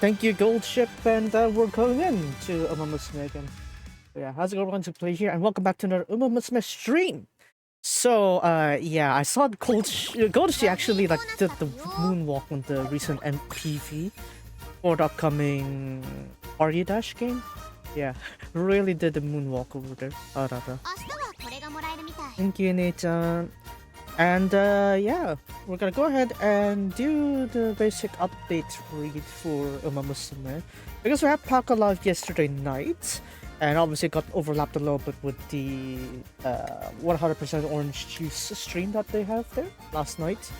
Thank you, Gold Ship, and we're going in to Musume again. Yeah, how's it going to play here? And welcome back to another Musume stream. So, yeah, I saw Gold Ship actually like did the moonwalk on the recent MPV for the upcoming Party Dash game. Yeah, really did the moonwalk over there. Thank you, Nathan. And yeah, we're gonna go ahead and do the basic update read for Musume because we had Paka Live yesterday night, and obviously got overlapped a little bit with the 100% orange juice stream that they have there last night.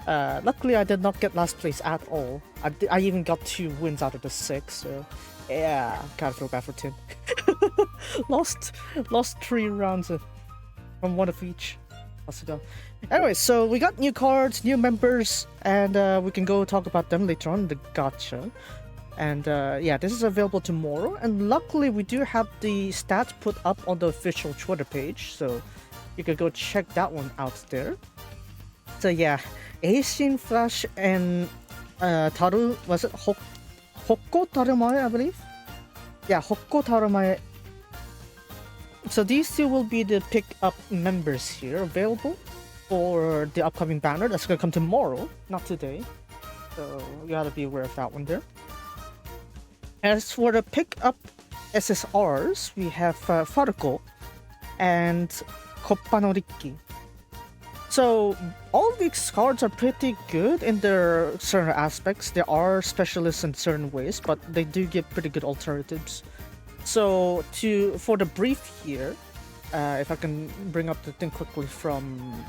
Luckily, I did not get last place at all. I even got 2 wins out of the 6, so yeah, kind of feel bad for Tim. lost 3 rounds from 1 of each. Let's go. Anyway, so we got new cards, new members, and we can go talk about them later on in the gacha. And yeah, this is available tomorrow, and luckily we do have the stats put up on the official Twitter page, so you can go check that one out there. So yeah, Aishin, Flash, and Taru, was it Hokko Tarumae, I believe? Yeah, Hokko Tarumae. So these 2 will be the pick-up members here available for the upcoming banner that's gonna come tomorrow, not today. So you gotta be aware of that one there. As for the pick-up SSRs, we have Faruko and Koppanoriki. So all these cards are pretty good in their certain aspects. They are specialists in certain ways, but they do give pretty good alternatives. So for the brief here, if I can bring up the thing quickly from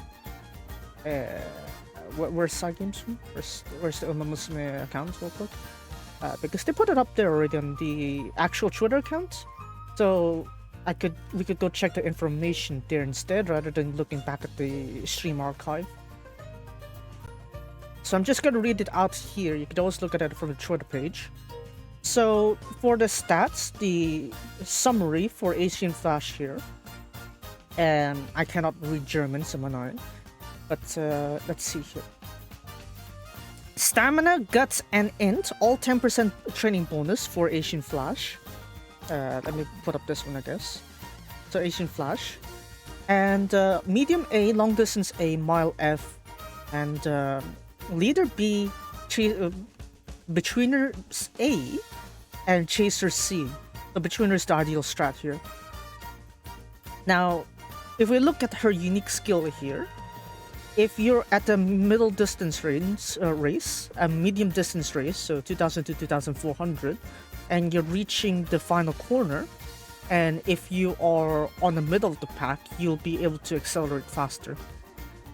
where's Side Games from? Where's the Musume account real quick? Because they put it up there already on the actual Twitter account, so we could go check the information there instead rather than looking back at the stream archive. So I'm just gonna read it out here. You could always look at it from the Twitter page. So for the stats, the summary for Asian Flash here, and I cannot read German, so I'm annoying, but let's see here. Stamina, Guts, and Int, all 10% training bonus for Asian Flash. Let me put up this one, I guess. So Asian Flash. And Medium A, Long Distance A, Mile F, and Leader B, Betweeners A, and Chaser C. The Betweener is the ideal strat here. Now, if we look at her unique skill here, if you're at a middle distance race, a medium distance race, so 2000 to 2400, and you're reaching the final corner, and if you are on the middle of the pack, you'll be able to accelerate faster.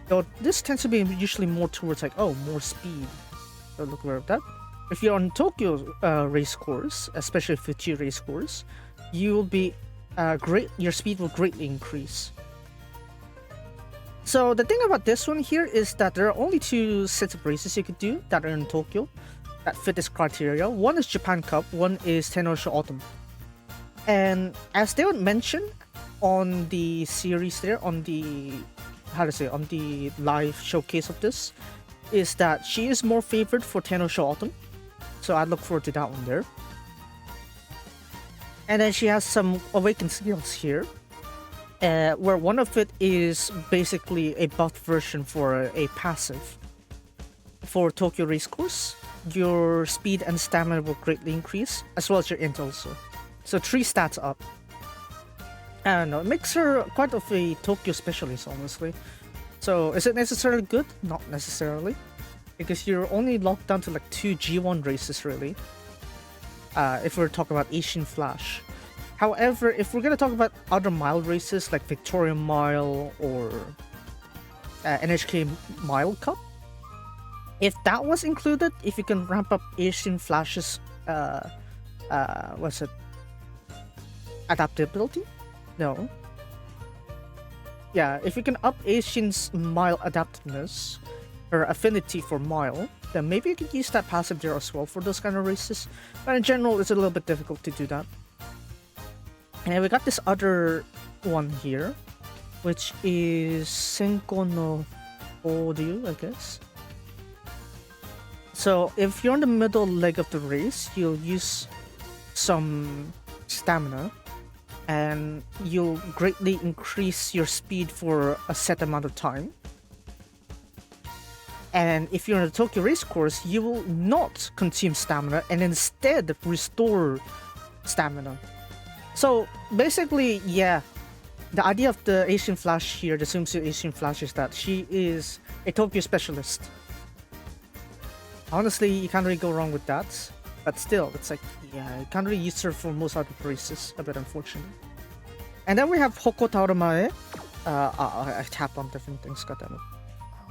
So this tends to be usually more towards like, more speed. So look aware of that. If you're on Tokyo race course, especially Fuji race course, you will be your speed will greatly increase. So the thing about this one here is that there are only 2 sets of races you could do that are in Tokyo that fit this criteria. One is Japan Cup, one is Tenosho Autumn. And as they would mention on the series there, on the live showcase of this, is that she is more favored for Tenosho Autumn. So I look forward to that one there. And then she has some awakened skills here, where one of it is basically a buffed version for a passive. For Tokyo Race Course, your speed and stamina will greatly increase, as well as your int also. So 3 stats up. I don't know, it makes her quite of a Tokyo specialist, honestly. So is it necessarily good? Not necessarily, because you're only locked down to like 2 G1 races really, if we're talking about Asian Flash. However, if we're gonna talk about other mile races like Victoria Mile or NHK Mile Cup, if that was included, if you can ramp up Asian Flash's adaptability? No. Yeah, if you can up Asian's mile adaptiveness or affinity for mile, then maybe you could use that passive there as well for those kind of races. But in general, it's a little bit difficult to do that. And we got this other one here, which is Senko no Oryu, I guess. So if you're in the middle leg of the race, you'll use some stamina and you'll greatly increase your speed for a set amount of time. And if you're in a Tokyo race course, you will not consume stamina and instead restore stamina. So basically, yeah, the idea of the Asian Flash here, the swimsuit Asian Flash, is that she is a Tokyo specialist. Honestly, you can't really go wrong with that. But still, it's like, yeah, you can't really use her for most other races. A bit unfortunate. And then we have Hoko Tarumae. I tap on different things, goddammit.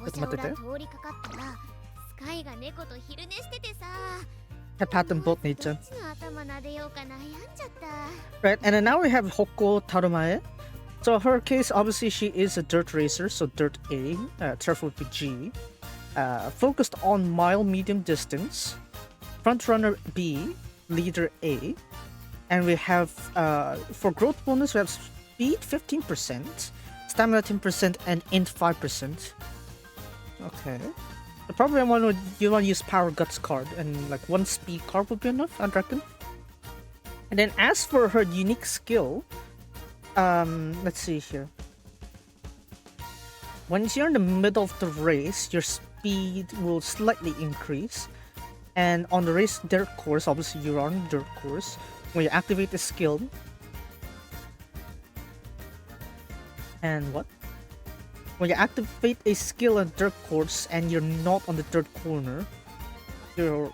ちょっと待ってて。I pat them both, Nichan. Right, and then now we have Hoko Tarumae. So her case, obviously she is a dirt racer, so dirt A, turf would be G. Focused on mile medium distance. Front runner B, leader A. And we have, for growth bonus, we have speed 15%, stamina 10%, and int 5%. Okay. The probably you want to use Power Guts card, and like one speed card would be enough, I'd reckon. And then as for her unique skill, let's see here. When you're in the middle of the race, your speed will slightly increase. And on the race dirt course, obviously you're on the dirt course, when you activate the skill. And what? When you activate a skill on dirt course and you're not on the dirt corner, your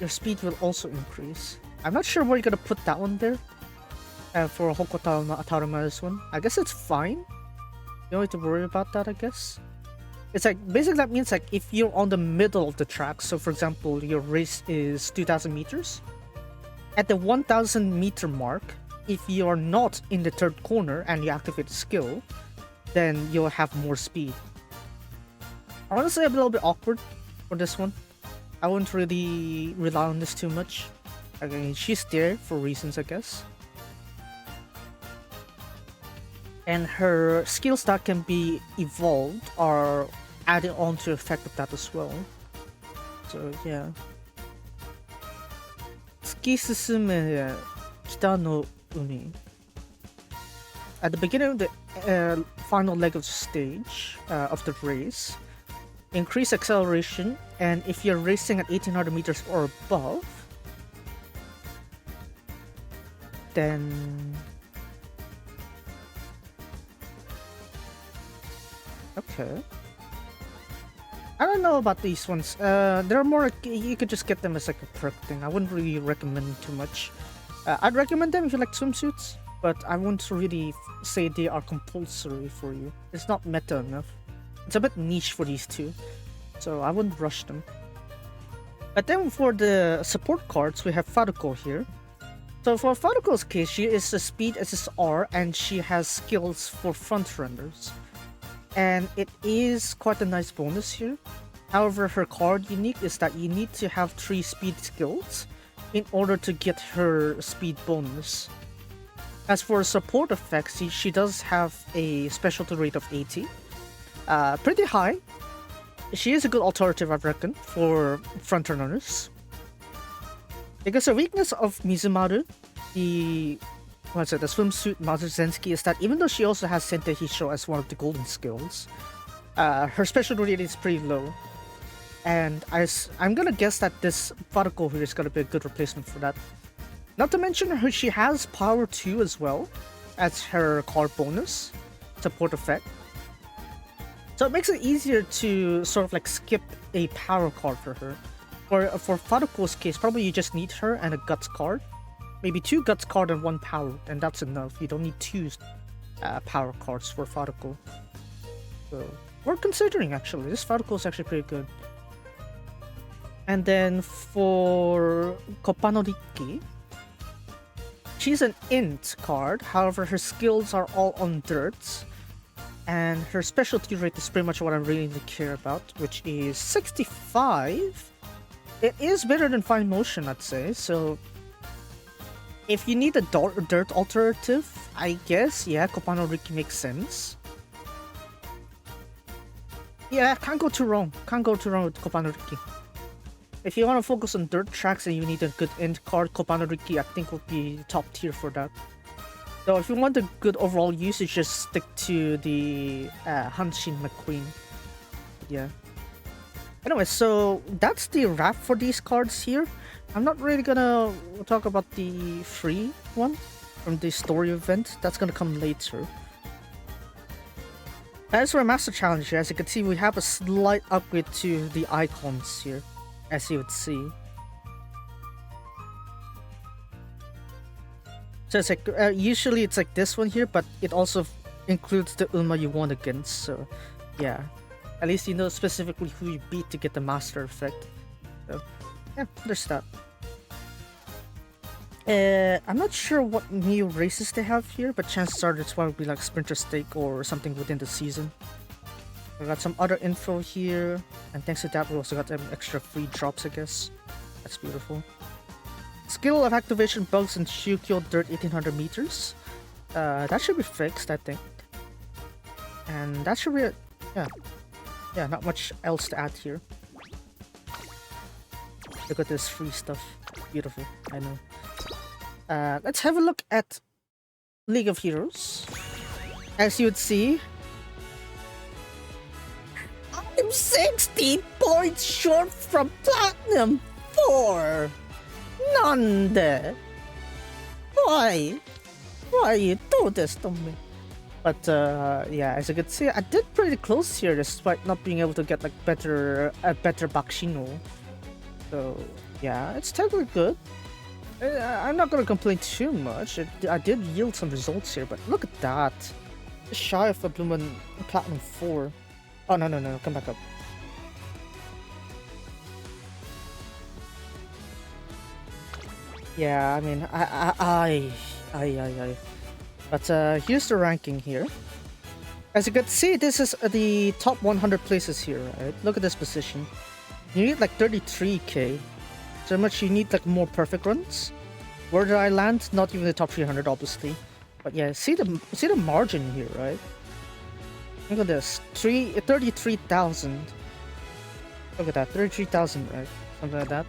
speed will also increase. I'm not sure where you're gonna put that one there. For Hoko Tarumae's one. I guess it's fine. You don't have to worry about that, I guess. It's like, basically that means like if you're on the middle of the track, so for example, your race is 2,000 meters. At the 1,000 meter mark, if you are not in the third corner and you activate the skill, then you'll have more speed. Honestly, I'm a little bit awkward for this one. I wouldn't really rely on this too much. I mean, she's there for reasons, I guess. And her skills that can be evolved are added on to effect of that as well. So yeah. Tsuki Susume Kita no Umi. At the beginning of the final leg of the stage of the race, increase acceleration, and if you're racing at 1800 meters or above, then okay. I don't know about these ones. They're more, you could just get them as like a perk thing. I wouldn't really recommend too much. I'd recommend them if you like swimsuits, but I wouldn't really say they are compulsory for you. It's not meta enough. It's a bit niche for these two, so I wouldn't rush them. But then for the support cards, we have Faruko here. So for Faruko's case, she is a speed SSR and she has skills for front runners. And it is quite a nice bonus here. However, her card unique is that you need to have 3 speed skills in order to get her speed bonus. As for support effects, she does have a specialty rate of 80. Pretty high. She is a good alternative, I reckon, for front runners. Because the weakness of Mizumaru, the swimsuit Mazuzenski, is that even though she also has Sente Hisho as one of the golden skills, her special rate is pretty low. And I'm gonna guess that this Faruko here is gonna be a good replacement for that. Not to mention she has power 2 as well as her card bonus support effect. So it makes it easier to sort of like skip a power card for her. For Faruko's case, probably you just need her and a guts card. Maybe 2 guts card and 1 power, and that's enough. You don't need 2 power cards for Faruko. So we're considering actually. This Faruko is actually pretty good. And then for Koppanoriki, she's an int card. However, her skills are all on dirt, and her specialty rate is pretty much what I really care about, which is 65. It is better than Fine Motion, I'd say. So if you need a dirt alternative, I guess, yeah, Koppanoriki makes sense. Yeah, can't go too wrong. Can't go too wrong with Koppanoriki. If you want to focus on dirt tracks and you need a good end card, Kobanariki I think would be top tier for that. So if you want a good overall usage, just stick to the Hanshin McQueen. Yeah. Anyway, so that's the wrap for these cards here. I'm not really gonna talk about the free one from the story event. That's gonna come later. As for a Master Challenge, as you can see, we have a slight upgrade to the icons here, as you would see. So it's like, usually it's like this one here, but it also includes the Uma you won against, so yeah. At least you know specifically who you beat to get the Master effect. So, yeah, there's that. I'm not sure what new races they have here, but chances are it's probably like Sprinter Stake or something within the season. We got some other info here, and thanks to that we also got some extra free drops, I guess. That's beautiful. Skill of activation bugs in Shukyo Dirt 1800 meters. That should be fixed, I think. And that should be it. Yeah, not much else to add here. Look at this free stuff. Beautiful, I know. Let's have a look at League of Heroes. As you would see, I'm 60 points short from Platinum 4! Nande! Why? Why you do this to me? But yeah, as you can see, I did pretty close here despite not being able to get like better Bakshino. So yeah, it's technically good. I'm not gonna complain too much. I did yield some results here, but look at that. Just shy of a blooming Platinum 4. Oh no, come back up. Yeah, I mean, I. But here's the ranking here. As you can see, this is the top 100 places here, right? Look at this position. You need like 33k. So much you need like more perfect runs. Where did I land? Not even the top 300, obviously. But yeah, see the margin here, right? Look at this, 33,000. Look at that, 33,000, right? Something like that.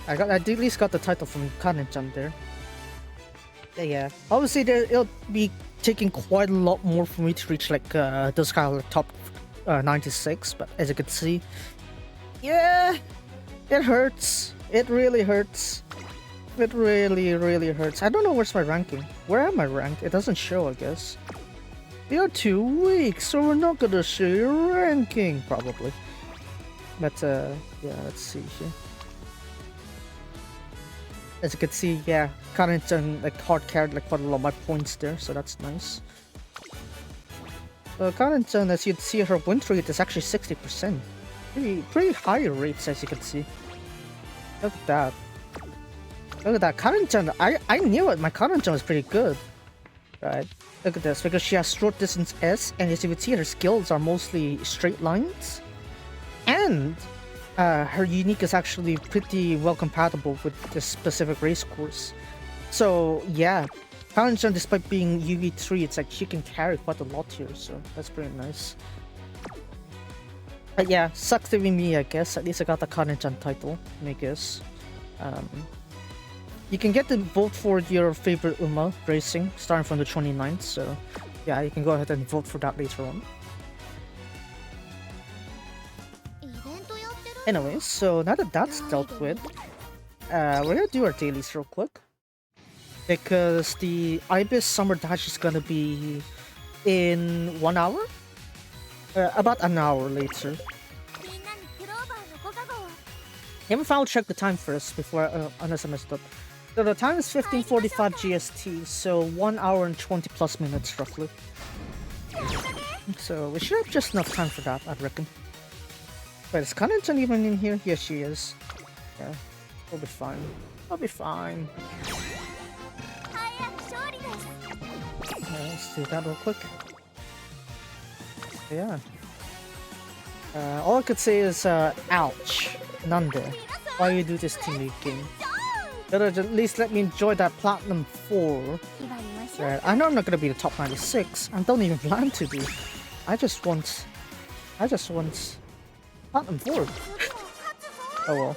I at least got the title from Kanen-chan there. Yeah. Obviously, it'll be taking quite a lot more for me to reach like those kind of like, top 96. But as you can see, yeah, it hurts. It really hurts. It really hurts. I don't know where's my ranking. Where am I ranked? It doesn't show, I guess. We are 2 weeks, so we're not gonna show your ranking, probably. But yeah, let's see here. As you can see, yeah, Kanen-chan like hard carried like quite a lot of my points there, so that's nice. Kanen-chan, as you'd see, her win rate is actually 60%. Pretty high rates, as you can see. Look at that. Look at that, Kanen-chan. I knew it. My Kanen-chan was pretty good, right? Look at this, because she has short distance S, and as you can see, her skills are mostly straight lines, and her unique is actually pretty well compatible with this specific race course. So yeah, Kanen-chan, despite being UV3, it's like she can carry quite a lot here, so that's pretty nice. But yeah, sucks to be me, I guess. At least I got the Kanen-chan title, I guess. You can get to vote for your favorite Uma racing starting from the 29th, so yeah, you can go ahead and vote for that later on. Anyway, so now that that's dealt with, we're gonna do our dailies real quick. Because the Ibis Summer Dash is gonna be in 1 hour? About an hour later. Haven't finally checked the time first before, unless I messed up. So the time is 15:45 GST, so 1 hour and 20 plus minutes roughly. So we should have just enough time for that, I'd reckon. Wait, is Kanen-chan even in here? Yes, she is. Yeah, we'll be fine. I'll be fine. Let's do that real quick. Yeah. All I could say is, ouch. Nande. Why you do this to me, game? Better at least let me enjoy that Platinum 4. Right. I know I'm not gonna be the top 96. I don't even plan to be. I just want Platinum 4. Oh well.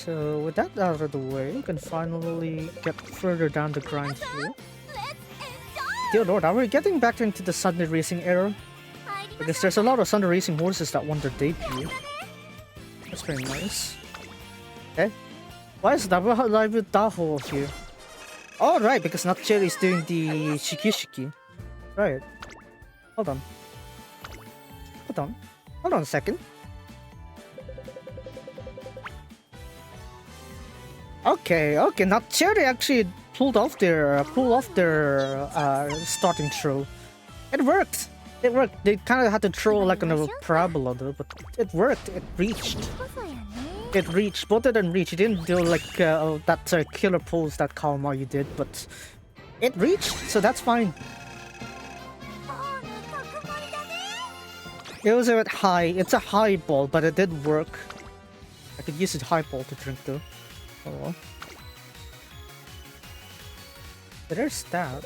So with that out of the way, we can finally get further down the grind here. Dear Lord, are we getting back into the Sunday Racing era? Because there's a lot of Sunday Racing horses that won their debut. That's very nice. Okay. Why is Daho here? Oh, right, because Natcherry is doing the Shiki. Right. Hold on. Hold on a second. Okay, Natcherry actually pulled off their starting throw. It worked. They kind of had to throw like on a parabola though, but it worked. It reached. Both of them reached. It didn't do like that killer pose that Kawamayu did, but it reached, so that's fine. It was a bit high. It's a high ball, but it did work. I could use a high ball to drink though. Oh well. There's that.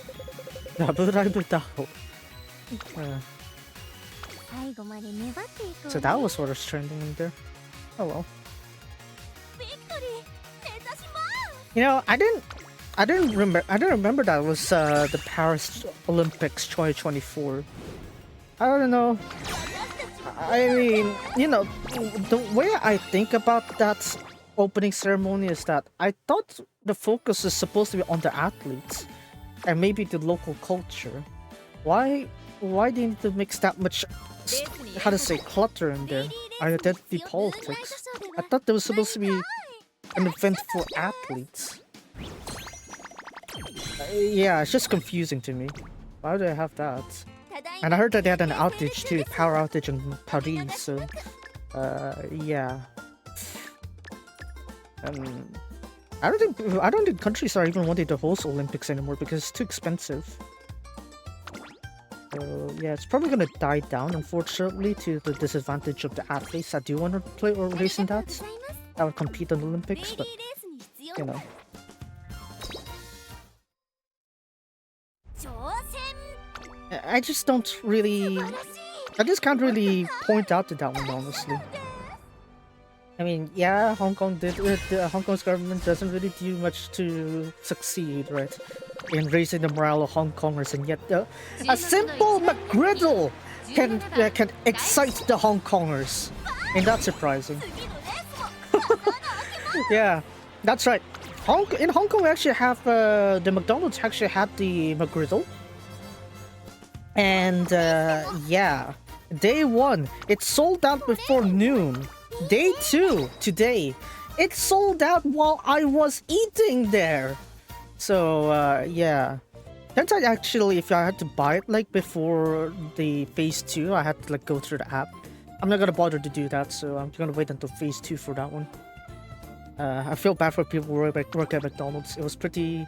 So that was what was trending in there. Oh well. You know, I didn't remember that was the Paris Olympics 2024. I don't know. I mean, you know, the way I think about that opening ceremony is that I thought the focus is supposed to be on the athletes and maybe the local culture. Why do you need to mix that much, how to say, clutter in there? Are there be politics? I thought there was supposed to be an event for athletes. Yeah, it's just confusing to me. Why do I have that? And I heard that they had an outage too, power outage in Paris, so yeah. I don't think countries are even wanting to host Olympics anymore because it's too expensive. So yeah, it's probably gonna die down, unfortunately, to the disadvantage of the athletes that do want to play or race in that would compete in the Olympics, but you know. I just can't really point out to that one, honestly. I mean, yeah, Hong Kong's government doesn't really do much to succeed, right, in raising the morale of Hong Kongers, and yet a simple McGriddle can excite the Hong Kongers, and that's surprising. Yeah, that's right. In Hong Kong, we actually have the McDonald's actually had the McGriddle. And yeah, day 1, it sold out before noon. Day 2, today, it sold out while I was eating there. So yeah, turns out actually if I had to buy it like before the phase 2, I had to like go through the app. I'm not gonna bother to do that, so I'm gonna wait until phase 2 for that one. I feel bad for people who work at McDonald's. It was pretty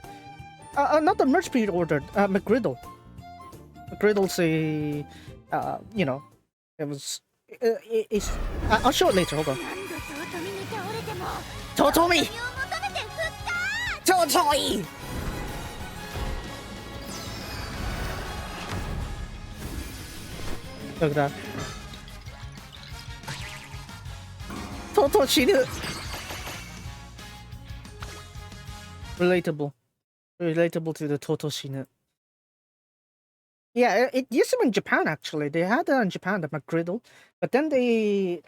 not the merch pre-ordered, McGriddle. McGriddle's a, you know, it was, I'll show it later, hold on. Totomi! Totomi! Look at that. Toto shinu! Relatable to the Toto shinu. Yeah, it used to be in Japan actually. They had that in Japan, the McGriddle, but then they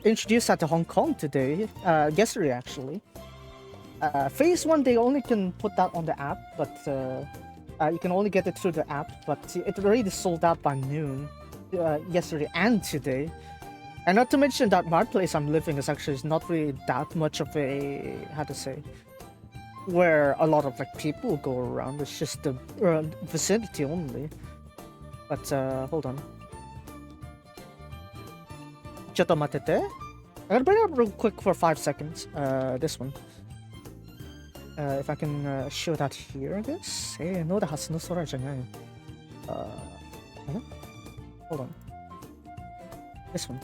introduced that to Hong Kong today, yesterday actually. Phase 1 they only can put that on the app, but you can only get it through the app. But it already sold out by noon, yesterday and today. And not to mention that my place I'm living is actually not really that much of a, how to say, where a lot of like people go around. It's just the vicinity only. But hold on. Chotto matete. I'm gonna bring it up real quick for 5 seconds. This one. If I can show that here, I guess. No, the has no sora janai. Hold on. This one.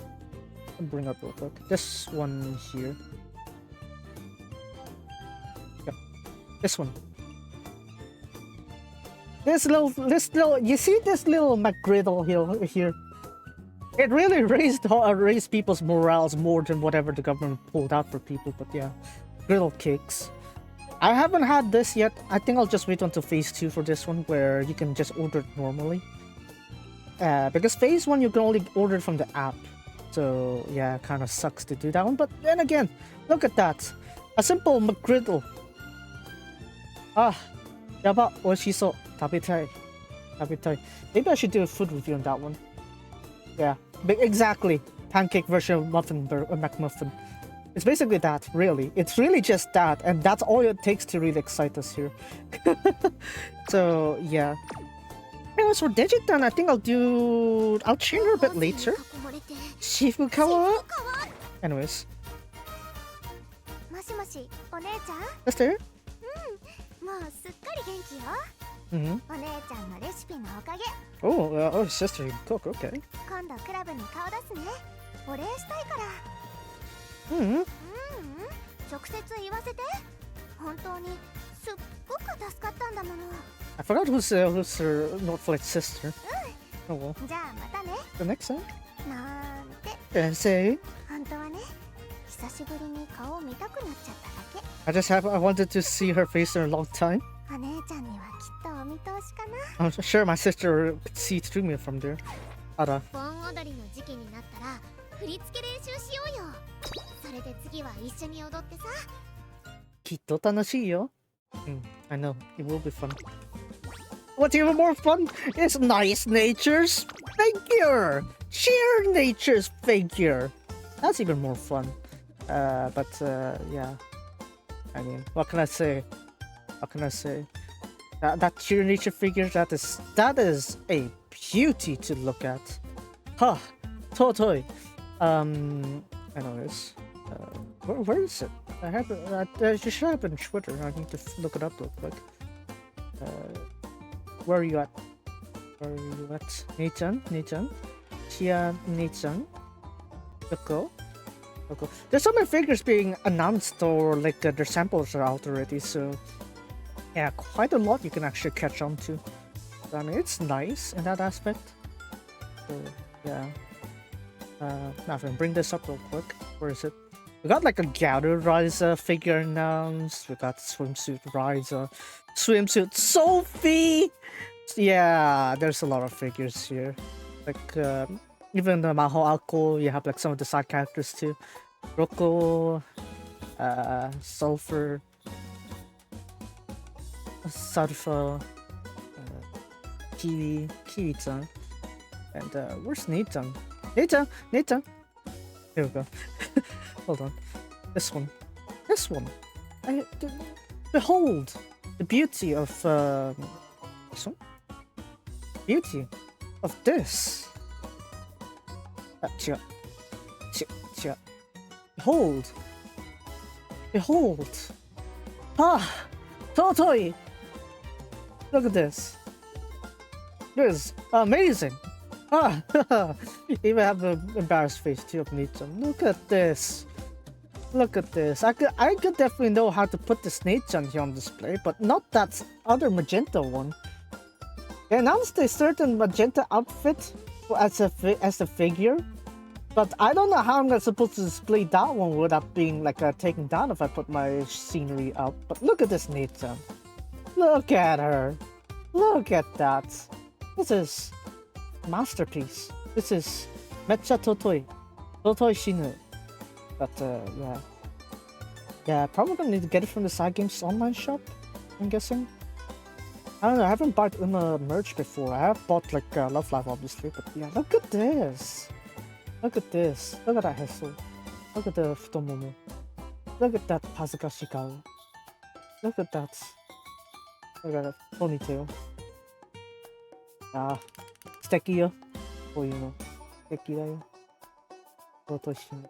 I'll bring up real quick. This one here. This one. This little, you see this little McGriddle here? It really raised people's morals more than whatever the government pulled out for people. But yeah, griddle cakes. I haven't had this yet. I think I'll just wait until phase 2 for this one, where you can just order it normally. Because phase 1 you can only order it from the app. So yeah, kind of sucks to do that one. But then again, look at that. A simple McGriddle. Ah, yaba, oishiso. Tabetai. Tabetai. Maybe I should do a food review on that one. Yeah, exactly. Pancake version of McMuffin. It's basically that, really. It's really just that, and that's all it takes to really excite us here. So, yeah. Anyways, for Digitan, I think I'll train her a bit later. Shifukawa? Anyways. Sister? Mm-hmm. Oh, sister, you cook, okay. Mm-hmm. I forgot who's her Northlight sister. Oh well. The next time? Say. I wanted to see her face in a long time. I'm sure my sister could see through me from there. Ara. Kitto tanoshii yo. I know, it will be fun. What's even more fun is Nice Nature's figure! Sheer Nature's figure! That's even more fun. Yeah. I mean, what can I say? That Sheer Nature figure, that is a beauty to look at. Huh. Totoi. Anyways. Where is it? I should have it on Twitter. I need to look it up real quick. Where are you at? Nathan? Chia Nathan? Look. There's so many figures being announced, or like their samples are out already, so yeah, quite a lot you can actually catch on to. So, I mean, it's nice in that aspect. So yeah. Now I'm gonna bring this up real quick. Where is it? We got like a Garu Ryza figure announced. We got swimsuit Ryza, swimsuit Sophie. Yeah, there's a lot of figures here. Like even the Maho Alko, you have like some of the side characters too. Roko, Sulfur, Sarfa, Kiwi-chan, and where's Nathan? Nathan! Here we go. Hold on. This one. Behold the beauty of this one. Beauty of this. Behold. Ah, Totoi. Look at this. This is amazing. Ah, even have an embarrassed face too of Nathan. Look at this. I could definitely know how to put this Nathan here on display, but not that other magenta one. They announced a certain magenta outfit as a figure, but I don't know how I'm supposed to display that one without being like taken down if I put my scenery up. But look at this Nathan. Look at her. Look at that. This is masterpiece. This is Mecha Totoi Shinu. But yeah, probably gonna need to get it from the Side Games online shop, I'm guessing. I don't know, I haven't bought Uma merch before. I have bought like Love Live obviously, but yeah, look at this. Look at that Hessel. Look at the Futomomo. Look at that Hazukashikawa. Look at that ponytail. Ah, 素敵よ。こういうの。素敵だよ。Totoshinu.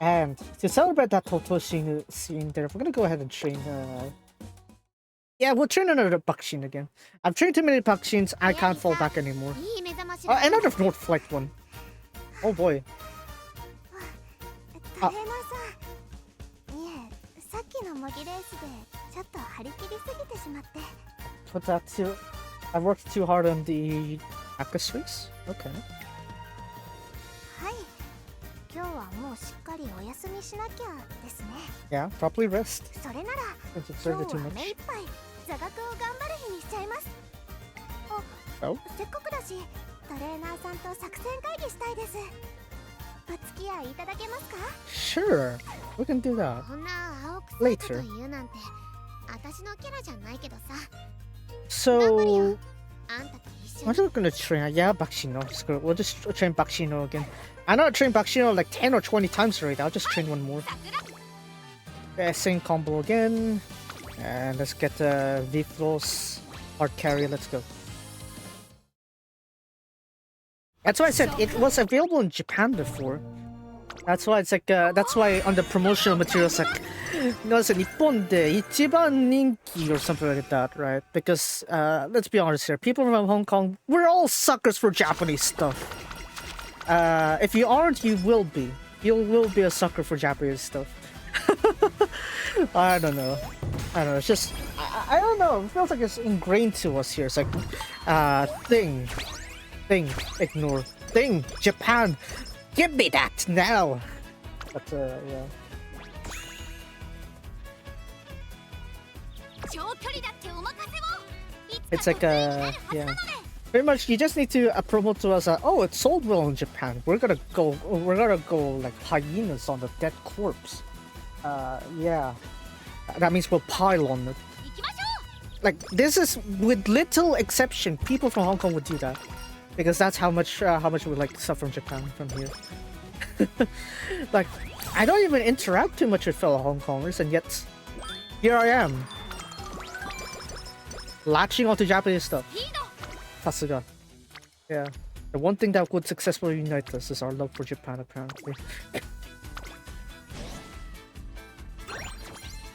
And to celebrate that Totoshinu scene there, we're gonna go ahead and train yeah, we'll train another Bakushin again. I've trained too many Bakushins, I can't fall back anymore. Another North Flight one. Oh boy. Put that too. I worked too hard on the Akkas race? Okay. Yeah, probably rest. それなら Don't 今 observe 日 it too は目い much. っぱい座学を頑張る日にしちゃいます。 Oh? せっかくだしトレーナーさんと作戦会議したいです。お付き合いいただけますか？ Sure, we can do that. こんな青臭いこと Later. 言うなんて私のキャラじゃないけどさ。 So, あんたと一緒 we're に not gonna train. Yeah, Bakshino. Screw it. We'll just train Bakshino again. I know I trained Bakshino like 10 or 20 times already. I'll just train one more. Yeah, same combo again. And let's get V-Floss hard carry. Let's go. That's why I said it was available in Japan before. That's why it's like that's why on the promotional materials like it's Nippon de ichiban ninki or something like that, right? Because let's be honest here, people from Hong Kong, we're all suckers for Japanese stuff. If you aren't, you will be. You will be a sucker for Japanese stuff. I don't know. It's just I don't know. It feels like it's ingrained to us here. It's like thing, ignore, thing, Japan. Give me that now. But yeah. It's like yeah. Pretty much, you just need to promote to us. Oh, it sold well in Japan. We're gonna go like hyenas on the dead corpse. Yeah. That means we'll pile on it. Like this is with little exception, people from Hong Kong would do that. Because that's how much we like stuff from Japan from here. Like, I don't even interact too much with fellow Hong Kongers, and yet here I am, latching onto Japanese stuff. Sasuga. Yeah, the one thing that would successfully unite us is our love for Japan, apparently.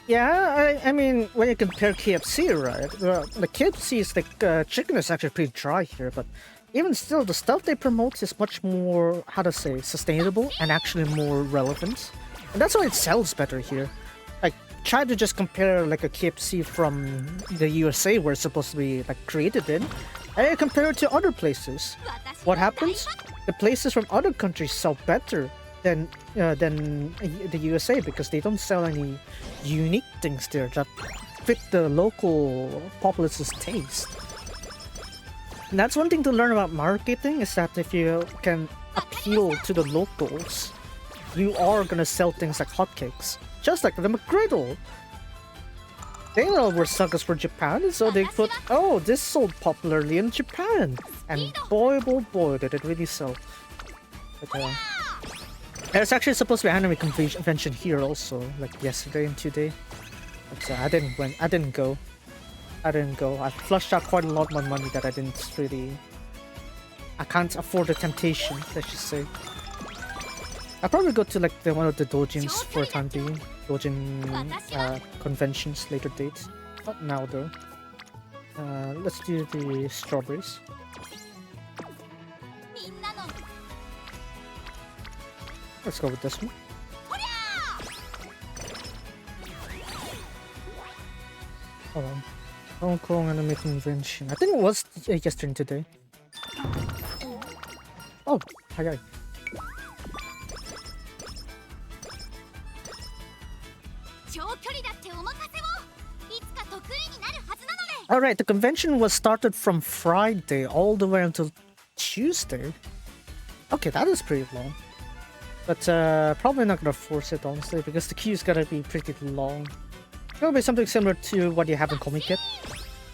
Yeah, I mean, when you compare KFC, right? Well, the KFC is like chicken is actually pretty dry here, but even still, the stuff they promote is much more, how to say, sustainable and actually more relevant. And that's why it sells better here. Like, try to just compare like a KFC from the USA where it's supposed to be like created in, and you compare it to other places. What happens? The places from other countries sell better than the USA because they don't sell any unique things there that fit the local populace's taste. And that's one thing to learn about marketing, is that if you can appeal to the locals, you are gonna sell things like hotcakes. Just like the McGriddle. They know we're suckers for Japan, so they put, oh, this sold popularly in Japan. And boy, oh boy, did it really sell. But, there's actually supposed to be an anime convention here also, like yesterday and today. But I didn't go. I flushed out quite a lot of money that I can't afford the temptation, let's just say. I'll probably go to like one of the dojins for a time being. Dojin conventions, later dates. Not now though. Let's do the strawberries. Let's go with this one. Hold on. Hong Kong Anime Convention. I think it was yesterday and today. Oh, hi. Alright, the convention was started from Friday all the way until Tuesday. Okay, that is pretty long. But probably not gonna force it, honestly, because the queue's gotta be pretty long. It'll be something similar to what you have in Comic Kit.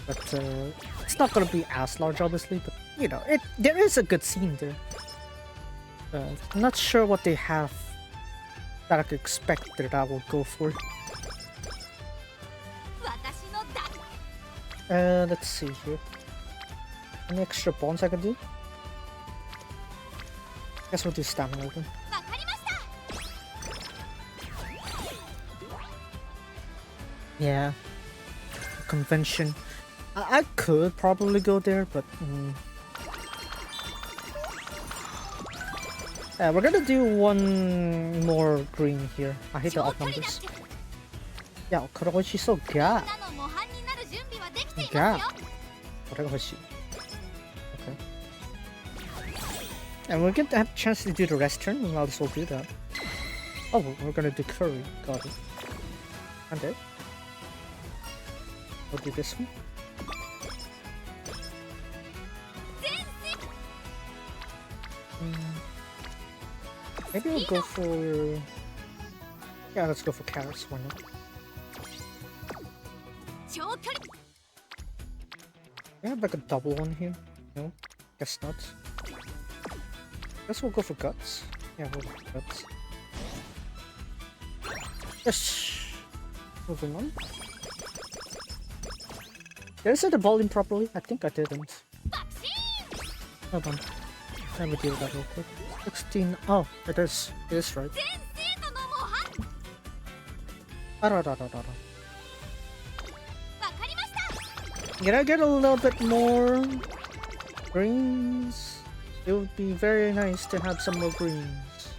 But it's not gonna be as large, obviously, but you know, there is a good scene there. I'm not sure what they have that I could expect that I will go for. Let's see here. Any extra bonds I can do? Guess we'll do stamina then. Yeah. Convention. I could probably go there, but we're gonna do one more green here. I hate the odd numbers. Yeah, これ欲しそうが。が。これが欲しい。Okay. And we're gonna have a chance to do the rest turn, we might as well do that. Oh, we're gonna do curry. Got it. And it. We'll do this one. Maybe we'll go for... Yeah, let's go for carrots, why not? We have like a double one here. No? Guess not. Guess we'll go for guts. Yeah, we'll go for guts. Yes! Moving on. Did I set the volume properly? I think I didn't. Hold on. Let me deal with that real quick. 16. Oh, it is. It is right. Can I get a little bit more greens? It would be very nice to have some more greens.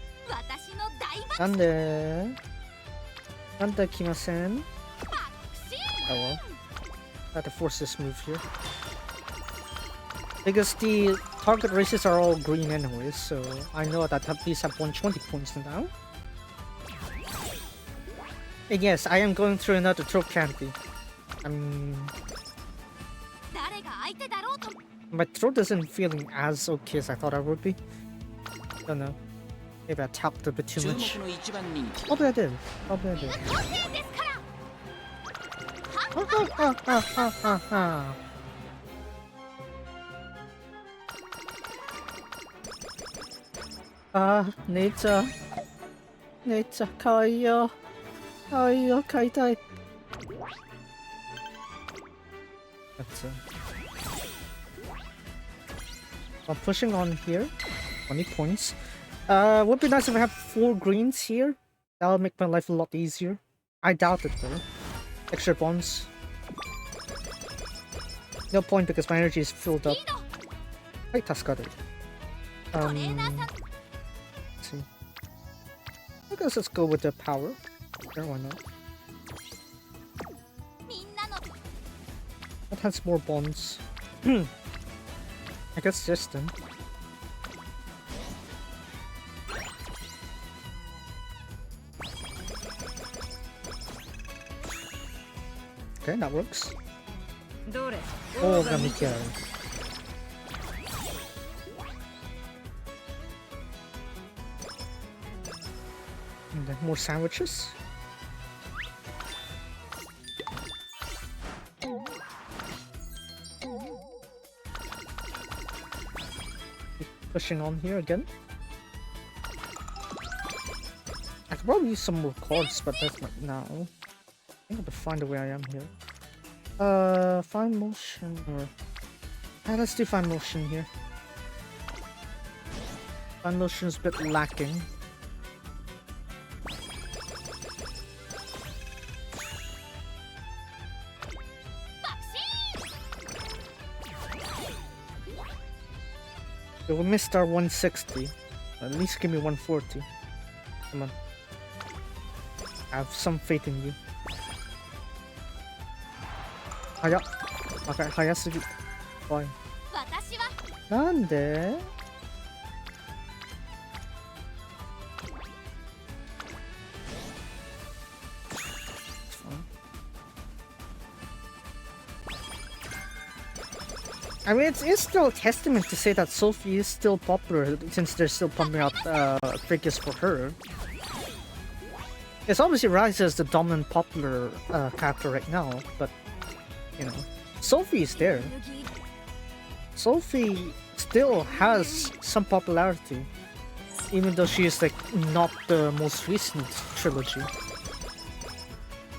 Nande kimasen. Oh well. I have to force this move here. Because the target races are all green anyways, so I know that at least have 120 points now. And yes, I am going through another throat candy. My throat isn't feeling as okay as I thought I would be. Don't know. Maybe I talked a bit too much. Probably I did. Probably I did. Ha ha ha ha ha ha. Nature. Nature, kawaii. Kawaii, kaitai. That's it. I'm pushing on here. 20 points. Would be nice if I have 4 greens here. That'll make my life a lot easier. I doubt it though. Extra bonds. No point because my energy is filled up. Hey, Tascade. Let's see. I guess let's go with the power. Sure, why not? That has more bonds. I guess this then. Okay, that works. Oh, Gamikyo. And then more sandwiches. Pushing on here again. I could probably use some more cards, but that's not now. I think I have to find a way I am here. Fine motion or... let's do fine motion here. Fine motion is a bit lacking. We missed our 160. At least give me 140. Come on. I have some faith in you. Haya. Okay, hayasugi. Fine. Nande? I mean, it's still a testament to say that Sophie is still popular since they're still pumping out figures for her. It's obviously Rise as the dominant popular character right now, but you know, Sophie is there. Sophie still has some popularity, even though she is like not the most recent trilogy.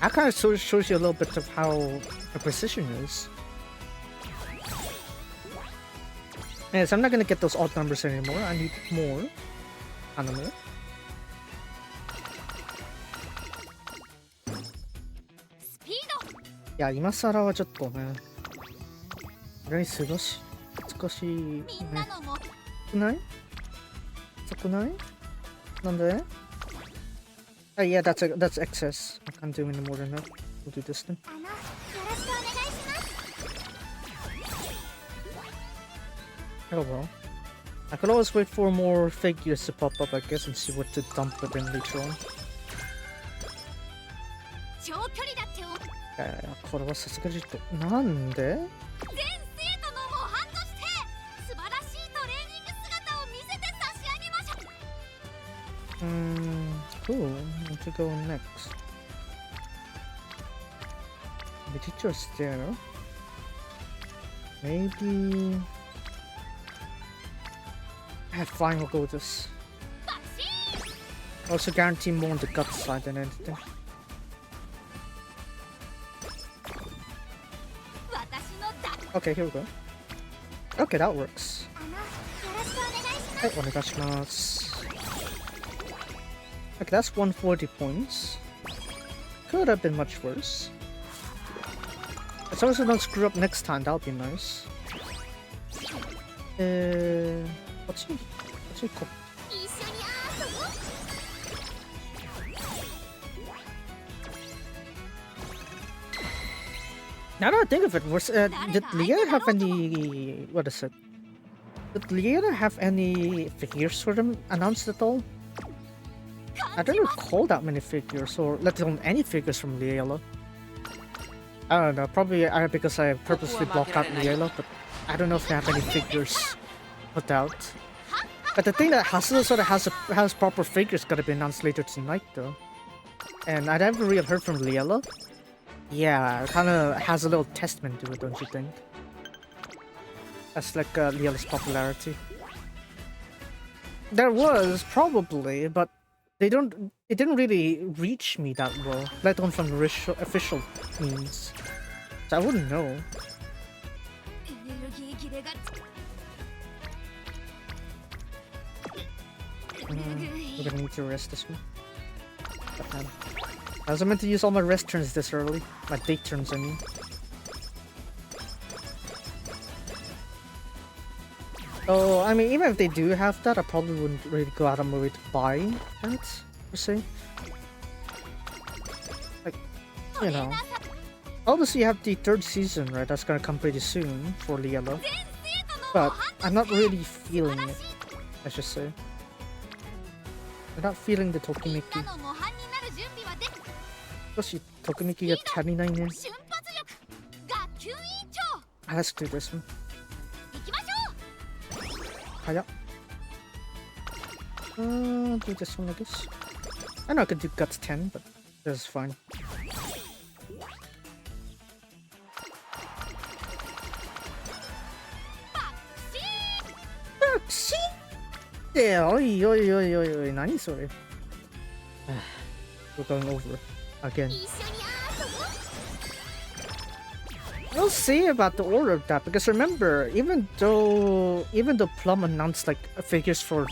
That kind of shows you a little bit of how her position is. Yes, I'm not gonna get those odd numbers anymore. I need more anime. Yeah, 今更はちょっとね。それに少しね。少ない？少ない？なんで？ Yeah, that's excess. I can't do any more than that. We'll do this then. Oh well. I could always wait for more figures to pop up, I guess, and see what to dump it in later on. 長距離だっておこれはさすがにちょっとなんで全生徒の模範として素晴らしいトレーニング姿を見せて差し上げましょう。Cool. Where to go next? The teacher's there. Maybe. Fine, we'll go with this. Also guarantee more on the gut side than anything. Okay, here we go. Okay, that works. Hey, onegaishimasu. Okay, that's 140 points. Could have been much worse. As long as I don't screw up next time, that'll be nice. What's he called? Now that I think of it, did Leah have any... What is it? Did Leah have any figures for them announced at all? I don't recall that many figures, or let alone any figures from Leela. I don't know, probably because I purposely blocked out Leela, but I don't know if they have any figures put out. But the thing that Hasu sort of has proper figures gotta be announced later tonight, though. And I never really heard from Leela. Yeah, it kinda has a little testament to it, don't you think? That's like Leela's popularity. There was, probably, but it didn't really reach me that well, let alone from the official means. So I wouldn't know. We're gonna need to rest this one. I was meant to use all my rest turns this early. My date turns, I mean. Oh, I mean, even if they do have that, I probably wouldn't really go out of my way to buy that, per se. Like, you know. Obviously, you have the 3rd season, right? That's gonna come pretty soon for Leela. But I'm not really feeling it, I should say. I'm not feeling the Tokimeki. Plus, Tokimeki got 39 in. Let's do this one. Hiya. Do this one, I guess. I know I could do guts 10, but this is fine. Yeah, oi, oi, oi, oi, oi, nani sorry. We're going over again. We'll see about the order of that, because remember, even though Plum announced like figures for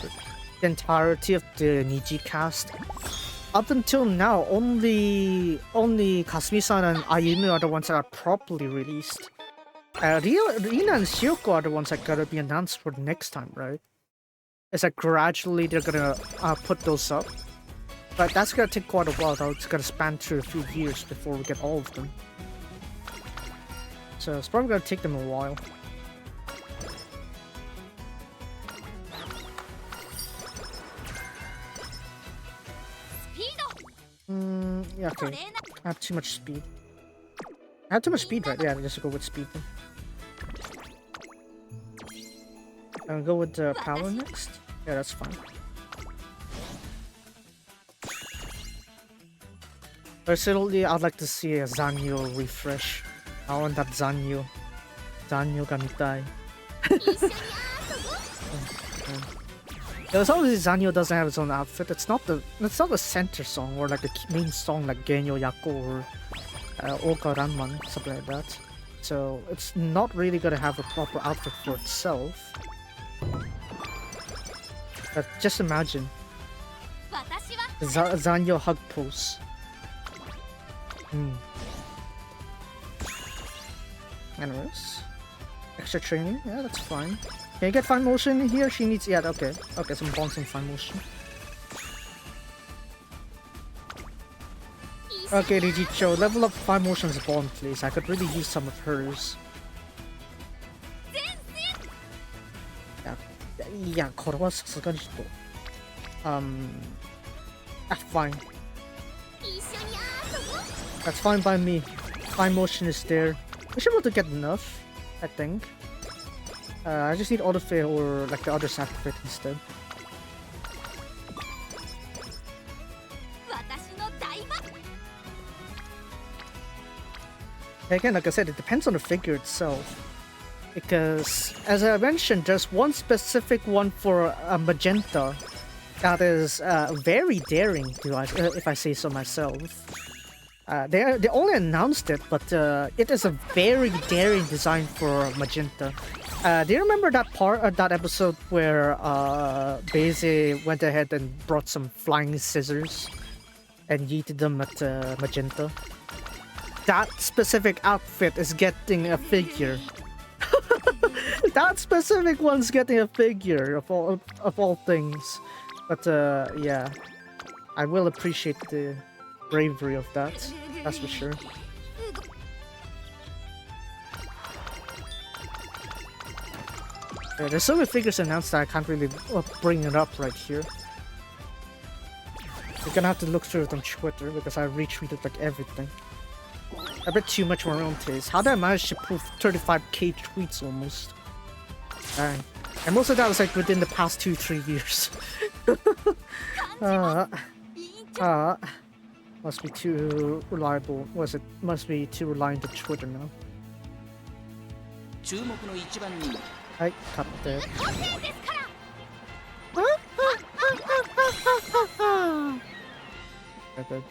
the entirety of the Niji cast, up until now, only Kasumi-san and Ayumi are the ones that are properly released. Rina and Shiyoko are the ones that gotta be announced for the next time, right? It's like gradually they're gonna put those up. But that's gonna take quite a while, though. It's gonna span through a few years before we get all of them. So it's probably gonna take them a while. Yeah, okay. I have too much speed. I have too much speed, right? Yeah, just go with speed then. I'll go with power next. Yeah, that's fine. Personally, I'd like to see a Zanyo refresh. I want that Zanyo. Zanyo ga mitai. There's always Zanyo doesn't have his own outfit. It's not the center song or like the main song like Genyo Yako or Oka Ranman, something like that. So it's not really gonna have a proper outfit for itself. But just imagine the Zanyo hug pose. Anyways, extra training, yeah, that's fine. Can you get fine motion here? She needs, yeah, okay, some bouncing fine motion. Okay, Rijicho, level up fine motion's bond, please. I could really use some of hers. Yeah, Yeah, これはさすがにちょっと fine. 一緒に遊ぼう That's fine by me. Fine motion is there. We should be able to get enough, I think. I just need autofit or like the other sacrifice instead. 私の大魔 Again, like I said, it depends on the figure itself. Because, as I mentioned, there's one specific one for magenta that is very daring, if I say so myself. They only announced it, but it is a very daring design for magenta. Do you remember that that episode where Beze went ahead and brought some flying scissors and yeeted them at magenta? That specific outfit is getting a figure. That specific one's getting a figure of all things. But yeah, I will appreciate the bravery of that. That's for sure. Yeah, there's so many figures announced that I can't really bring it up right here. You're gonna have to look through it on Twitter because I retweeted like everything. A bit too much for my own taste. How did I manage to pull 35k tweets almost? Dang. And most of that was like within the past 2-3 years. Must be too reliable. Must be too reliant on Twitter now. 注目の一番人 I cut that. Okay,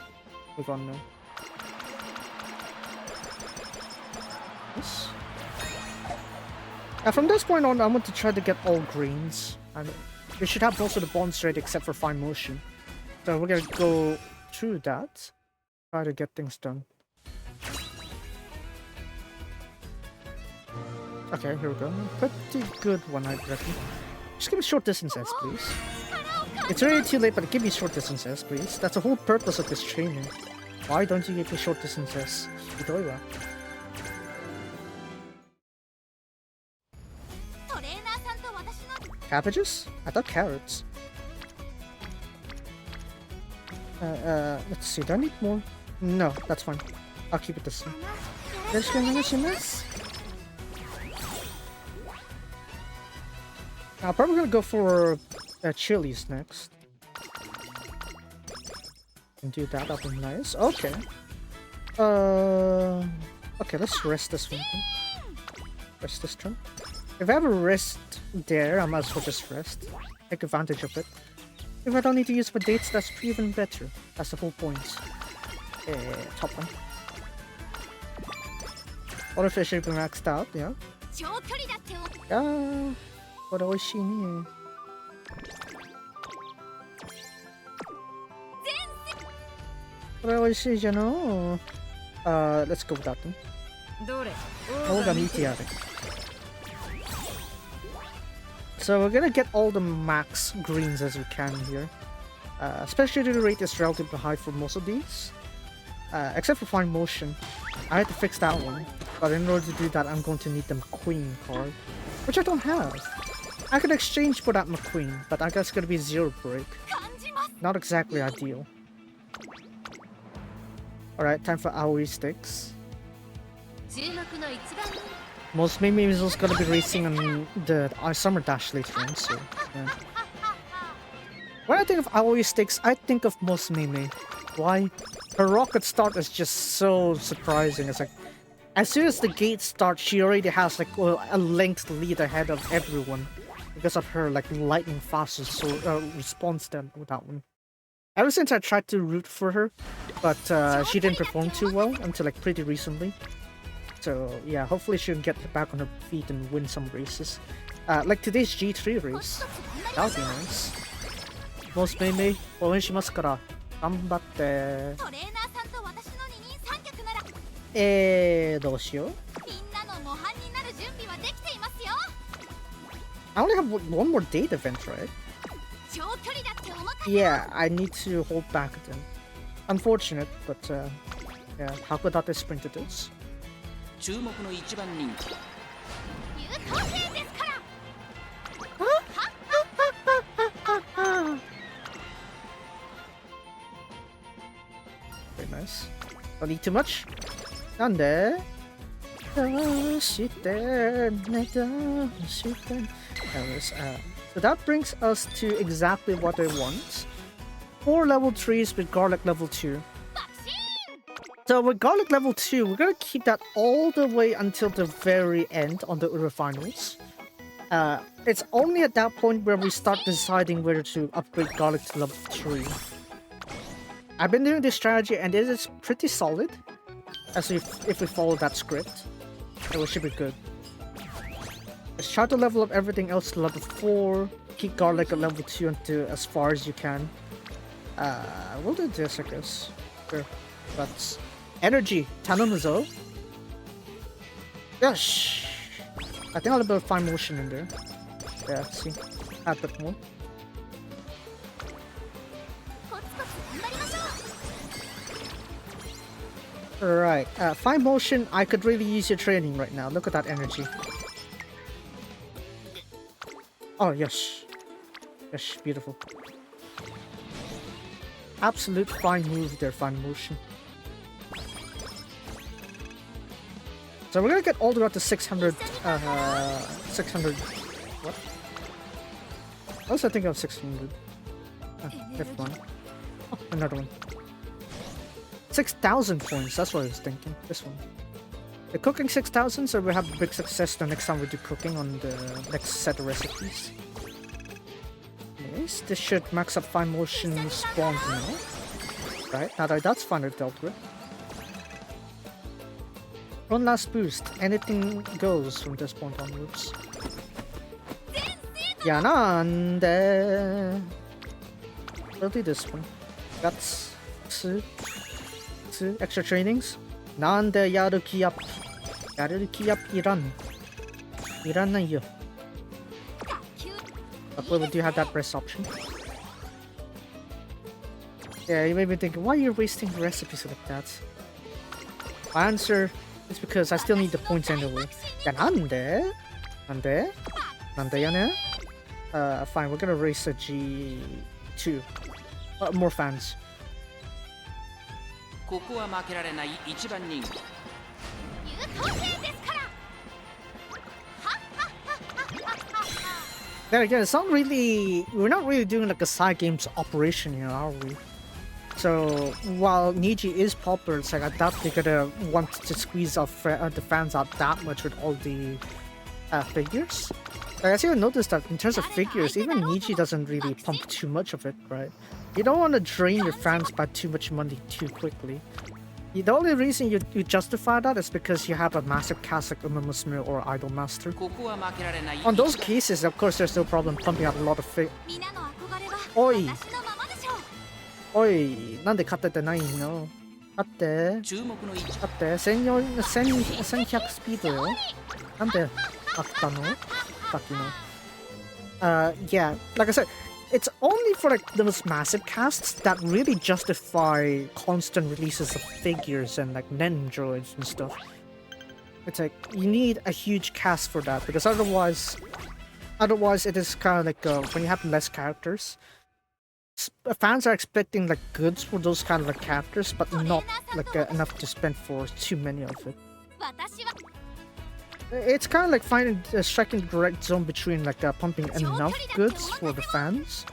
move on now. Yes. From this point on, I want to try to get all greens. And we should have most of the bonds ready except for fine motion. So we're gonna go through that. Try to get things done. Okay, here we go. Pretty good one, I reckon. Just give me short distances, please. It's already too late, but give me short distances, please. That's the whole purpose of this training. Why don't you give me short distances? Hidoiwa. Cabbages? I thought carrots. Let's see, do I need more? No, that's fine. I'll keep it this way. I'm probably gonna go for chilies next. And do that up and nice. Okay. Okay, let's rest this one then. Rest this turn. If I have a rest there, I might as well just rest. Take advantage of it. If I don't need to use for dates, that's even better. That's the whole point. Top one. Water fish should be maxed out, yeah. Yeah. What do I see here? What do I see, you know? Let's go with that one. So we're gonna get all the max greens as we can here. Especially the rate is relatively high for most of these. Except for fine motion. I had to fix that one. But in order to do that, I'm going to need the McQueen card. Which I don't have. I could exchange for that McQueen, but I guess it's gonna be zero break. Not exactly ideal. Alright, time for Aoi sticks. Most Musume is also gonna be racing on the Summer Dash later on, so yeah. When I think of Aoi sticks, I think of Musume. Why? Her rocket start is just so surprising. It's like, as soon as the gate starts, she already has like a length lead ahead of everyone because of her like lightning fast response time with that one. Ever since I tried to root for her, but she didn't perform too well until like pretty recently. So yeah, hopefully she'll get back on her feet and win some races. Like today's G3 race. That would be nice. Most Meme, 応援しますから、頑張って。どうしよう? I only have one more date event, right? Yeah, I need to hold back then. Unfortunate, but yeah, Hakodate sprinted this. 注目の一番人気 Huh? nice. Don't eat too much. Nande. So that brings us to exactly what I want. 4 level 3s with garlic level 2. So with garlic level 2, we're gonna keep that all the way until the very end on the Ura finals. It's only at that point where we start deciding whether to upgrade garlic to level 3. I've been doing this strategy and it is pretty solid. As if we follow that script, it should be good. Let's try to level up everything else to level 4. Keep garlic at level 2 until as far as you can. We'll do this, I guess. Sure. But energy, Tanomuzo. Yes! I think I'll have a fine motion in there. Yeah, see. Add that more. Right, fine motion, I could really use your training right now. Look at that energy. Oh, yes. Yes, beautiful. Absolute fine move there, fine motion. So we're gonna get all the way up to 600, 600, what? I was thinking of 600. Fifth one. Oh, another one. 6,000 points, that's what I was thinking. This one. The cooking 6,000, so we have big success the next time we do cooking on the next set of recipes. Yes, this should max up fine motion spawn now. Right, now that that's finally dealt with. One last boost, anything goes from this point onwards. Yanande! We'll do this one. That's 2 extra trainings. Nande yaruki up. Yaruki up Iran.But we do have that rest option. Yeah, you may be thinking, why are you wasting recipes like that? My answer is because I still need the points anyway. Yeah, nande? Nande yane? Fine, we're gonna race a G2. More fans. Then again, it's not really... We're not really doing like a side games operation here, are we? So, while Niji is popular, it's like I doubt they're gonna want to squeeze the fans out that much with all the figures. Like, I see, I noticed that in terms of figures, even Niji doesn't really pump too much of it, right? You don't want to drain your fans by too much money too quickly. The only reason you justify that is because you have a massive cast like Musume or Idol Master. On those cases, of course, there's no problem pumping out a lot of Oi! Oi! なんで勝ててないの? 勝って。勝って。1100スピードよ。なんで勝ったの? さっきの。Yeah, like I said, it's only for like the most massive casts that really justify constant releases of figures and like Nendroids and stuff. It's like you need a huge cast for that because otherwise it is kind of like when you have less characters, fans are expecting like goods for those kind of like characters, but not like enough to spend for too many of it. It's kind of like striking the correct zone between like pumping enough goods for the fans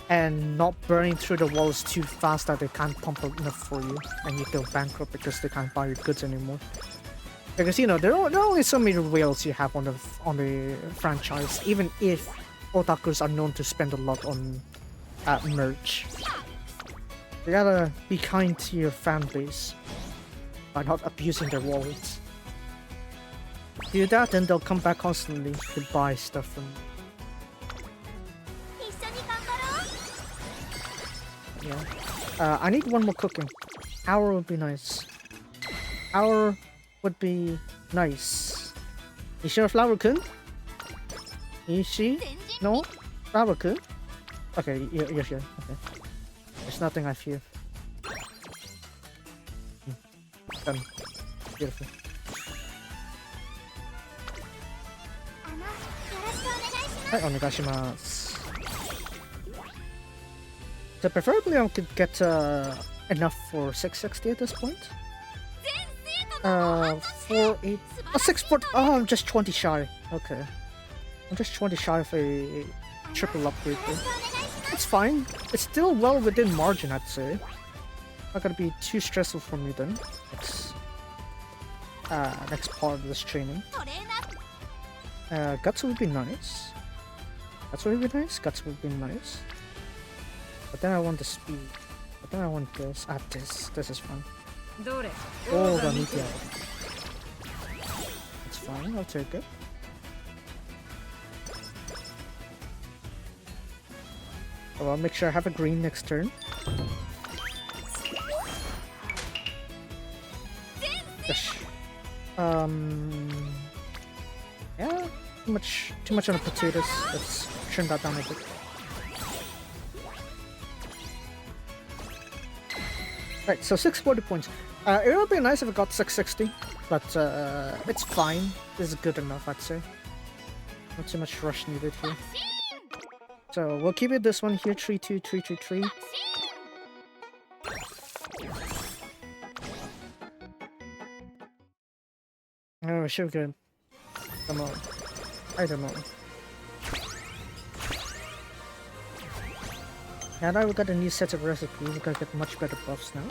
and not burning through the walls too fast that they can't pump enough for you and you go bankrupt because they can't buy your goods anymore. Because you know there are only so many whales you have on the franchise, even if otakus are known to spend a lot on merch. You gotta be kind to your fan base by not abusing their wallets. Do that and they'll come back constantly to buy stuff from you. Yeah. I need one more cooking. Hour would be nice. Hour would be nice. Is Flower-kun? Is she? No? Flower-kun? Okay, you're here. Okay. There's nothing I fear. Done. Beautiful. So preferably I could get enough for 660 at this point. 全生徒の模範として 4, 8, oh, 640. Oh, I'm just 20 shy. Okay. I'm just 20 shy of a triple upgrade there. お願いします It's fine. It's still well within margin, I'd say. Not gonna be too stressful for me then. Next part of this training. トレーナー Guts would be nice. Guts would be nice. Guts would be nice. But then I want the speed. But then I want this. This. This is fun. どれ Oh, 王が the 見て meteor. It's fine. I'll take it. Oh, I'll make sure I have a green next turn. Yes. Yeah, too much on the potatoes. Let's trim that down a bit. Right, so 640 points. It would be nice if it got 660, but it's fine. This is good enough, I'd say. Not too much rush needed here. So we'll keep it this one here, 32333. Oh, sure, good. Come on. I don't know. Yeah, now we got a new set of recipes. We're gonna get much better buffs now.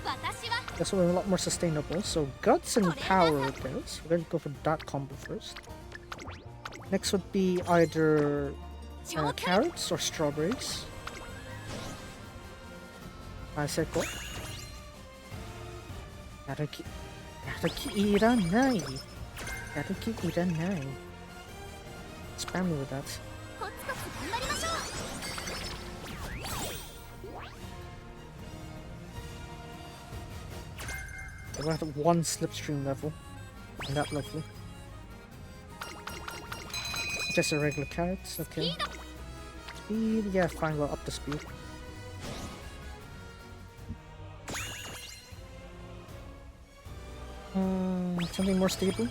私は This one a lot more sustainable. So guts and power with this. We're gonna go for that combo first. Next would be either carrots or strawberries. I said what? Yaruki iranai. Yaruki iranai. Spam me with that. コツコツ頑張りましょう We're at 1 slipstream level. And that lovely. Just a regular carrots, okay. Speed, yeah, fine, we'll up the speed. Something more stable?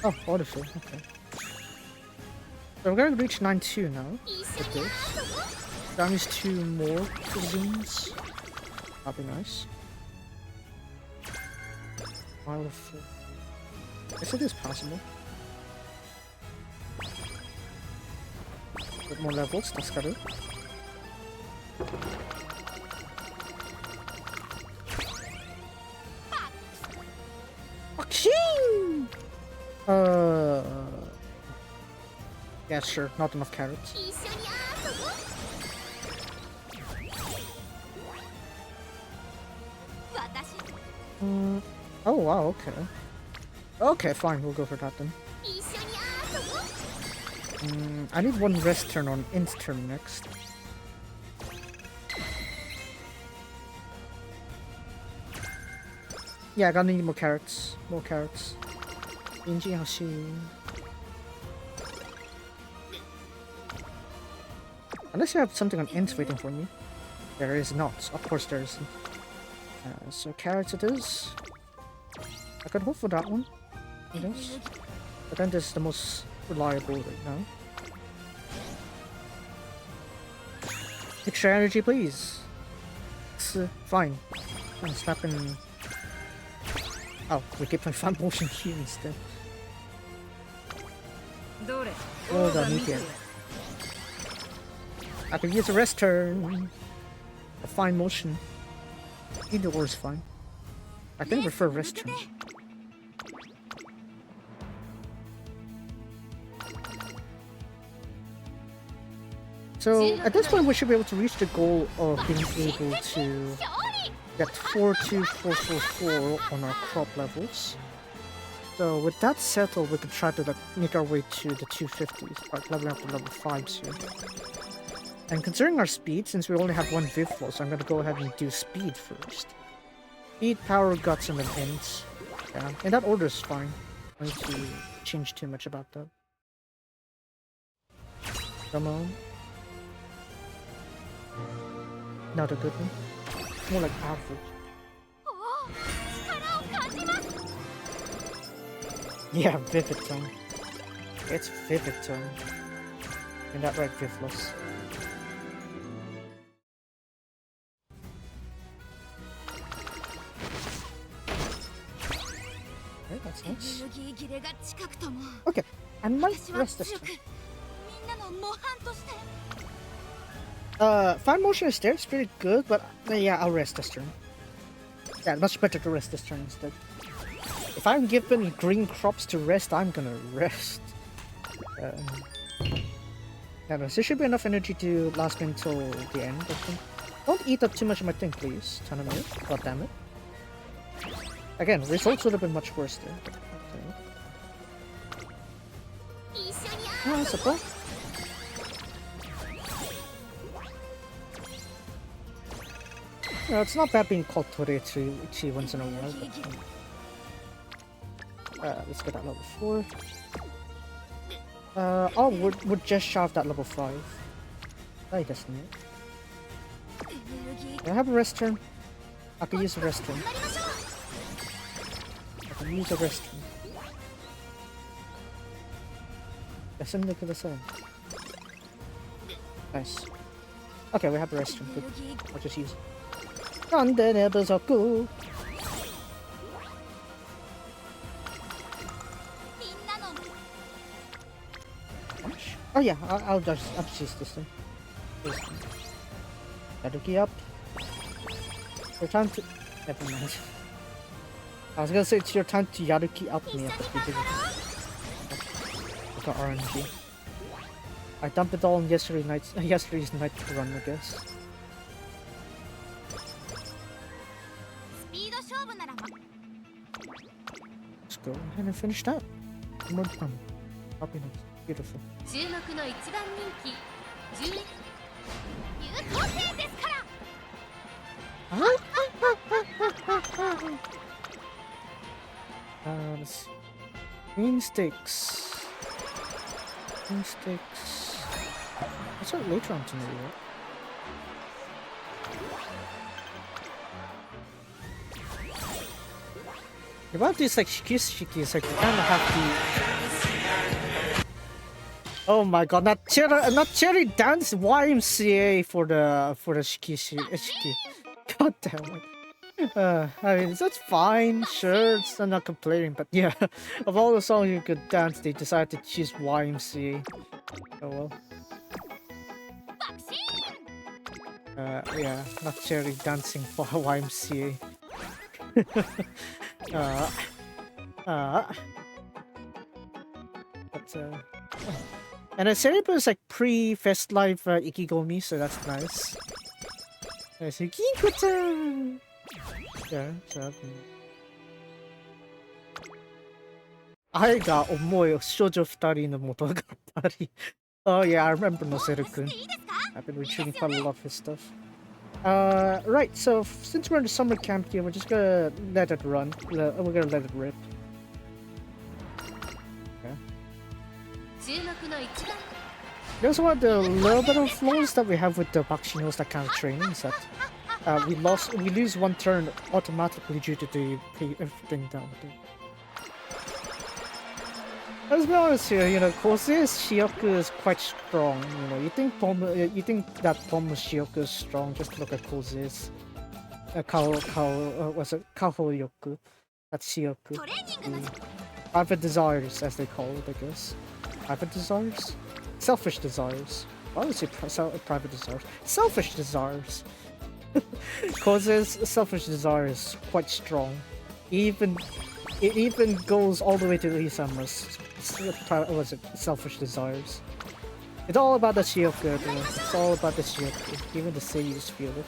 Oh, Bountiful, okay. So we're gonna reach 9-2 now. 一緒 With に this. 遊ぼう That means 2 more cuisines. That'd be nice. Mile of 4. Yes, it is possible. Bit more levels, that's got it. Yeah, sure, not enough carrots. 一緒に遊ぼう私 Oh wow, okay. Okay, fine, we'll go for that then. 一緒に遊ぼう I need 1 rest turn on int turn next. Yeah, I gotta need more carrots. More carrots. Inji Hashi. Unless you have something on int waiting for me. There is not. Of course there isn't. So carrots it is. I could hope for that one. I guess. But then this is the most reliable right now. Extra energy, please. It's fine. I'm snapping. Oh, we keep my fan motion here instead. どれ Oh, 王 the が見て meteor. I can use a rest turn. A fine motion. Either or is fine. I think I prefer rest turns. So at this point we should be able to reach the goal of being able to 勝利 get 42444 on our crop levels. So with that settled, we can try to make our way to the 250s, like leveling up to level 5s here. And considering our speed, since we only have 1 Vivful, so I'm gonna go ahead and do speed first. Speed, power, guts, and then ends. Yeah, and that order is fine. I don't need to change too much about that. Come on. Not a good one. More like average. おお力を感じます Yeah, Vivid Tongue. It's Vivid Tongue. And that right, Vivless. nice. エネルギー切れが近くとも Okay, I might 私は rest this 強く turn. みんなの模範として Fine motion is there, it's pretty good, but yeah, I'll rest this turn. Yeah, much better to rest this turn instead. If I'm given green crops to rest, I'm gonna rest. Yeah, but there should be enough energy to last me until the end, I think. Don't eat up too much of my thing, please. Tanami. God damn it. Again, results would have been much worse there. But, okay. 一緒に会 Ah, suppose. No, it's not bad being called Toreichi once in a while, but... let's get that level 4. Oh, we're just shy of that level 5. I guess not. エネルギー Do I have a rest turn? I can use a rest turn. 頑張りましょう I can use a rest turn. Listen to the sound. Nice. Okay, we have a rest turn. エネ Good. ルギー I'll just use it. Kande ne Berserku. みんなの Oh yeah, I'll just use this thing. Yaruki up. Your time to... Never mind. I was gonna say it's your time to Yaruki up 一緒 me, に but 頑 you 張 didn't. ろう Like a RNG. I dumped it all in yesterday's night run, I guess. スピード勝負ならま Let's go ahead and finish that. One more time. Happiness. Beautiful. 注目の一番人気10有効性ですから Let's see. Green sticks. Green sticks. That's what later on tonight, right? About these like shiki-shikis, like you kind of have to. Oh my god! Not cherry dance YMCA for the shiki. God damn it. I mean, that's fine, sure, I'm not complaining, but yeah, of all the songs you could dance, they decided to choose YMCA. Oh well. 爆心 Yeah, not cherry dancing for YMCA. And then Cerebro is like pre-Fest Live Ikigomi, so that's nice. Nice, Ikikotan! Yeah, so... 愛が重い少女二人の元があったり。Oh yeah, I remember のせるくん。いいですか I've been retrieving quite a lot of his stuff. Right, so since we're in the summer camp here, we're just gonna let it run. We're gonna let it rip. Okay. 注目の一番 There's one of the little bit of flaws that we have with the Bakushinos that kind of training is that we lose one turn automatically due to the everything down there. Let's be honest here, you know, Kose's Shioku is quite strong. You know, you think that Pomu's Shioku is strong. Just look at Kose's Kahoyoku. That's Shioku. トレーニングの Private desires, as they call it, I guess. Private desires? Selfish desires. Why would I say private desires? Selfish desires. Kose's selfish desire is quite strong. It even goes all the way to Isama's. Selfish desires. It's all about the Shioku, everyone. It's all about the Shioku. Even the seiyus feel it.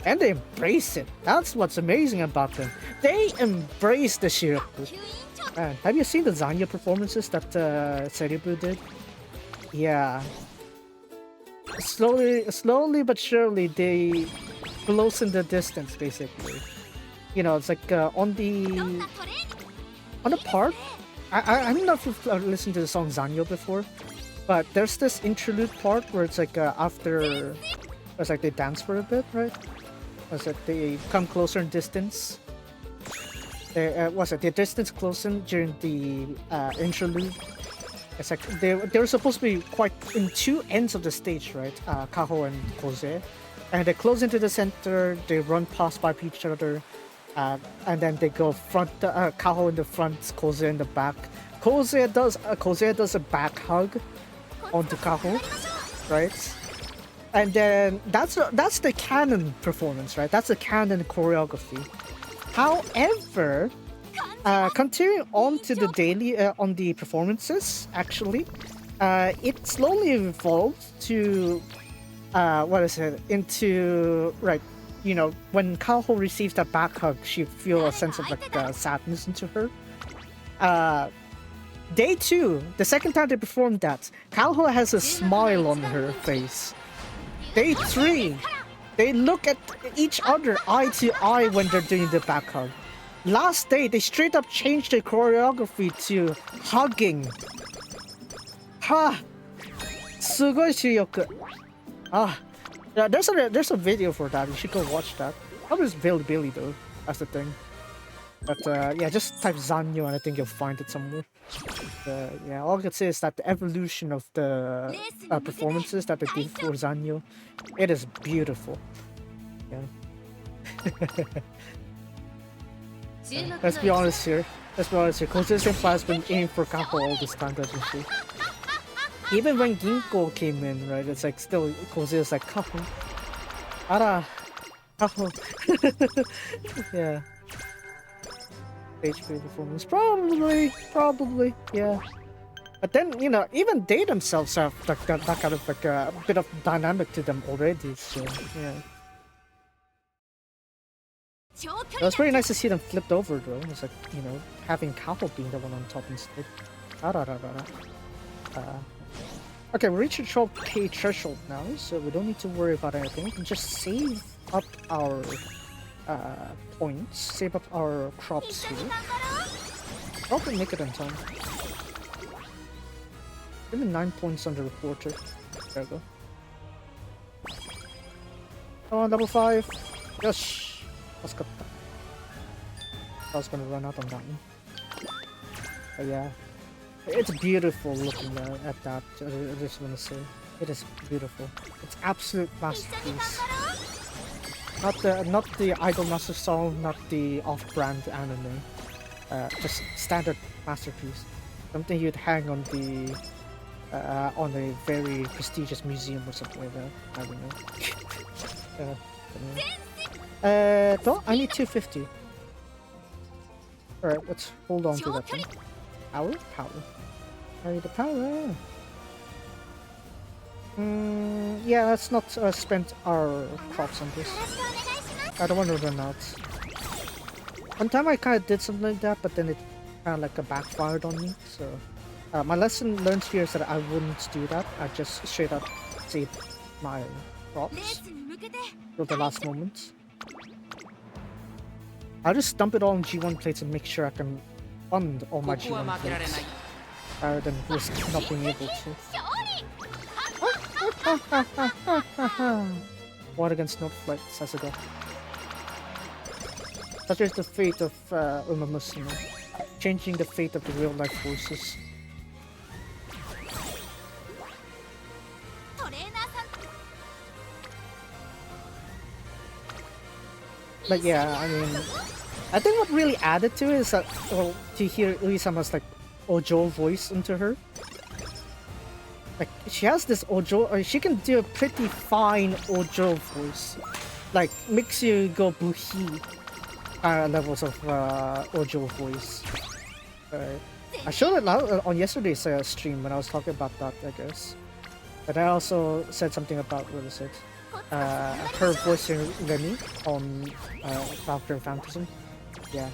And they embrace it. That's what's amazing about them. They embrace the Shioku. 吸引長 Man, have you seen the Zanya performances that Seribu did? Yeah. Slowly but surely, they close in the distance, basically. You know, it's like on どん the なトレーニング on the part. I don't know if you've listened to the song Zanyo before, but there's this interlude part where it's like after, it's like they dance for a bit, right? Was it they come closer in distance? Was it the distance closing during the interlude? It's like they were supposed to be quite in two ends of the stage, right? Kaho and Kose, and they close into the center. They run past by each other, And then they go front, Kaho in the front, Kozuya in the back. Kozuya does a back hug onto Kaho, right? And then that's the canon performance, right? That's the canon choreography. However, continuing on to the daily on the performances, actually, it slowly evolved to into right. You know, when Kaho receives that back hug, she feels a sense of like sadness into her. Day 2, the second time they performed that, Kaho has a smile on her face. Day 3, they look at each other eye to eye when they're doing the back hug. Last day, they straight up changed the choreography to hugging. Ha! Sugoi shiryoku. Yeah, there's a video for that. You should go watch that. Probably it's Billy though. That's the thing. But yeah, just type Zanyo and I think you'll find it somewhere. Yeah, all I can say is that the evolution of the performances that they did for Zanyo, it is beautiful. Yeah. Let's be honest here. Kozuya Senpai has been aiming for Kaho all this time, doesn't she? Even when Ginko came in, right, it's like still Kozuya's like Kaho. Ara, Kaho. Yeah. HP performance, probably, yeah. But then, you know, even they themselves have that kind of like a bit of dynamic to them already, so yeah. It was pretty nice to see them flipped over though. It's like, you know, having Kaho being the one on top instead. Okay, we reached the 12k threshold now, so we don't need to worry about anything. We can just save up our points, save up our crops here. Probably make it in time. Give me 9 points on the reporter. There we go. Come on, level 5. Yes! I was gonna run out on that one. But yeah. It's beautiful looking at that, I just want to say. It is beautiful. It's absolute masterpiece. Not the Idol Master song, not the off-brand anime. Just standard masterpiece. Something you'd hang on a very prestigious museum or something like that. I don't know. I need 250. Alright, let's hold on to that thing. Power? I need the power. Yeah, let's not spend our crops on this. I don't want to run out. One time I kind of did something like that, but then it kind of like backfired on me. So my lesson learned here is that I wouldn't do that. I just straight up save my crops till the last moment. I'll just dump it all on G1 plates and make sure I can fund all my G1 plates rather than risk not being able to. One against no flight, Sasuga. Such is the fate of Musume, changing the fate of the real life forces. But yeah, I mean, I think what really added to it is that, well, to hear Ui-sama's like Ojo voice into her. Like, she has this Ojo, she can do a pretty fine Ojo voice. Like, makes you go buhi levels of Ojo voice. I showed it on yesterday's stream when I was talking about that, I guess. But I also said something about, what is it? Her voicing Remy on Valkyrie Phantasm. Yeah.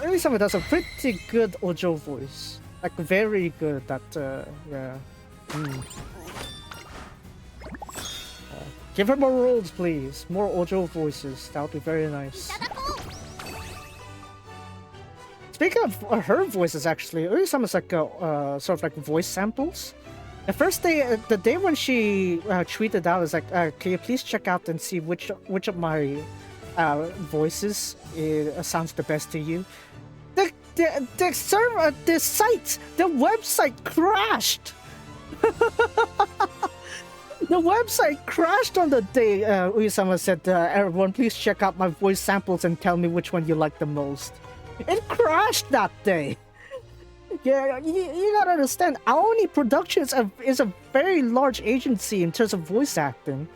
Ui-sama does a pretty good Ojo voice. Like, very good at, yeah. Give her more roles, please. More Ojo voices. That would be very nice. Speaking of her voices, actually, Ui-sama's like sort of like voice samples. The first day, the day when she tweeted out, is like, can you please check out and see which of my voices sounds the best to you? The server, the website crashed. The website crashed on the day Uesama said, everyone please check out my voice samples and tell me which one you like the most. It crashed that day. Yeah, you gotta understand, Aoni Productions is a very large agency in terms of voice acting.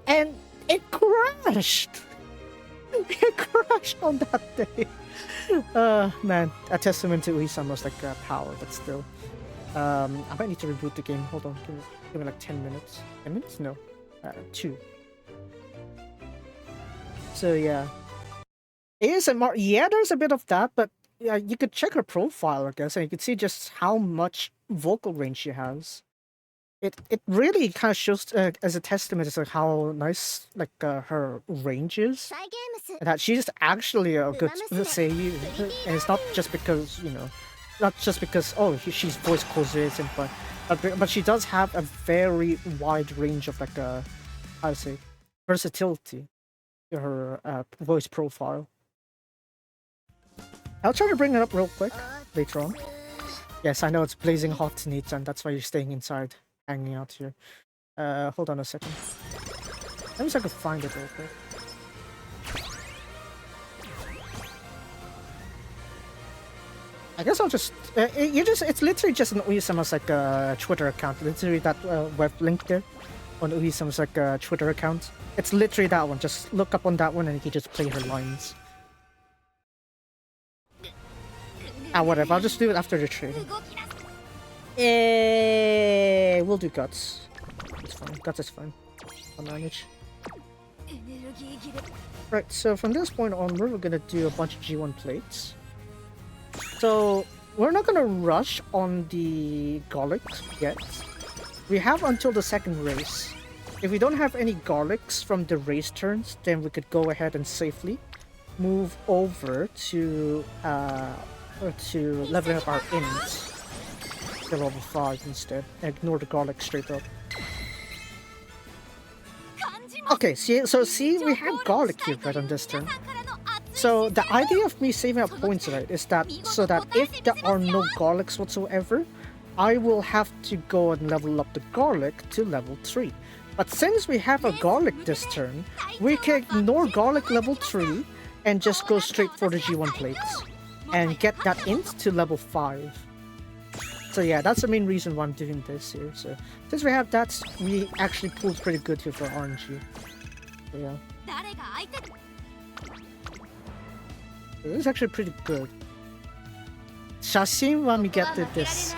And it crashed! It crashed on that day. Man, a testament to Uesama's like power, but still. I might need to reboot the game. Hold on, give me like 10 minutes. 10 minutes? No. 2. So yeah. ASMR, yeah, there's a bit of that, but yeah, you could check her profile, I guess, and you could see just how much vocal range she has. It really kind of shows as a testament to how nice like her range is, and that she's actually a good seiyuu, and it's not just because not just because she's voice causes and but she does have a very wide range of like how to say versatility to her voice profile. I'll try to bring it up real quick later on. Yes, I know it's blazing hot, Nichan, that's why you're staying inside, hanging out here. Hold on a second. Let me see if I can find it real quick. I guess I'll just... it's literally just an Uesama's like Twitter account. Literally that web link there on Uesama's like Twitter account. It's literally that one. Just look up on that one and you can just play her lines. Whatever. I'll just do it after the training. We'll do Guts. It's fine. Guts is fine. I'll manage. Right, so from this point onward, we're gonna do a bunch of G1 plates. So, we're not gonna rush on the garlics yet. We have until the second race. If we don't have any garlics from the race turns, then we could go ahead and safely move over to leveling up our ins to level 5 instead, and ignore the garlic straight up. Okay, see, we have garlic here right on this turn. So the idea of me saving up points, right, is that so that if there are no garlics whatsoever, I will have to go and level up the garlic to level 3. But since we have a garlic this turn, we can ignore garlic level 3 and just go straight for the G1 plates and get that int to level 5. So yeah, that's the main reason why I'm doing this here. So since we have that, we actually pulled pretty good here for RNG. So yeah. This is actually pretty good. Shashin wa migate desu.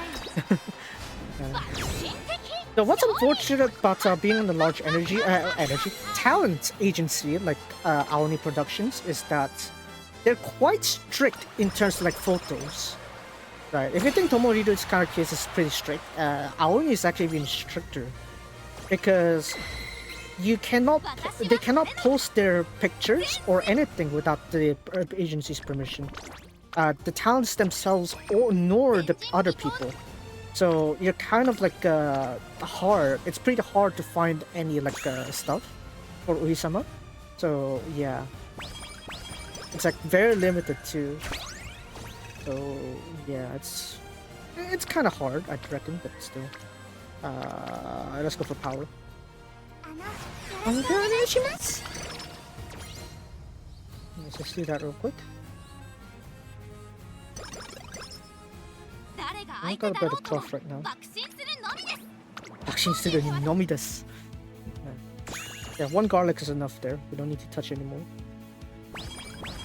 So what's unfortunate about being in a large talent agency like Aoni Productions is that they're quite strict in terms of like photos. Right, if you think Tomorido's kind of case is pretty strict, Aoni is actually even stricter. Because they cannot post their pictures or anything without the agency's permission. The talents themselves nor the other people. So you're kind of like it's pretty hard to find any like stuff for Uesama. So yeah, it's like very limited too. So yeah, it's kind of hard, I'd reckon, but still. Let's go for power. Let's just do that real quick. I got a bit of buff right now. Yeah, one garlic is enough there. We don't need to touch anymore.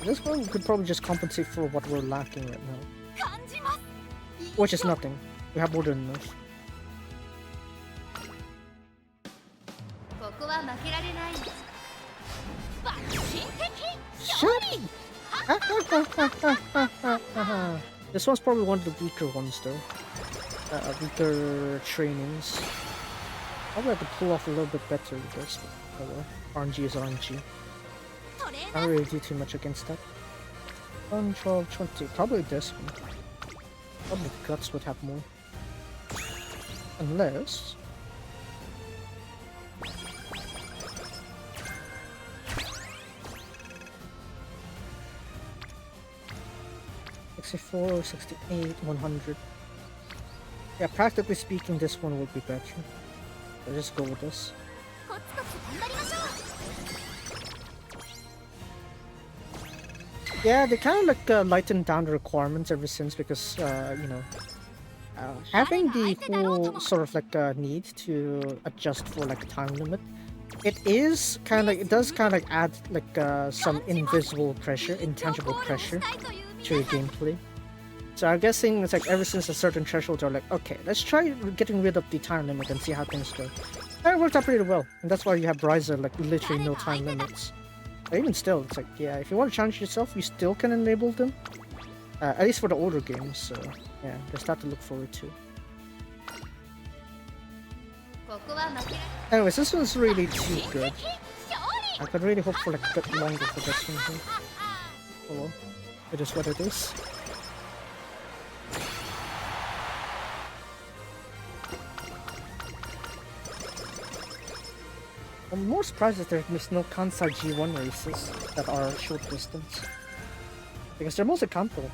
This one we could probably just compensate for what we're lacking right now. Which is nothing. We have more than enough. This one's probably one of the weaker ones though. Weaker trainings. Probably have to pull off a little bit better with this, but RNG is RNG. Can't really do too much against that. 1, 12, 20. Probably this one. Probably Guts would have more. Unless... $64, 68, 100. Yeah, practically speaking, this one would be better. So just go with this. Yeah, they kind of like lightened down the requirements ever since because you know, having the whole sort of like need to adjust for like time limit, it is kind of it does kind of like add like some invisible pressure, intangible pressure to your gameplay. So I'm guessing it's like ever since a certain threshold, they're like, okay, let's try getting rid of the time limit and see how things go. And it worked out pretty well, and that's why you have Riser like literally no time limits. But even still, it's like, yeah, if you want to challenge yourself, you still can enable them. At least for the older games, so yeah, there's that to look forward to. Anyways, this one's really too good. I could really hope for like a bit longer for this one here. Oh well, it is what it is. I'm more surprised that there's no Kansai G1 races that are short distance. Because they're mostly Kanto.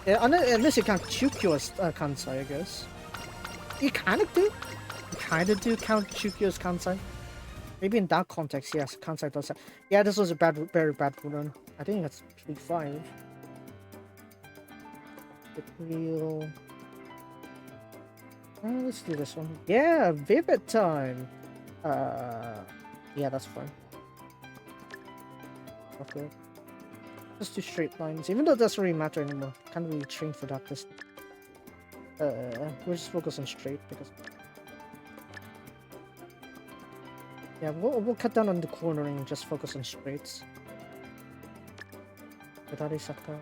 Yeah, unless you count Chukyo as Kansai, I guess. You kind of do. You kind of do count Chukyo as Kansai. Maybe in that context, yes, Kansai does that. Yeah, this was a very bad run. I think that's 3-5. Real. Let's do this one. Yeah, Vivid time. Yeah, that's fine. Okay. Just do straight lines, even though it doesn't really matter anymore. Can't really train for that this. We'll just focus on straight because. Yeah, we'll cut down on the cornering and just focus on straights. Pedari Saka.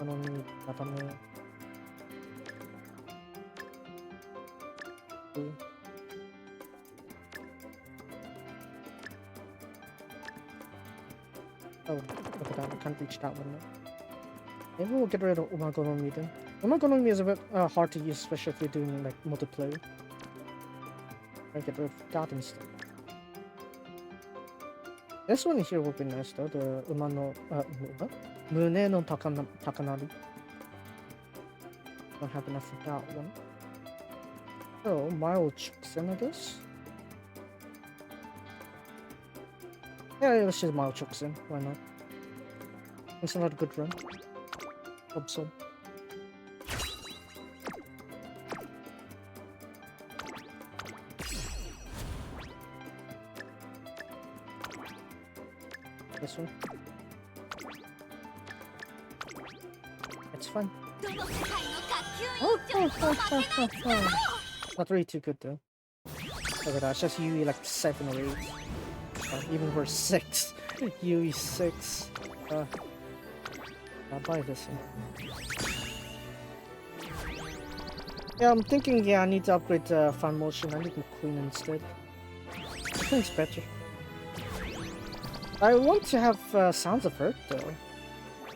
Konomi, Tatame. Oh, look at that, I can't reach that one now. Maybe we'll get rid of Umagonomi then. Umagonomi is a bit hard to use, especially if you're doing like multiplayer. I'll get rid of that instead. This one here will be nice though, the Umano... Mune no Takanari. Don't have enough for that one. So, mild Chuksen, I guess? Yeah, let's just mild Chuksen, why not? It's not a good run. Hope so. This one. It's fine. Not really too good though. Look at that, it's just UE like 7 or 8. Even worse, 6. UE 6. I'll buy this one. Yeah, I'm thinking, yeah, I need to upgrade fan motion. I need McQueen instead. McQueen's better. I want to have Sounds of Earth though.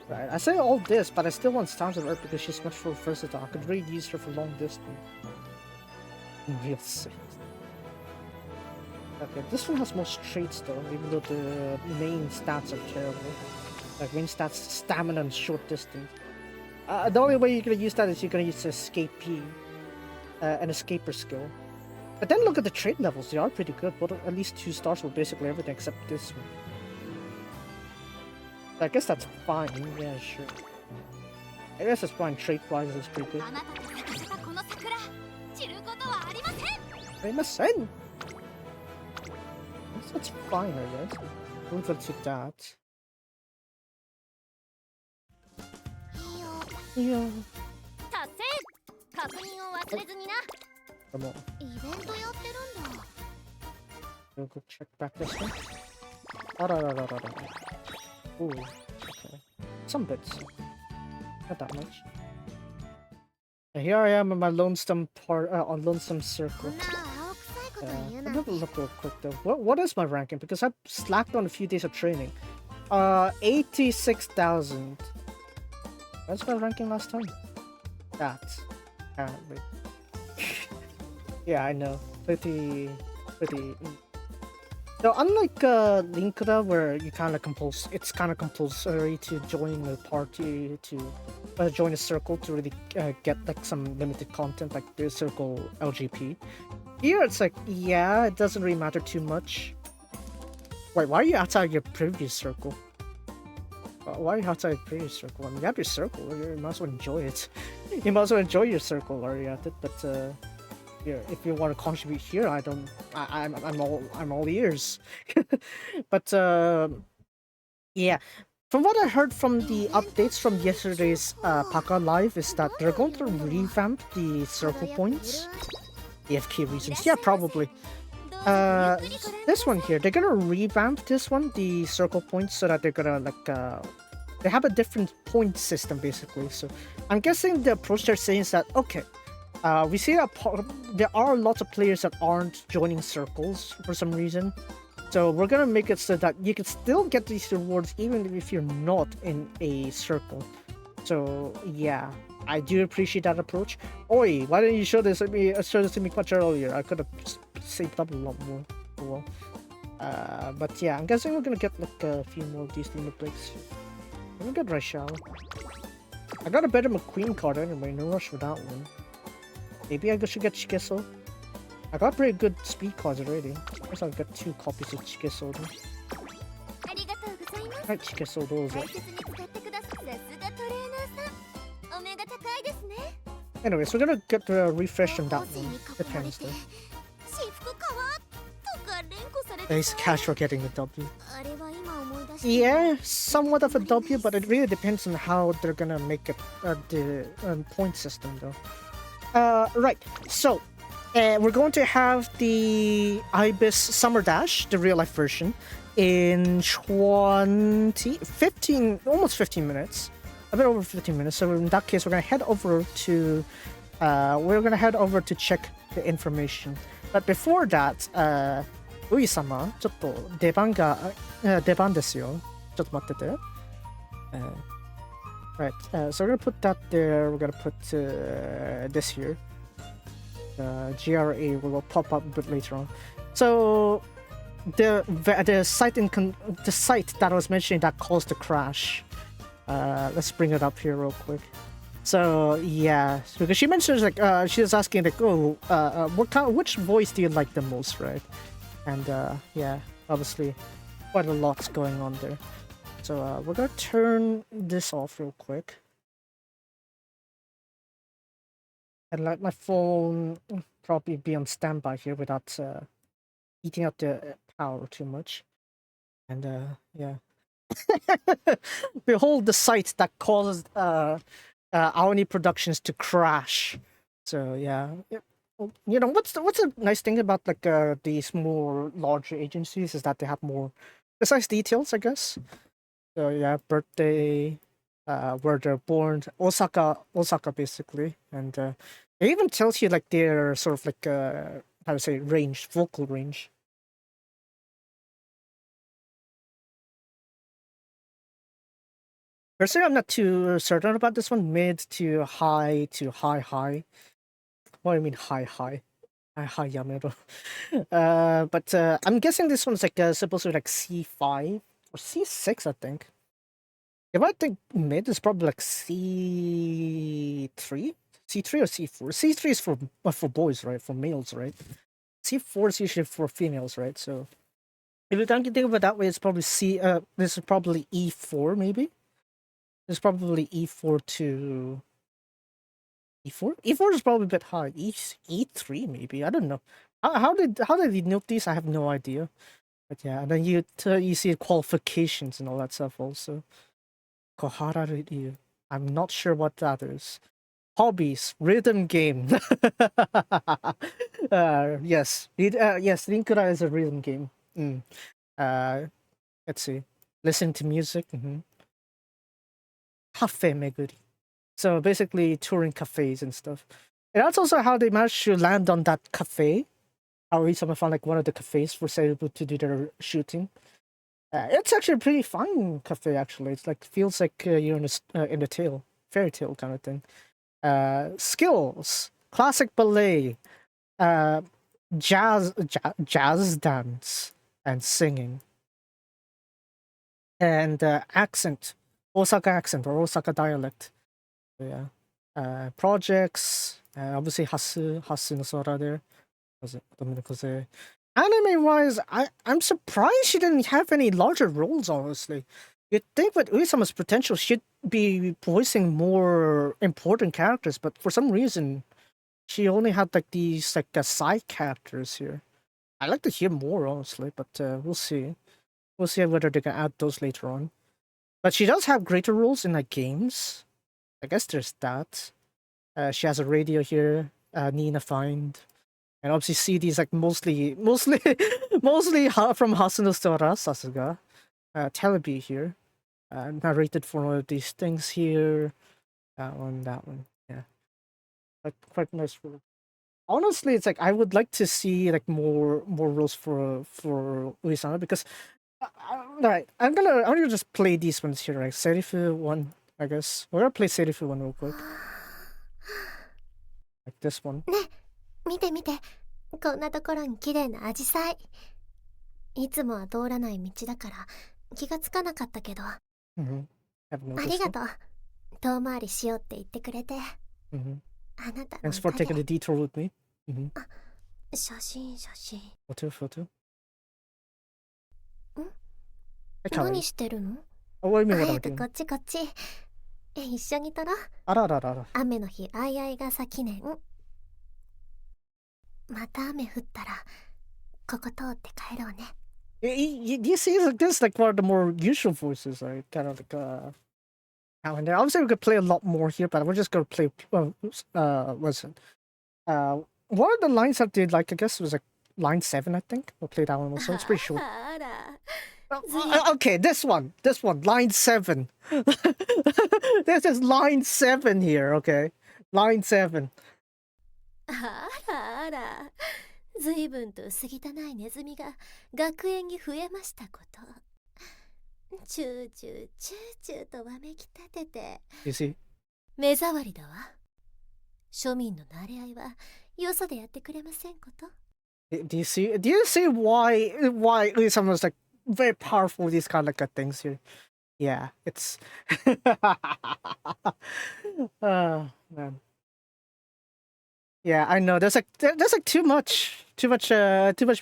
Right, I say all this, but I still want Sounds of Earth because she's much more versatile. I could really use her for long distance. Real sick. Okay, this one has more traits though, even though the main stats are terrible. Like main stats, stamina and short distance. The only way you're gonna use that is you're gonna use Escapee, an Escaper skill. But then look at the trait levels, they are pretty good, but at least 2 stars for basically everything except this one. I guess that's fine, yeah, sure. I guess it's fine, trait-wise it's pretty good. That's fine, I guess. We'll go to that. Yeah. Come on. We'll go check back this one. Ooh, okay. Some bits. Not that much. And here I am in my lonesome on lonesome circle. I'll have a look real quick though. What is my ranking? Because I slacked on a few days of training. 86,000. What's my ranking last time? That. Apparently. Yeah, I know. Pretty. So unlike Linkra, where you kind of it's kind of compulsory to join a party to join a circle to really get like some limited content, like the circle LGP. Here it's like, yeah, it doesn't really matter too much. Wait, why are you outside your previous circle? Why are you outside your previous circle? I mean, you have your circle. You might as well enjoy it. You might as well enjoy your circle while you're at it. But yeah, if you want to contribute here, I don't. I'm all ears. But yeah, from what I heard from the updates from yesterday's Paka Live is that they're going to revamp the circle points. AFK reasons. Yeah, probably. This one here, they're gonna revamp this one, the circle points, so that they're gonna they have a different point system basically. So I'm guessing the approach they're saying is that okay, we see that there are lots of players that aren't joining circles for some reason. So we're gonna make it so that you can still get these rewards even if you're not in a circle. So yeah, I do appreciate that approach. Oi, why didn't you show this to me? Show this to me much earlier. I could have saved up a lot more. Oh well. But yeah, I'm guessing we're gonna get like a few more of these limit breaks. Let me get Raishal. I got a better McQueen card anyway. No rush for that one. Maybe I should get Shigeso. I got pretty good speed cards already. I guess I'll get 2 copies of Shigeso. Right, Shigeso, those. Anyways, we're gonna get a refresh on that one. Depends though. Ace Cash for getting the W. Yeah, somewhat of a W, but it really depends on how they're gonna make it the point system though. Right, so we're going to have the Ibis Summer Dash, the real life version, in 15, almost 15 minutes. A bit over 15 minutes. So in that case, we're gonna head over to check the information. But before that, Ui-sama, ちょっと出番ですよ。ちょっと待ってて。Right, so we're gonna put that there. We're gonna put this here. GRA will pop up a bit later on. So the site that I was mentioning that caused the crash. Let's bring it up here real quick. So yeah, because she mentions like she was asking like, oh, which voice do you like the most, right? And yeah, obviously quite a lot's going on there. So we're gonna turn this off real quick and let my phone probably be on standby here without eating up the power too much. And yeah. Behold the site that caused Aoni Productions to crash. So yeah, you know what's a nice thing about like these more larger agencies is that they have more precise details, I guess. So yeah, birthday, where they're born, Osaka basically, and it even tells you like their sort of like how to say range, vocal range. Personally, I'm not too certain about this one. Mid to high to high high. What do you mean high high? High Yamero. But I'm guessing this one's like supposed to be like C5 or C6, I think. If I think mid is probably like C3, C3 or C4. C3 is for boys, right? For males, right? C4 is usually for females, right? So if you don't think of it that way, it's probably this is probably E4 maybe. There's probably E4 to E4. E4 is probably a bit high. E3 maybe. I don't know. How did he note these? I have no idea. But yeah, and then you see qualifications and all that stuff also. Kohara Ryu. I'm not sure what that is. Hobbies, rhythm game. Yes, yes, Rinkura is a rhythm game. Let's see. Listen to music. Cafe meguri. So basically touring cafes and stuff. And that's also how they managed to land on that cafe. How recently found like one of the cafes for able to do their shooting. It's actually a pretty fun cafe actually. It's like feels like you're in the fairy tale kind of thing. Skills, classic ballet, jazz dance and singing, and accent, Osaka accent or Osaka dialect. So, yeah. Projects, obviously Hasu no Sora there. Anime wise, I'm surprised she didn't have any larger roles, honestly. You'd think with Uesama's potential, she'd be voicing more important characters, but for some reason, she only had like these like side characters here. I'd like to hear more, honestly, but we'll see. We'll see whether they can add those later on. But she does have greater roles in like games. I guess there's that. She has a radio here. Nina Find. And obviously CDs like mostly from Hasuno Sora Sasuga. Telebi here. Narrated for one of these things here. That one. Yeah. Like quite nice role. Honestly, it's like I would like to see like more roles for Uesama because alright, I'm gonna just play these ones here, right? Serifu 1, I guess. We're gonna play Serifu 1 real quick. Like this one. 見て見て、こんなところに綺麗なアジサイ。いつもは通らない道だから気がつかなかったけど。Mm-hmm. ありがとう。遠回りしようって言ってくれて。Mm-hmm. あなたの Thanks for 歌で。 taking the detour with me. Mm-hmm. 写真。Photo. 何してるの？ Oh, what do you mean 早 what く I'm こ doing? っちこっち。一緒に撮ろう。あら。雨の日あいあい傘記念。また雨降ったらここ通って帰ろうね。You see, like this, like one of the more usual voices, right? Kind of like now and there. Obviously, we could play a lot more here, but we're just gonna play. Was it? One of the lines that did like I guess it was like line 7, I think. We'll play that one also. It's pretty short. あら。 Okay, this one, line 7. This is line 7 here. Okay, line 7. あら。ずいぶんと薄汚いネズミが学園に増えましたこと。チューチューとわめき立てて。You see? 目障りだわ。庶民の馴れ合いはよそでやってくれませんこと。 Do you see why Uesama was like very powerful with these kind of like things here? Yeah, it's man. Yeah, I know. There's like too much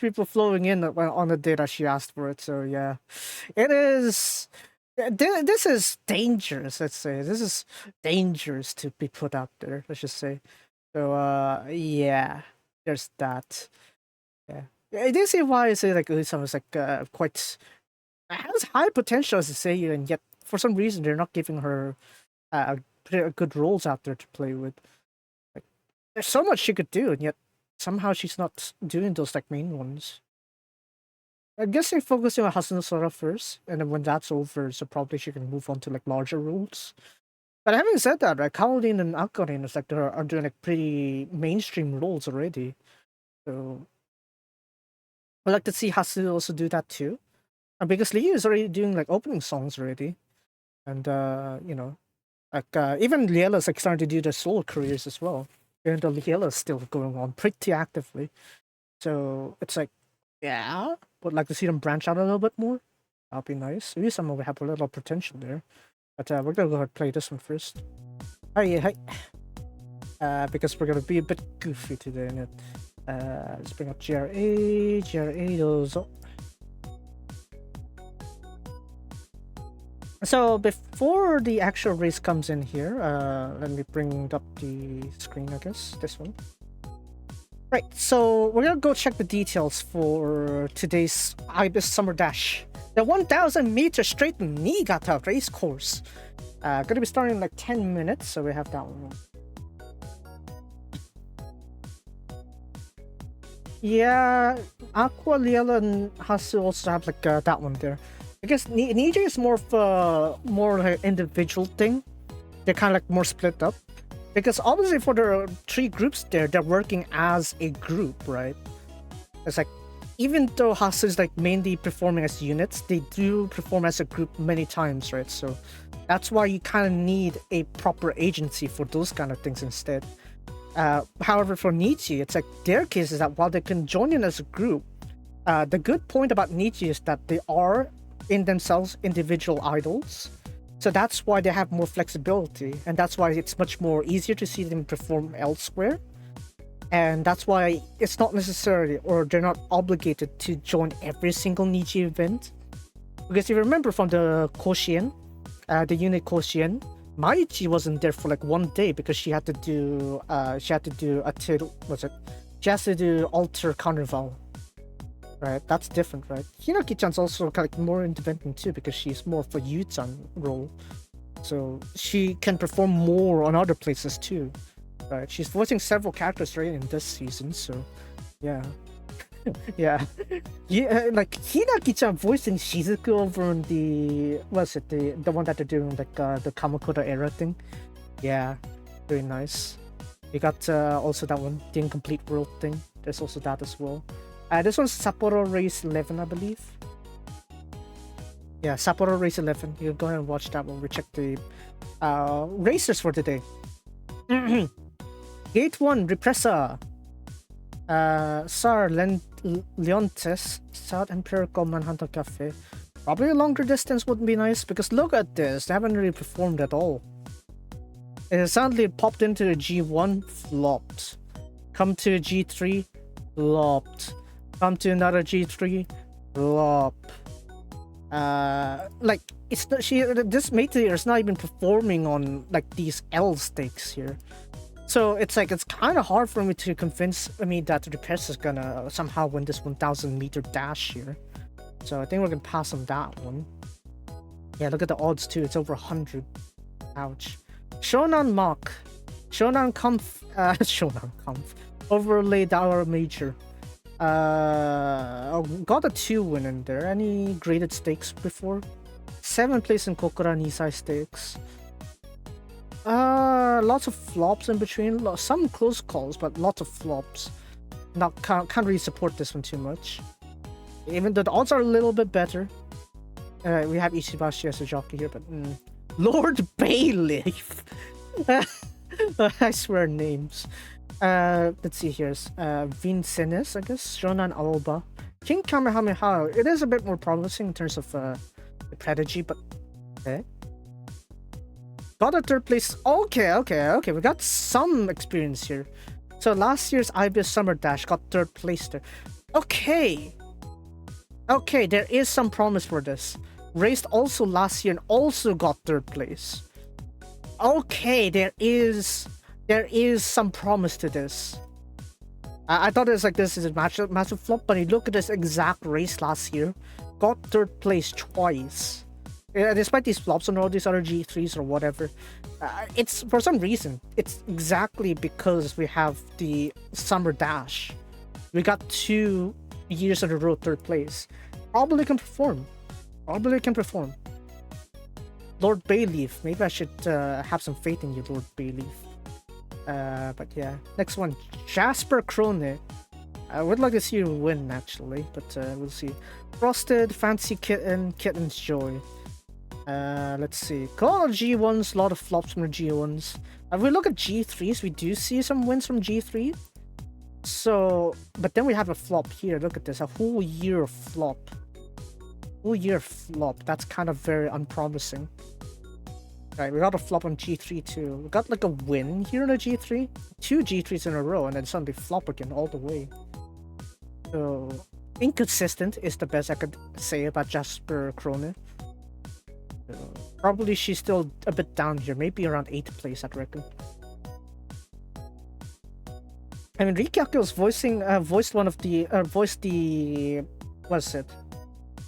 people flowing in on the day that she asked for it. So yeah, it is. This is dangerous. Let's say this is dangerous to be put out there. Let's just say. So yeah, there's that. Yeah, I did see why I say like Usama was like quite has high potential as a Seiyu, and yet for some reason they're not giving her pretty good roles out there to play with. Like, there's so much she could do, and yet somehow she's not doing those like main ones. I guess they're focusing on Hasuno Sora first, and then when that's over, so probably she can move on to like larger roles. But having said that, right, Kaolin and Akarin is like they are doing like pretty mainstream roles already. So I'd like to see Hasu also do that too. Because Lee is already doing like opening songs already. And you know, like even Liella's like starting to do their solo careers as well. Even though Liella's still going on pretty actively. So it's like, yeah, would like to see them branch out a little bit more. That'd be nice. Maybe some will have a little potential there. But we're gonna go ahead and play this one first. Hi. Because we're gonna be a bit goofy today, innit? Let's bring up GRA those. So before the actual race comes in here, let me bring up the screen, I guess, this one. Right, so we're gonna go check the details for today's Ibis Summer Dash. The 1,000 meter straight Niigata race course. Gonna be starting in like 10 minutes, so we have that one. Yeah, Aqua, Liela, and Hasu also have like that one there. I guess Nija is more of a like individual thing. They're kind of like more split up. Because obviously for the 3 groups there, they're working as a group, right? It's like, even though Hasu is like mainly performing as units, they do perform as a group many times, right? So that's why you kind of need a proper agency for those kind of things instead. However, for Nichi, it's like their case is that while they can join in as a group, the good point about Nichi is that they are in themselves individual idols. So that's why they have more flexibility, and that's why it's much more easier to see them perform elsewhere. And that's why it's not necessary, or they're not obligated to join every single Niji event. Because if you remember from the Koshien, the unit Koshien, Maichi wasn't there for like 1 day because she had to do she has to do Alter Carnival. Right, that's different, right? Hinaki-chan's also kind of more independent too because she's more of a Yu-chan role. So she can perform more on other places too. Right, she's voicing several characters right in this season, so yeah. Yeah, like Hinaki-chan voicing Shizuku over in the the one that they're doing like the Kamakura era thing. Yeah, very nice. You got also that one, the Incomplete World thing. There's also that as well. This one's Sapporo Race 11, I believe. Yeah, Sapporo Race 11. You go ahead and watch that one. We check the racers for today. Gate 1, Repressa. Sar Leontes, South Empirical Manhunter Cafe. Probably a longer distance would be nice because look at this, they haven't really performed at all. It suddenly popped into the G1, flopped. Come to G3, flopped. Come to another G3, flop. Like it's not, this mate here is not even performing on like these L stakes here. So it's like it's kind of hard for me to convince me that the Press is gonna somehow win this 1,000-meter dash here. So I think we're gonna pass on that one. Yeah, look at the odds too. It's over 100. Ouch. Shonan Mach, Shonan Kampf, Shonan Kampf. Overlay Dower Major. Got a 2 win in there. Any graded stakes before? 7th place in Kokura Nisai stakes. Lots of flops in between. Some close calls, but lots of flops. Can't really support this one too much. Even though the odds are a little bit better. We have Ichibashi as a jockey here, but Lord Bailiff. I swear names. Let's see here. Vincennes, I guess. Shonan Aoba. King Kamehameha. It is a bit more promising in terms of the strategy, but okay. Got a 3rd place. Okay. We got some experience here. So last year's Ibis Summer Dash got 3rd place there. Okay, there is some promise for this. Raced also last year and also got 3rd place. Okay, there is some promise to this. I thought it was like this is a massive flop, but you look at this exact race last year, got 3rd place twice. Despite these flops and all these other G3s or whatever, it's for some reason it's exactly because we have the Summer Dash. We got 2 years in a row 3rd place. Probably can perform. Lord Bailiff. Maybe I should have some faith in you, Lord Bailiff. But yeah, next one, Jasper Krone. I would like to see you win actually, but we'll see. Frosted, Fancy Kitten, Kitten's Joy. Let's see. Got G1s, a lot of flops from the G1s. If we look at G3s, we do see some wins from G3. So, but then we have a flop here. Look at this, a whole year of flop. That's kind of very unpromising. Right, we got a flop on G3 too. We got like a win here on a G3. 2 G3s in a row and then suddenly flop again all the way. So, inconsistent is the best I could say about Jasper Krone. Probably she's still a bit down here, maybe around 8th place, I'd reckon. I mean, Rikyaku's voiced one of the,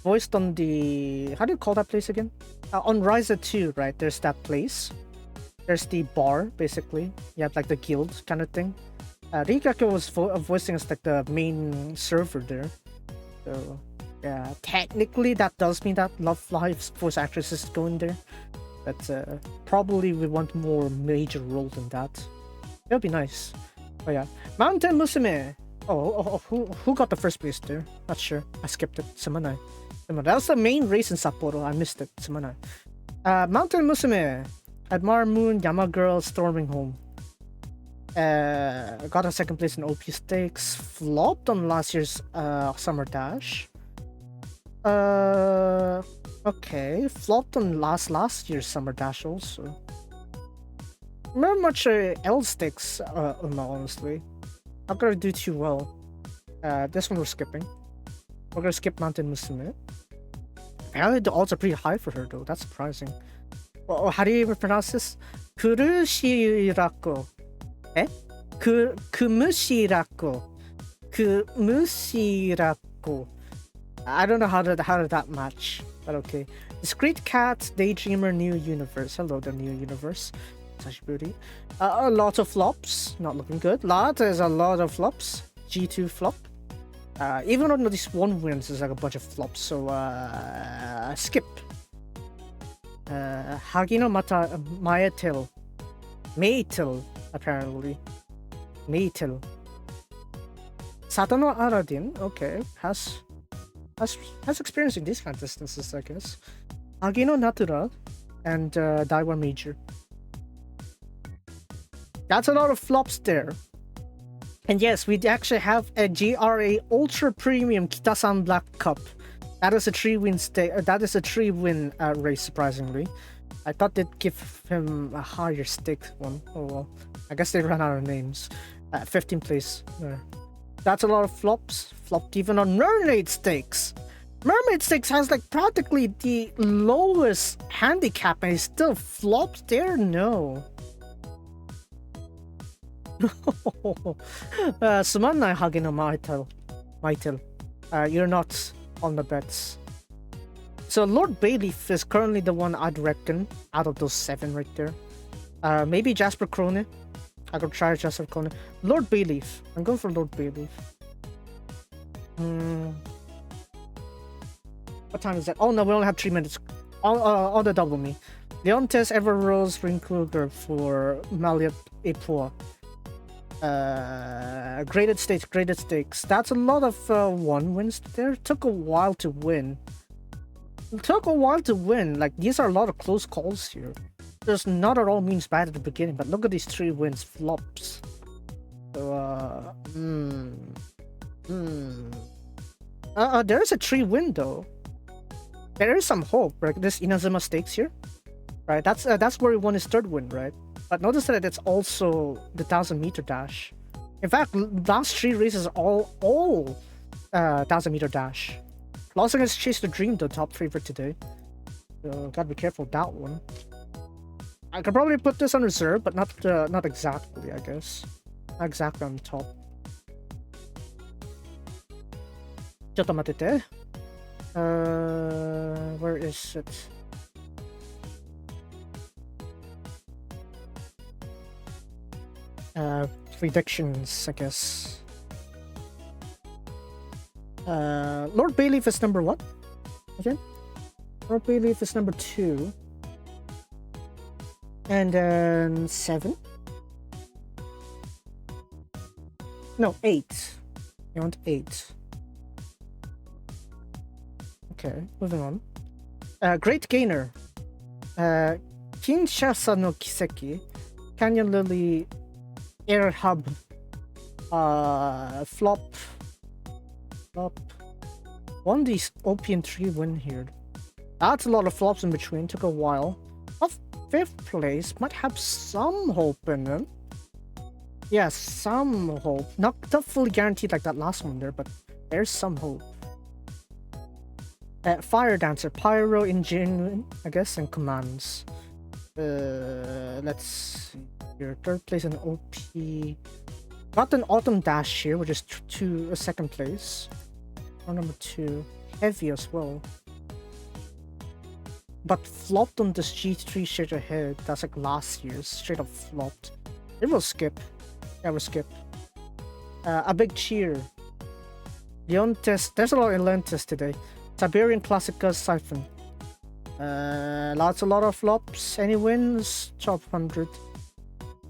voiced on the, how do you call that place again? On Ryza 2, right, there's that place. There's the bar, basically. You have like the guild kind of thing. Rikyaku was voicing as like the main server there. So, yeah, technically that does mean that Love Live's voice actress is going there. But probably we want more major role than that. That'd be nice. Oh yeah. Mountain Musume! Who got the 1st place there? Not sure. I skipped it. Sumanai. That was the main race in Sapporo. I missed it. Sumanai. Mountain Musume. Admire Moon, Yama Girl, Storming Home. Got a 2nd place in OP Stakes. Flopped on last year's Summer Dash. Okay. Flopped on last year's Summer Dash also. Not much L Stakes, honestly. Not gonna do too well. This one we're skipping. We're gonna skip Mountain Musume. Apparently the odds are pretty high for her though. That's surprising. Well, how do you even pronounce this? Kurushirako. Eh? Kumushirako. Kumushirako. I don't know how did that match, but okay. Discreet Cat, Daydreamer, New Universe. Hello, the New Universe. Such beauty. A lot of flops. Not looking good. There's a lot of flops. G2 flop. Even on this one wins, there's like a bunch of flops. So skip. Hagino Mata Maetel. Maetel, apparently. Maetel. Satano Aradin, okay, has experience in these kind of distances, I guess. Hagino Natura and Daiwa Major. That's a lot of flops there. And yes, we actually have a GRA Ultra Premium Kitasan Black Cup. That is a 3-win that is a 3-win race, surprisingly. I thought they'd give him a higher stake one. Oh well. I guess they ran out of names. 15th place. That's a lot of flops. Flopped even on Mermaid Stakes. Mermaid Stakes has like practically the lowest handicap and he still flops there? No. Sumanai Hagino Maitel. You're not on the bets. So Lord Bayleaf is currently the one I'd reckon out of those 7 right there. Maybe Jasper Krone. I could try Jasper Krone. Lord Bayleaf. I'm going for Lord Bayleaf. What time is that? Oh no, we only have 3 minutes. On the double me. Leontes Ever Rose Ringkruger for Maliat Epoa. Graded stakes. That's a lot of 1 wins there. Took a while to win. Like, these are a lot of close calls here. There's not at all means bad at the beginning, but look at these 3 wins flops. So, there is a 3-win though. There is some hope, right? This Inazuma Stakes here, right? That's where he won his 3rd win, right? But notice that it's also the 1,000-meter dash. In fact, last 3 races are all 1,000-meter dash. Los Angeles Chase the Dream, the top favorite today. So gotta be careful with that one. I could probably put this on reserve, but not exactly, I guess. Not exactly on top. ちょっと待ってて。Where is it? Predictions, I guess. Lord Bayleaf is number what? Okay. Lord Bayleaf is number 2. And then 7. No, 8. You want 8. Okay, moving on. Great Gainer. Kinshasa no Kiseki. Canyon Lily. Air Hub. Flop. Won these Opium 3 win here. That's a lot of flops in between. Took a while. Of 5th place. Might have some hope in them. Yeah, some hope. Not fully guaranteed like that last one there, but there's some hope. Fire Dancer, Pyro, Ingenuine, I guess, and Commands. Let's see here. 3rd place in OP. Got an Autumn Dash here, which is 2nd place. Or number 2. Heavy as well. But flopped on this G3 straight ahead. That's like last year's. Straight up flopped. It will skip. Yeah, we'll skip. A Big Cheer. Leontes. There's a lot of Leontes today. Siberian Classica Siphon. A lot of flops. Any wins? Top 100.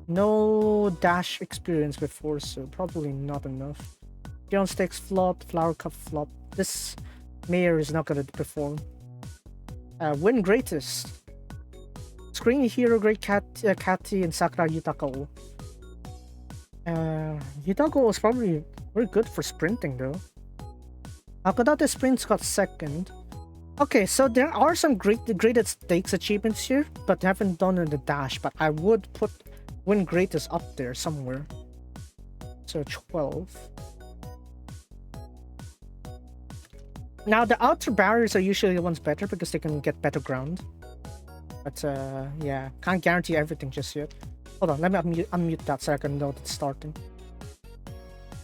No dash experience before, so probably not enough. Beyond Stakes flop. Flower Cup flop. This mayor is not gonna perform. Win Greatest. Screen Hero, Great Catty, and Sakura Yutaka. Yutaka is probably very good for sprinting though. Hakodate Sprints got 2nd. Okay, so there are some graded stakes achievements here, but haven't done in the dash. But I would put Win Greatest up there somewhere. So 12. Now the outer barriers are usually the ones better because they can get better ground. But yeah, can't guarantee everything just yet. Hold on, let me unmute that so I can know it's starting.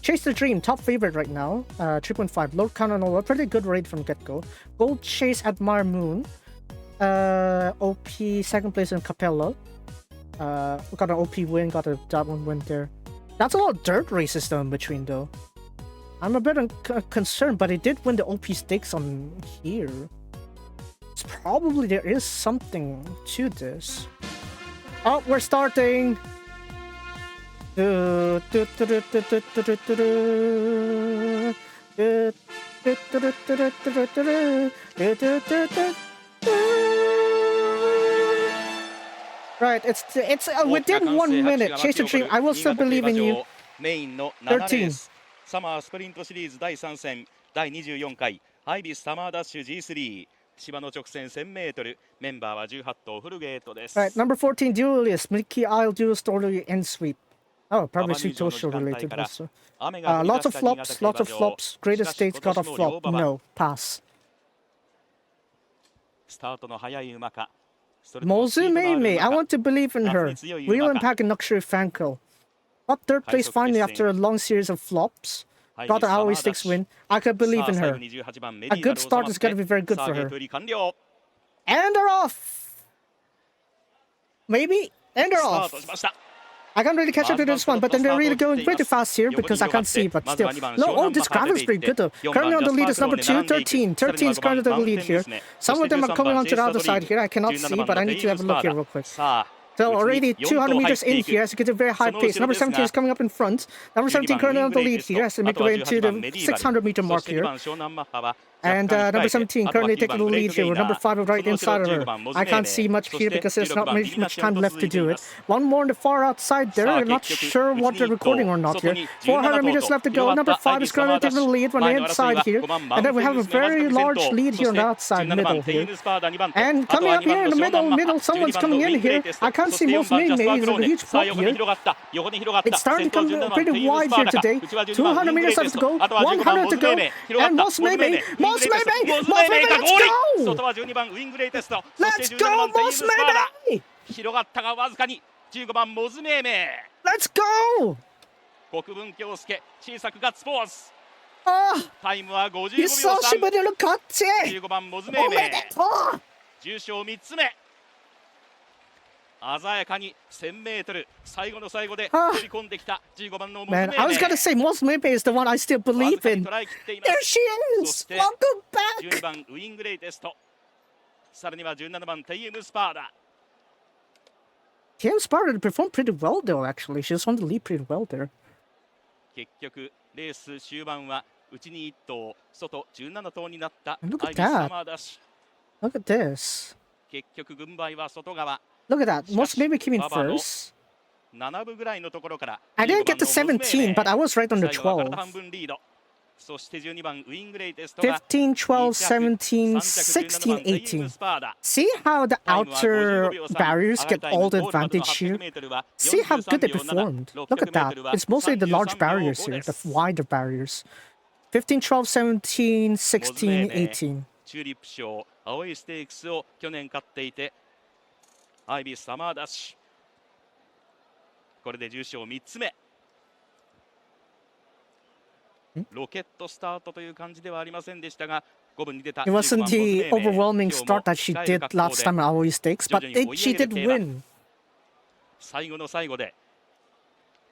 Chase the Dream, top favorite right now. 3.5, low count on all, pretty good rate from get-go. Gold Chase, Admire Moon. OP, second place in Capella. We got an OP win, got a that one win there. That's a lot of dirt races though in between though. I'm a bit concerned, but he did win the OP stakes on here. It's probably there is something to this. Oh, we're starting! Right, it's within 1 minute. Chase the Dream, I will still believe in you. 13. サマースプリントシリーズ第3戦第24回アイビスサマーダッシュ G3 芝の直線 1000m メンバーは18頭フルゲートです。 Right, number 14, Duelist, Mickey Isle Duel Story and Sweep. Oh, probably Sweet Social related also. Lots of flops. Greatest States got a flop. No, pass. スタートの速い馬か Musume, I want to believe in her. Real Impact and Luxury Fanco. Got third place finally after a long series of flops. Got an hourly stakes win. I could believe in her. A good start is going to be very good for her. And they're off! Maybe? And they're off. I can't really catch up to this one, but then they're really going pretty fast here because I can't see, but still. No, oh, this graphic is pretty good though. Currently on the lead is number 2, 13. 13 is currently the lead here. Some of them are coming onto the other side here. I cannot see, but I need to have a look here real quick. So already 200 meters in here, as you get a very high pace. Number 17 is coming up in front. Number 17 currently on the lead here, as they make their way into the 600 meter mark here. And number 17 currently taking the lead here with number 5 right inside of her. I can't see much here because there's not much time left to do it. One more on the far outside there. I'm not sure what they're recording or not here. 400 meters left to go. Number 5 is currently taking the lead on the inside here. And then we have a very large lead here on the outside middle here. And coming up here in the middle, someone's coming in here. I can't see Musume. He's a huge flop here. It's starting to come pretty wide here today. 200 meters left to go. 100 to go. And Musume, let's go! Let's go, Musume! 広がったがわずかに15番モズメーメ Let's go! 国分京介小さくガッツポーズ タイムは55秒久しぶりの勝ち15番モズメーメおめでとう重賞3つ目鮮やかに 1000m 最後の最後で飛び込んできた15番のモズメーメ Man, I was gonna say Musume is the one I still believe in. There she is! Welcome back! 12番ウィングレイテストさらには17番テイエムスパーダ TM Sparta performed pretty well though, actually. She was on the lead pretty well there. 結局レース終盤は内に1頭外17頭になった Look ア at イビスサ that. マーダッシュ Look at this. 結局軍配は外側 Look at that. Musume came in first. 7分ぐらいのところから I didn't get the 17, but I was right on the 12. そして12番ウィングレイテストが15, 12, 17, 16, 18. See how the outer barriers get all the advantage here? See how good they performed. Look at that. It's mostly the large barriers here, the wider barriers. 15, 12, 17, 16, 18. チューリップ賞青いステークスを去年勝っていてアイビスサマーダッシュこれで重賞3つ目ロケットスタートという感じではありませんでしたが5分に出た It wasn't the overwhelming start that she did last time at Aoi Stakes, but she did win. 最後の最後で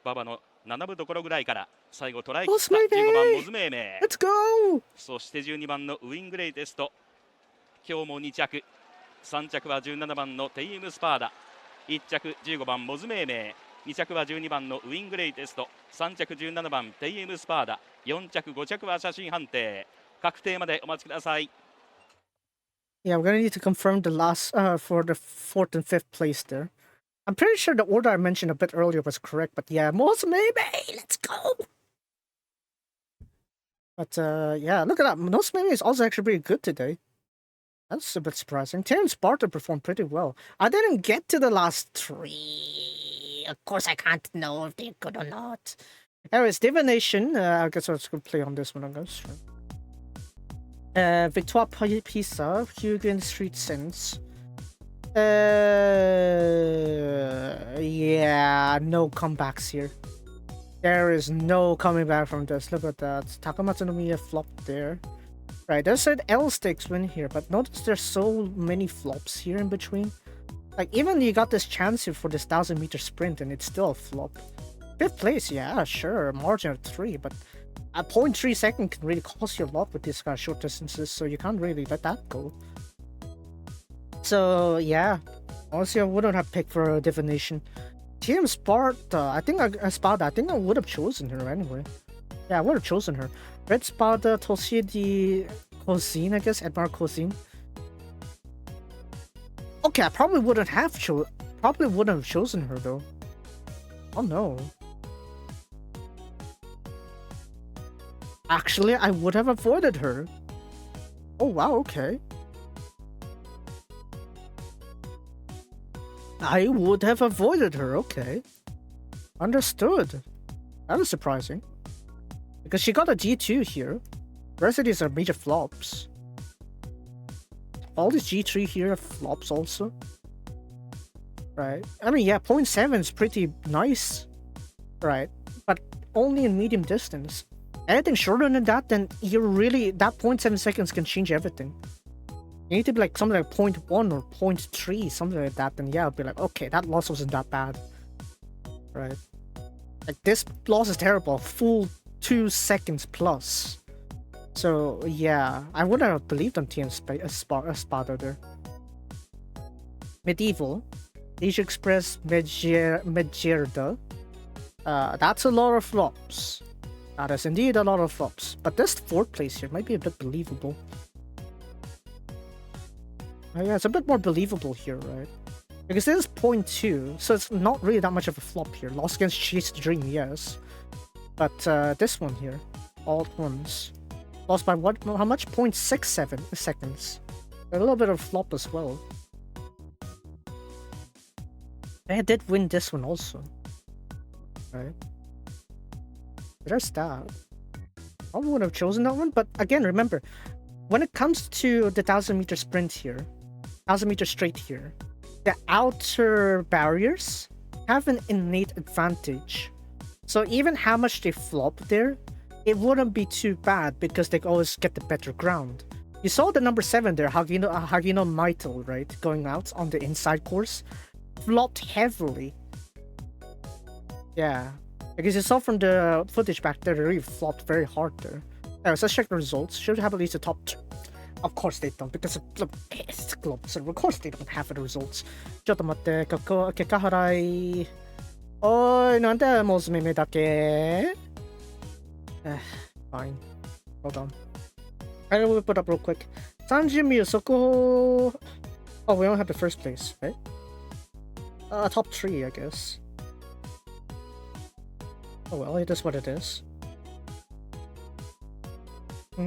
馬場の7分どころぐらいから最後トライ切った15番モズメーメ Let's go! そして12番のウィングレイテスト今日も2着3着は17番のテイエムスパーダ1着15番モズメーメ2着は12番のウィングレイテスト3着17番テイエムスパーダ4着5着は写真判定確定までお待ちください Yeah, we're gonna need to confirm the last for the 4th and 5th place there. I'm pretty sure the order I mentioned a bit earlier was correct, but yeah, Musume, let's go! But yeah, look at that. Musume is also actually pretty good today. That's a bit surprising. TM Sparta performed pretty well. I didn't get to the last 3. Of course, I can't know if they're good or not. Anyways, divination. I guess I was gonna play on this one. I guess. Victoire Pisa, Hugin Street Sense. Yeah, no comebacks here. There is no coming back from this. Look at that. Takamatsu no Miya flopped there. Right, there's an L stakes win here, but notice there's so many flops here in between. Like, even you got this chance here for this 1,000-meter sprint, and it's still a flop. 5th place, yeah, sure, margin of 3, but a 0.3 second can really cost you a lot with these kind of short distances, so you can't really let that go. So, yeah, honestly, I wouldn't have picked for a divination. TM Sparta, I think I would have chosen her anyway. Yeah, I would have chosen her. Red Sparta, Toshidi Kozin, I guess, Edmar Kozin. Okay, I probably wouldn't have chosen her though. Oh no. Actually, I would have avoided her. Oh wow, okay. I would have avoided her, okay. Understood. That was surprising. Because she got a G2 here. The rest of these are major flops. All these G3 here are flops also. Right. I mean, yeah, 0.7 is pretty nice. Right. But only in medium distance. Anything shorter than that, then you're really... That 0.7 seconds can change everything. You need to be like something like 0.1 or 0.3, something like that, then yeah, I'll be like, okay, that loss wasn't that bad. Right. Like, this loss is terrible. Full 2 seconds plus. So, yeah, I wouldn't have believed on TM Sparta there. Medieval. Asia Express Medjerda. That's a lot of flops. That is indeed a lot of flops. But this 4th place here might be a bit believable. Yeah, it's a bit more believable here, right? Because this is 0.2, so it's not really that much of a flop here. Lost against Chase the Dream, yes. But this one here, all at once. Lost by what? How much? 0.67 seconds. A little bit of flop as well. I did win this one also. Right? There's that. Probably would have chosen that one, but again, remember, when it comes to the 1,000-meter sprint here, 1,000-meter straight here, the outer barriers have an innate advantage. So even how much they flop there, it wouldn't be too bad because they always get the better ground. You saw the number 7 there, Hagino Maitel, right? Going out on the inside course. Flopped heavily. Yeah. Because you saw from the footage back there, they really flopped very hard there. Anyways, let's check the results. Should have at least the top 2. Of course they don't, because it's global server. Of course they don't have the results. ちょっと待って、結果払い。おい、なんでもうすみめだけ Fine. Hold on. I will whip it up real quick. Sanjimi Soko. Oh, we only have the first place, right? Top 3, I guess. Oh well, it is what it is. I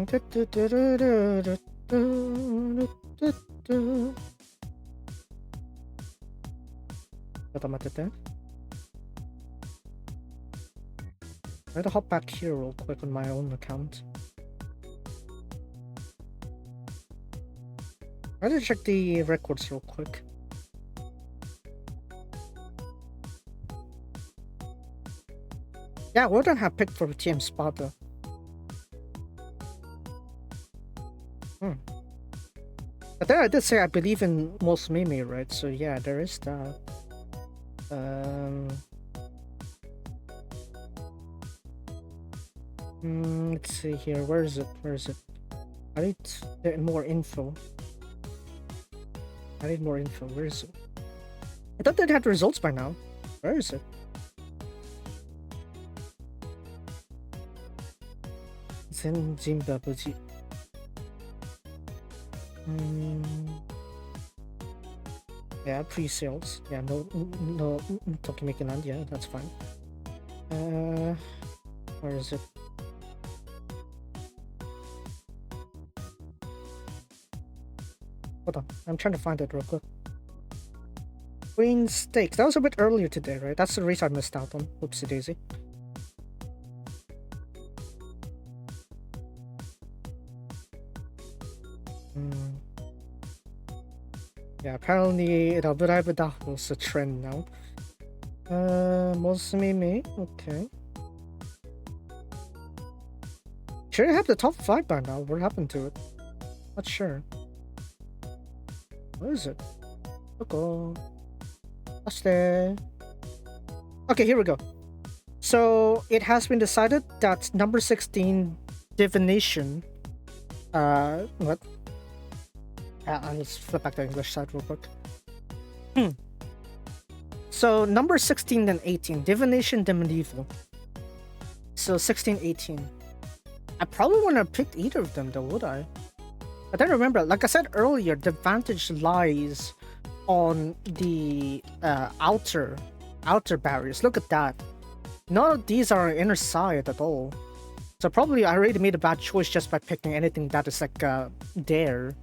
had to hop back here real quick on my own account. I had to check the records real quick. Yeah, wouldn't have picked for TM Sparta. But then I did say I believe in Musume, right? So yeah, there is that. Let's see here. Where is it? I need more info. Where is it? I thought they had results by now. Where is it? Zenjimbabuji. Yeah, pre-sales. Yeah, no Tokimeki Land. Yeah, that's fine. Where is it? Hold on, I'm trying to find it real quick. Queen Stakes. That was a bit earlier today, right? That's the race I missed out on. Oopsie daisy. Hmm. Yeah, apparently Love Live was a trend now. Musume, okay. Should have the top 5 by now. What happened to it? Not sure. What is it? Okay. That's there. Okay, here we go. So it has been decided that number 16 divination. What? Let's flip back to the English side real quick. So number 16 and 18, divination, then medieval. So 16, 18. I probably wouldn't have picked either of them though, would I? But then remember, like I said earlier, the advantage lies on the outer barriers. Look at that. None of these are on inner side at all. So probably I already made a bad choice just by picking anything that is like there.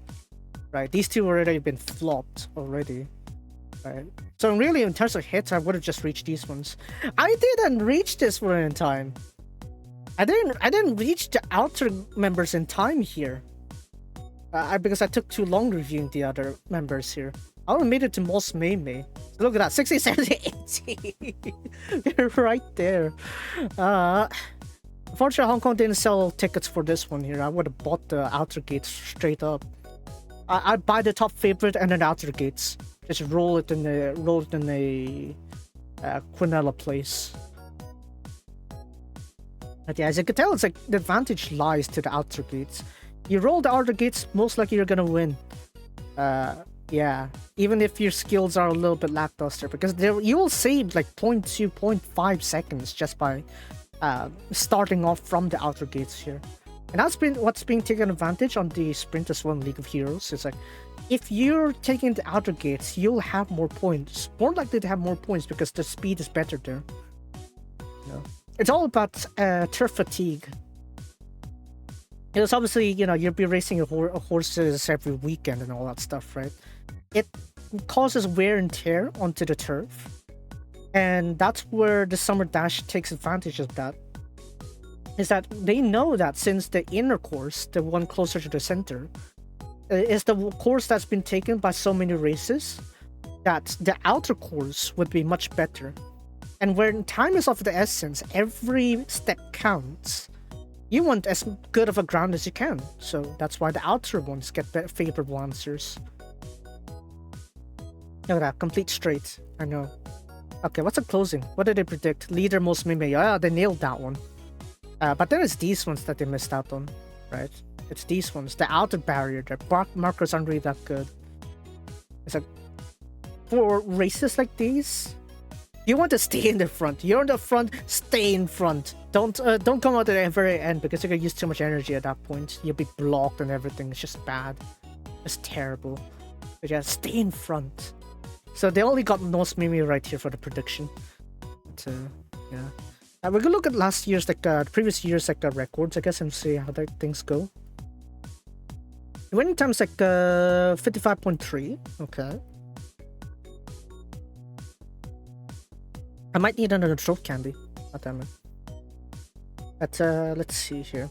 Right, these two already been flopped already. Right. So really in terms of hits, I would have just reached these ones. I didn't reach this one in time. I didn't reach the outer members in time here. Because I took too long reviewing the other members here. I only made it to Musume. So look at that, 60, 70, 80. They're right there. Unfortunately, Hong Kong didn't sell tickets for this one here. I would have bought the outer gates straight up. I'd buy the top favorite and then outer gates. Just roll it in a Quinella place. But yeah, as you can tell, it's like the advantage lies to the outer gates. You roll the outer gates, most likely you're gonna win. Yeah, even if your skills are a little bit lackluster, because you will save like 0.2, 0.5 seconds just by starting off from the outer gates here. And that's what's being taken advantage on the sprint as well in League of Heroes. It's like, if you're taking the outer gates, you'll have more points. More likely to have more points because the speed is better there. You know? It's all about turf fatigue. It's obviously, you know, you'll be racing horses every weekend and all that stuff, right? It causes wear and tear onto the turf. And that's where the Summer Dash takes advantage of that. Is that they know that since the inner course, the one closer to the center, is the course that's been taken by so many races, that the outer course would be much better. And when time is of the essence, every step counts. You want as good of a ground as you can, so that's why the outer ones get favorable answers. Look at that, complete straight. I know. Okay, what's the closing? What did they predict? Leader Musume. Yeah, they nailed that one. But there is these ones that they missed out on, right? It's these ones. The outer barrier, the markers aren't really that good. It's like, for races like these, you want to stay in the front. You're in the front, stay in front. Don't come out at the very end because you're gonna use too much energy at that point. You'll be blocked and everything. It's just bad. It's terrible. But yeah, stay in front. So they only got Musume right here for the prediction. But, yeah. We're gonna look at last year's, like, previous year's, like, records, I guess, and see how things go. Winning time's like 55.3. Okay. I might need another throat candy. God damn it. But let's see here.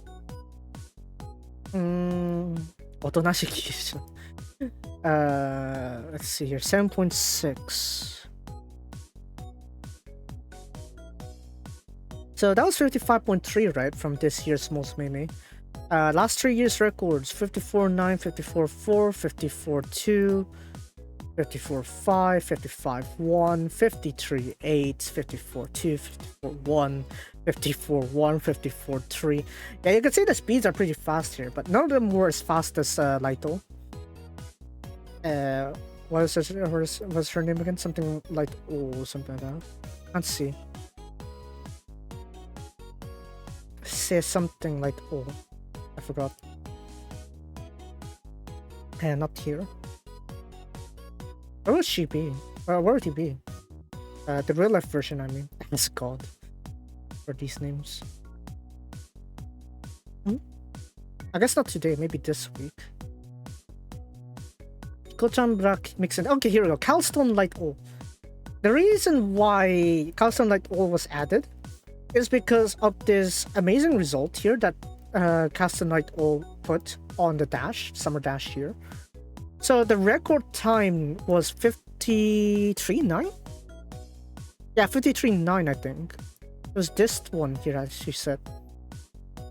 Otonashi let's see here. 7.6. So that was 55.3, right, from this year's Musume. Last 3 years records: 54.9, 54.4, 54.2, 54.5, 55.1, 53.8, 54.2, 54.1, 54.1, 54.3. Yeah, you can see the speeds are pretty fast here, but none of them were as fast as Laito. What was her name again? Something like something like that. Can't see. Say something like I forgot. Not here. Where would she be? Where would he be? The real life version, I mean. Thanks God for these names. I guess not today, maybe this week. Kochan Black Mixin. Okay, here we go. Calstone Light O. The reason why Calstone Light O was added is because of this amazing result here that Cast Knight all put on the dash, Summer Dash here. So the record time was 53.9? Yeah, 53.9 I think. It was this one here as she said.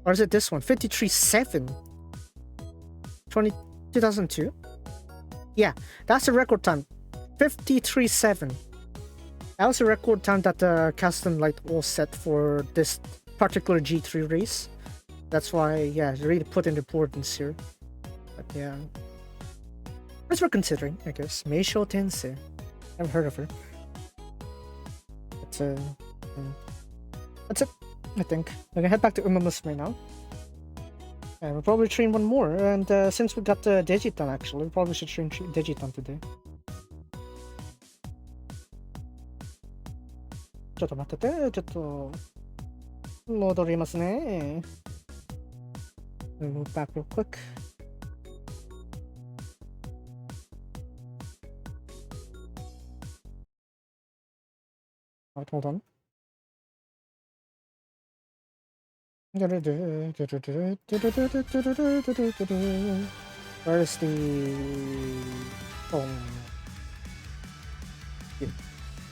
Or is it this one? 53.7. 2002? Yeah, that's the record time. 53.7. That was the record time that the Custom Light all set for this particular G3 race. That's why, yeah, really put in importance here. But yeah. As we're considering, I guess. Meisho Tensei. Never heard of her. But, that's it, I think. We're gonna head back to Musume now. And we'll probably train one more. And since we got the Digiton, actually, we probably should train Digiton today. ちょっと待ってて、ちょっと戻りますね。Move back real quick. Alright, hold on. Where's the... Oh.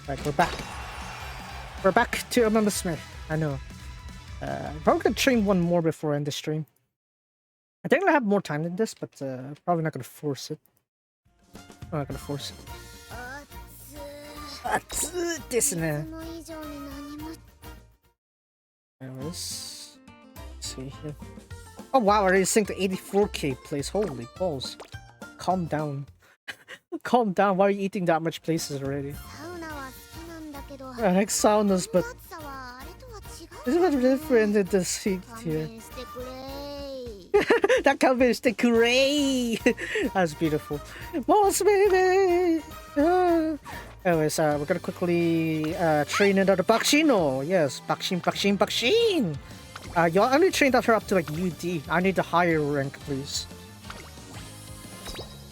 Right, we're back. We're back to Musume. I know. Probably gonna train one more before I end the stream. I think I have more time than this, but probably not gonna force it. I'm not gonna force it. 熱いですね。Anyways, let's see here. Oh wow, I already synced the 84k place. Holy balls. Calm down. Calm down. Why are you eating that much places already? I like saunas, but isn't it different in the seat here? That comment is the gray. That's beautiful. Boss baby. Anyways, we're gonna quickly train another Bakshino. Yes, Bakshin. Y'all only trained her up to like UD. I need a higher rank, please.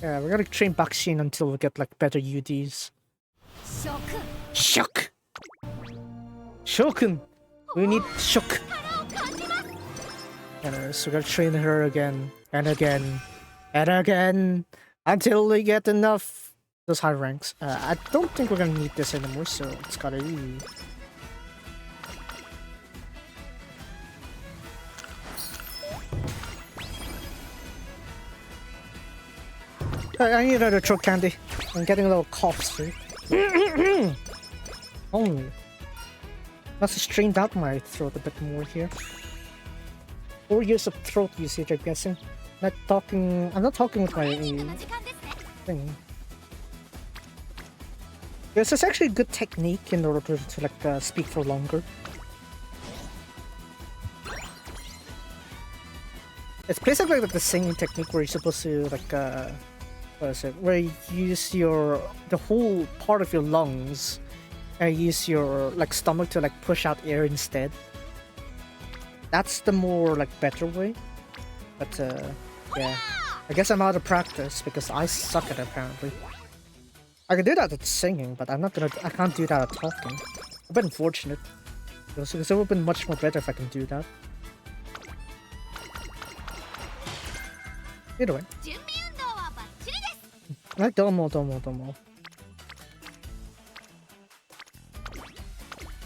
Yeah, we're gonna train Bakshin until we get like better UDs. Shock. Shokun. We need shock. So we're gonna train her again and again and again until we get enough those high ranks. I don't think we're gonna need this anymore, so it's gotta be. I need another throat candy. I'm getting a little coughs here. Oh, must have strained out my throat a bit more here. 4 years of throat usage, I'm guessing. I'm not talking with my thing. This is actually a good technique in order to like speak for longer. It's basically like the singing technique where you're supposed to like what is it? Where you use the whole part of your lungs and use your like stomach to like push out air instead. That's the more like better way. But yeah, I guess I'm out of practice because I suck at it apparently. I can do that at singing, but I can't do that at talking. A bit unfortunate. Because it would have been much more better if I can do that. Either way. Like domo.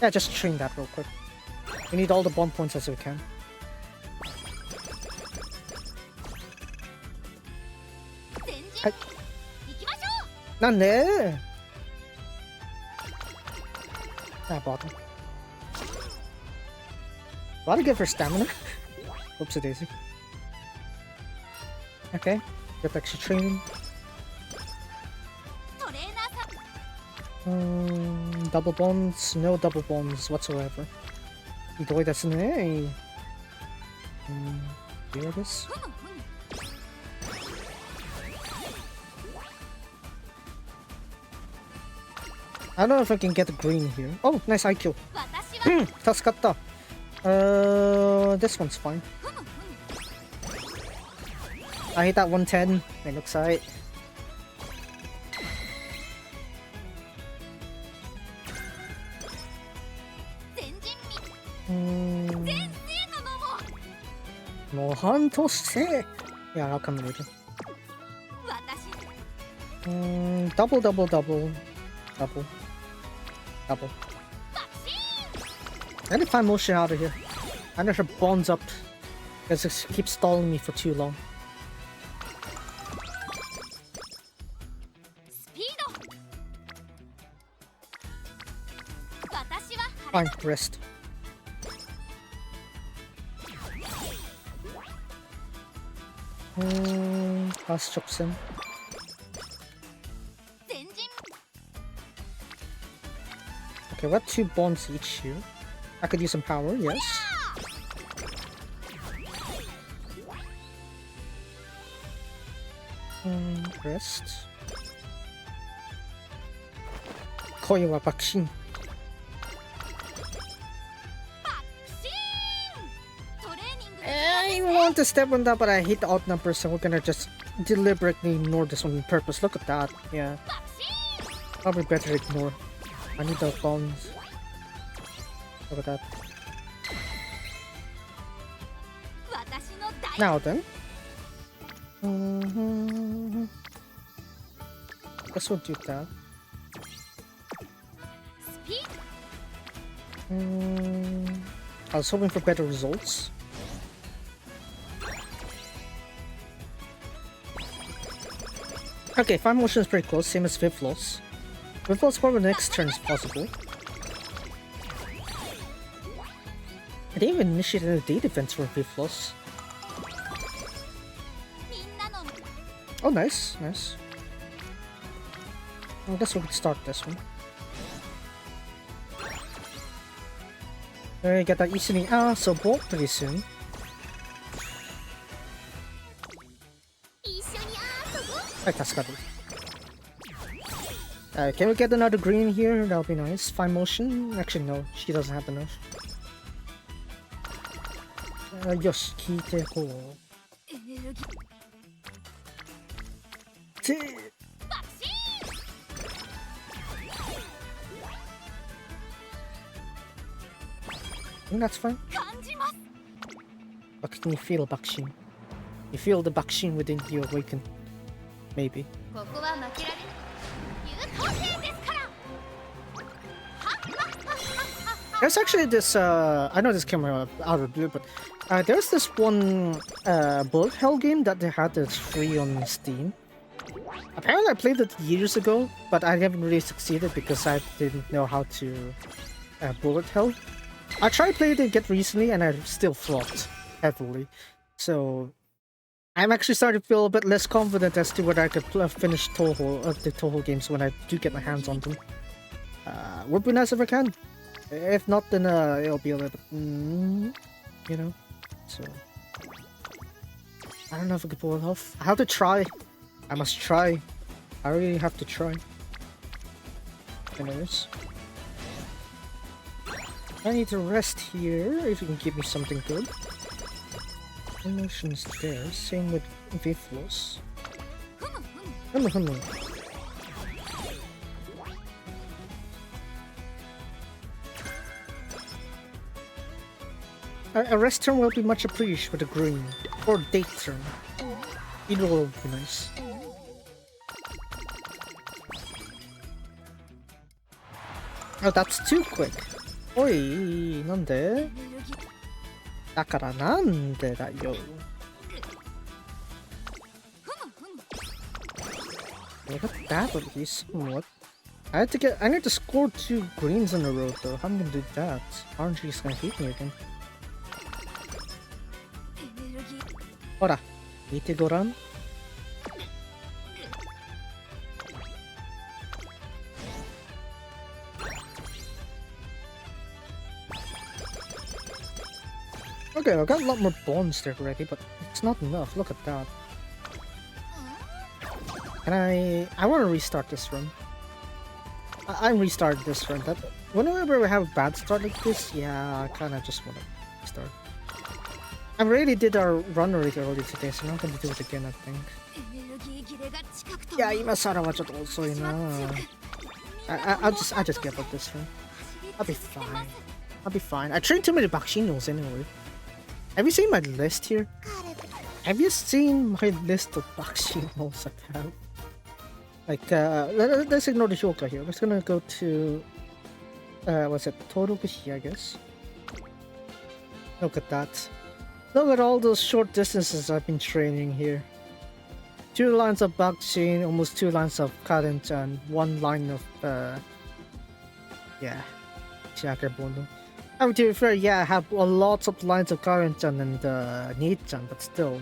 Yeah, just train that real quick. We need all the bomb points as we can. Hi. Nande? Bottom. Gotta give her stamina. Oopsie daisy. Okay, get extra training. Double bombs? No double bombs whatsoever. Idoi desu ne. Ibis. I don't know if I can get a green here. Oh, nice IQ. Tasukata. This one's fine. I hit that 110. It looks alright. もう半年せ Yeah, I'll come later. 私 Double, double, double. Double. Double. I need to find motion out of here. I need her bonds up. Because it keeps stalling me for too long. スピード私は Fine, rest. Last chokes in. 前進 Okay, we have 2 bonds each here. I could use some power, yes. Rest. 恋は爆心。トレーニング I want to step on that, but I hate the odd numbers, so we're gonna just deliberately ignore this one on purpose. Look at that. Yeah. Probably better ignore. I need the bonds. Look at that. 私の大 Now then. Guess we'll do that. スピード I was hoping for better results. Okay, Fire Motion is pretty close, same as Viv Loss. Viv Loss probably next turn is possible. I didn't even initiate any day defense for Viv Loss. みんなの Oh, nice, nice. I guess we could start this one. There you get that Isening so bolt pretty soon. 一緒に遊ぼう Right, that's got it. Can we get another green here? That'll be nice. Fine motion? Actually, no. She doesn't have enough. Yosh, kite ko. エネルギー T- 爆心 I think that's fine. 感じます But can you feel Bakshin? You feel the Bakshin within you awaken. Maybe. ここは負けられない優等生ですから There's actually this, I know this came out of the blue, but there's this one bullet hell game that they had that's free on Steam. Apparently I played it years ago, but I haven't really succeeded because I didn't know how to bullet hell. I tried playing it again recently and I still flopped heavily. So I'm actually starting to feel a bit less confident as to whether I could finish Toho, the Toho games when I do get my hands on them. Would be nice if I can. If not, then it'll be a little bit, you know. So I don't know if I could pull it off. I have to try. I must try. I really have to try. Anyways, I need to rest here. If you can give me something good. Emotions there. Same with Viflos. A rest turn will be much appreciated with a green. Or date turn. Either will be nice. Oh, that's too quick. Oi, nande? だからなんでだよ. Look at that at least somewhat. I need to score 2 greens in a row though. How am I gonna do that? RNG is gonna hate me again. エネルギー ほら、見てごらん. Okay, I've got a lot more bonds there already, but it's not enough. Look at that. And I want to restart this run. I'm restarting this run. That whenever we have a bad start like this, yeah, I kind of just want to restart. I already did our run already earlier today, so I'm not going to do it again, I think. エネルギー切れが近くと Yeah, 今更はちょっと遅いな. I'll just give up this run. I'll be fine. I'll be fine. I trained too many Bakshinos anyway. Have you seen my list here? Have you seen my list of Bakshi moves I have? Like, let's ignore the Hyoka here. Let's gonna go to, what's it, Torokushi, I guess. Look at that. Look at all those short distances I've been training here. 2 lines of Bakshi, almost 2 lines of current, and 1 line of, yeah, Shakerbono. I mean, to be fair, yeah, I have a lot of lines of current and Nichan, but still,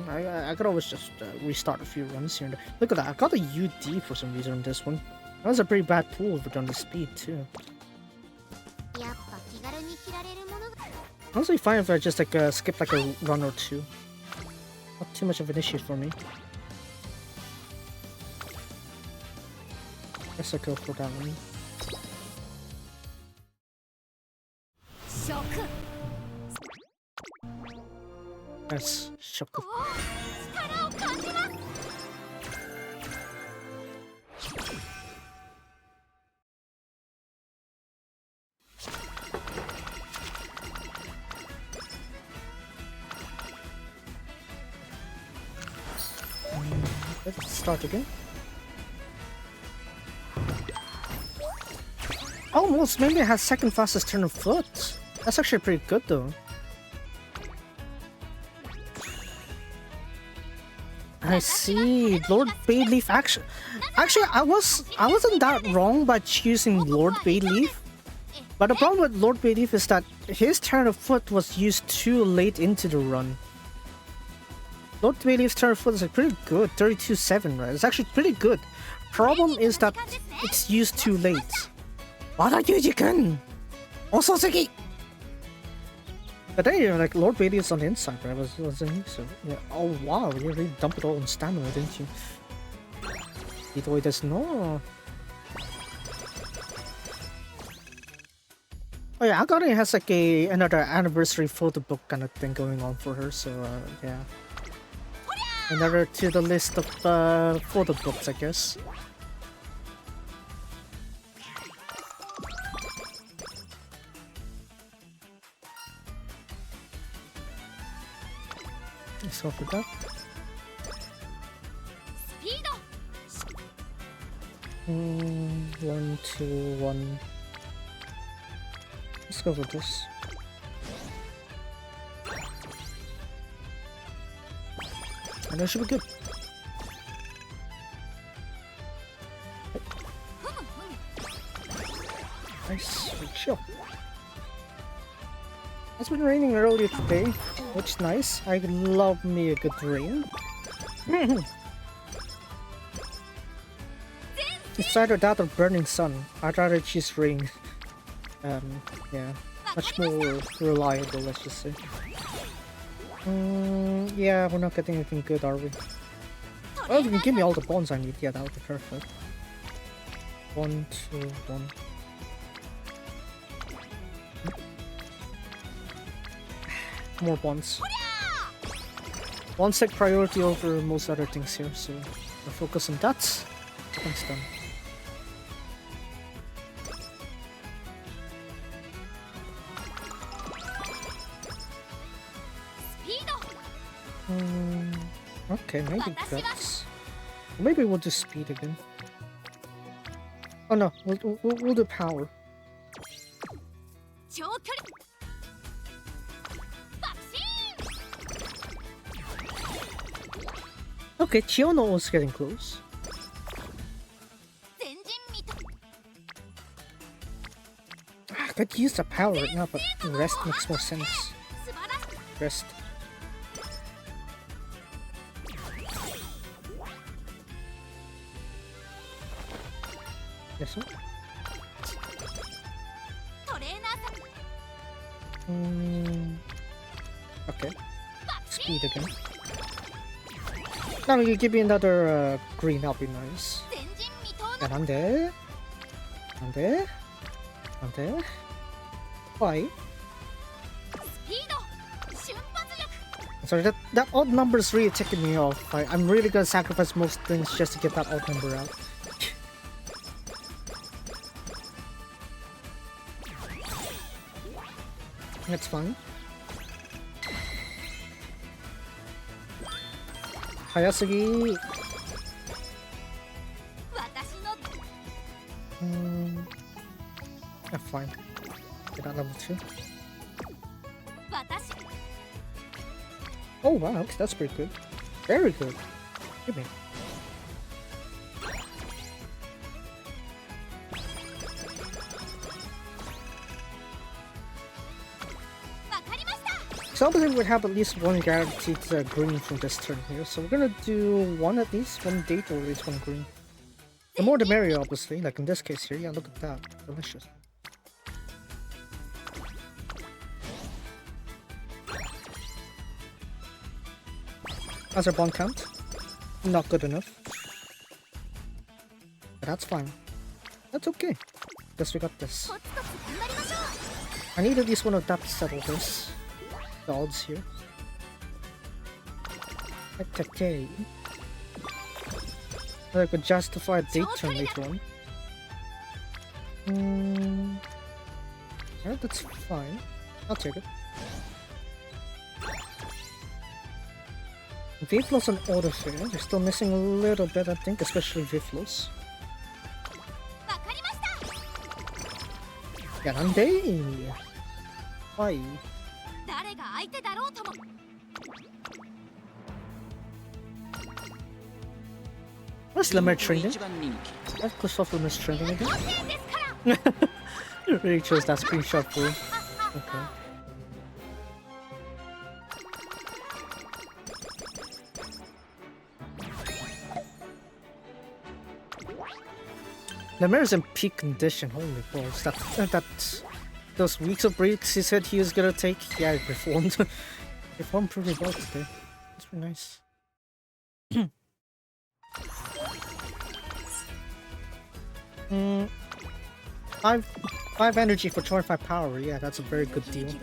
I could always just restart a few runs here and there. Look at that, I got a UD for some reason on this one. That was a pretty bad pull if we're done the speed too. Honestly, fine if I just like skip like a run or two. Not too much of an issue for me. Guess I'll go for that one. Yes, Shoku. Let's start again. Almost, maybe it has second fastest turn of foot. That's actually pretty good though. I see. Lord Bayleaf actually I wasn't that wrong by choosing Lord Bayleaf. But the problem with Lord Bayleaf is that his turn of foot was used too late into the run. Lord Bayleaf's turn of foot is like pretty good, 32-7, right? It's actually pretty good. Problem is that it's used too late. Wada Yuji-kun! Ososeki! But then, like, Lord Bayleaf's on the inside, right? Wasn't he? So, yeah. Oh, wow, you really dumped it all in stamina, didn't you? Itoi desu no. Oh yeah, Agane has like another anniversary photo book kind of thing going on for her, so yeah. Another to the list of photo books, I guess. Let's go for that. 1, 2, 1. Let's go for this. And that should be good. Nice, chill. It's been raining earlier today, which is nice. I love me a good rain. It's either that or burning sun. I'd rather choose rain. Yeah, much more reliable, let's just say. Yeah, we're not getting anything good, are we? Oh, if you can give me all the bonds I need, yeah, that would be perfect. 1, 2, 1. More bonds. Bonds take priority over most other things here, so I'll focus on that. Thanks, done. Okay, maybe guts. Or maybe we'll do speed again. Oh no, we'll do power. Okay, Chiono was getting close. I could use the power right now, but rest makes more sense. Rest. Yes, sir. Okay. Speed again. Now you give me another green, that'll be nice. And I'm there. I'm there. I'm there. Why? Sorry, that odd number is really ticking me off. I'm really gonna sacrifice most things just to get that odd number out. That's fine. Hayasugi. Yeah, fine. Get out level 2. Oh wow, okay, that's pretty good. Very good. Give me. So obviously we'd have at least one guaranteed green from this turn here, so we're gonna do one at least, one date or at least one green. The more the merrier, obviously, like in this case here. Yeah, look at that. Delicious. How's our bond count? Not good enough. But that's fine. That's okay. Guess we got this. I need at least one of that to settle this. The odds here. Okay. I could justify a date turn later on. Yeah, that's fine. I'll take it. Viflos and Autofair, they're still missing a little bit, I think, especially Viflos. Yarande! Why? Where's Lemmer trending? That Christopher is trending again? You really chose that screenshot for him. Okay. Lemmer's in peak condition, holy balls. That those weeks of breaks he said he was gonna take, yeah, he performed. Performed pretty well today. It's pretty nice. Five energy for 25 power, yeah, that's a very good deal.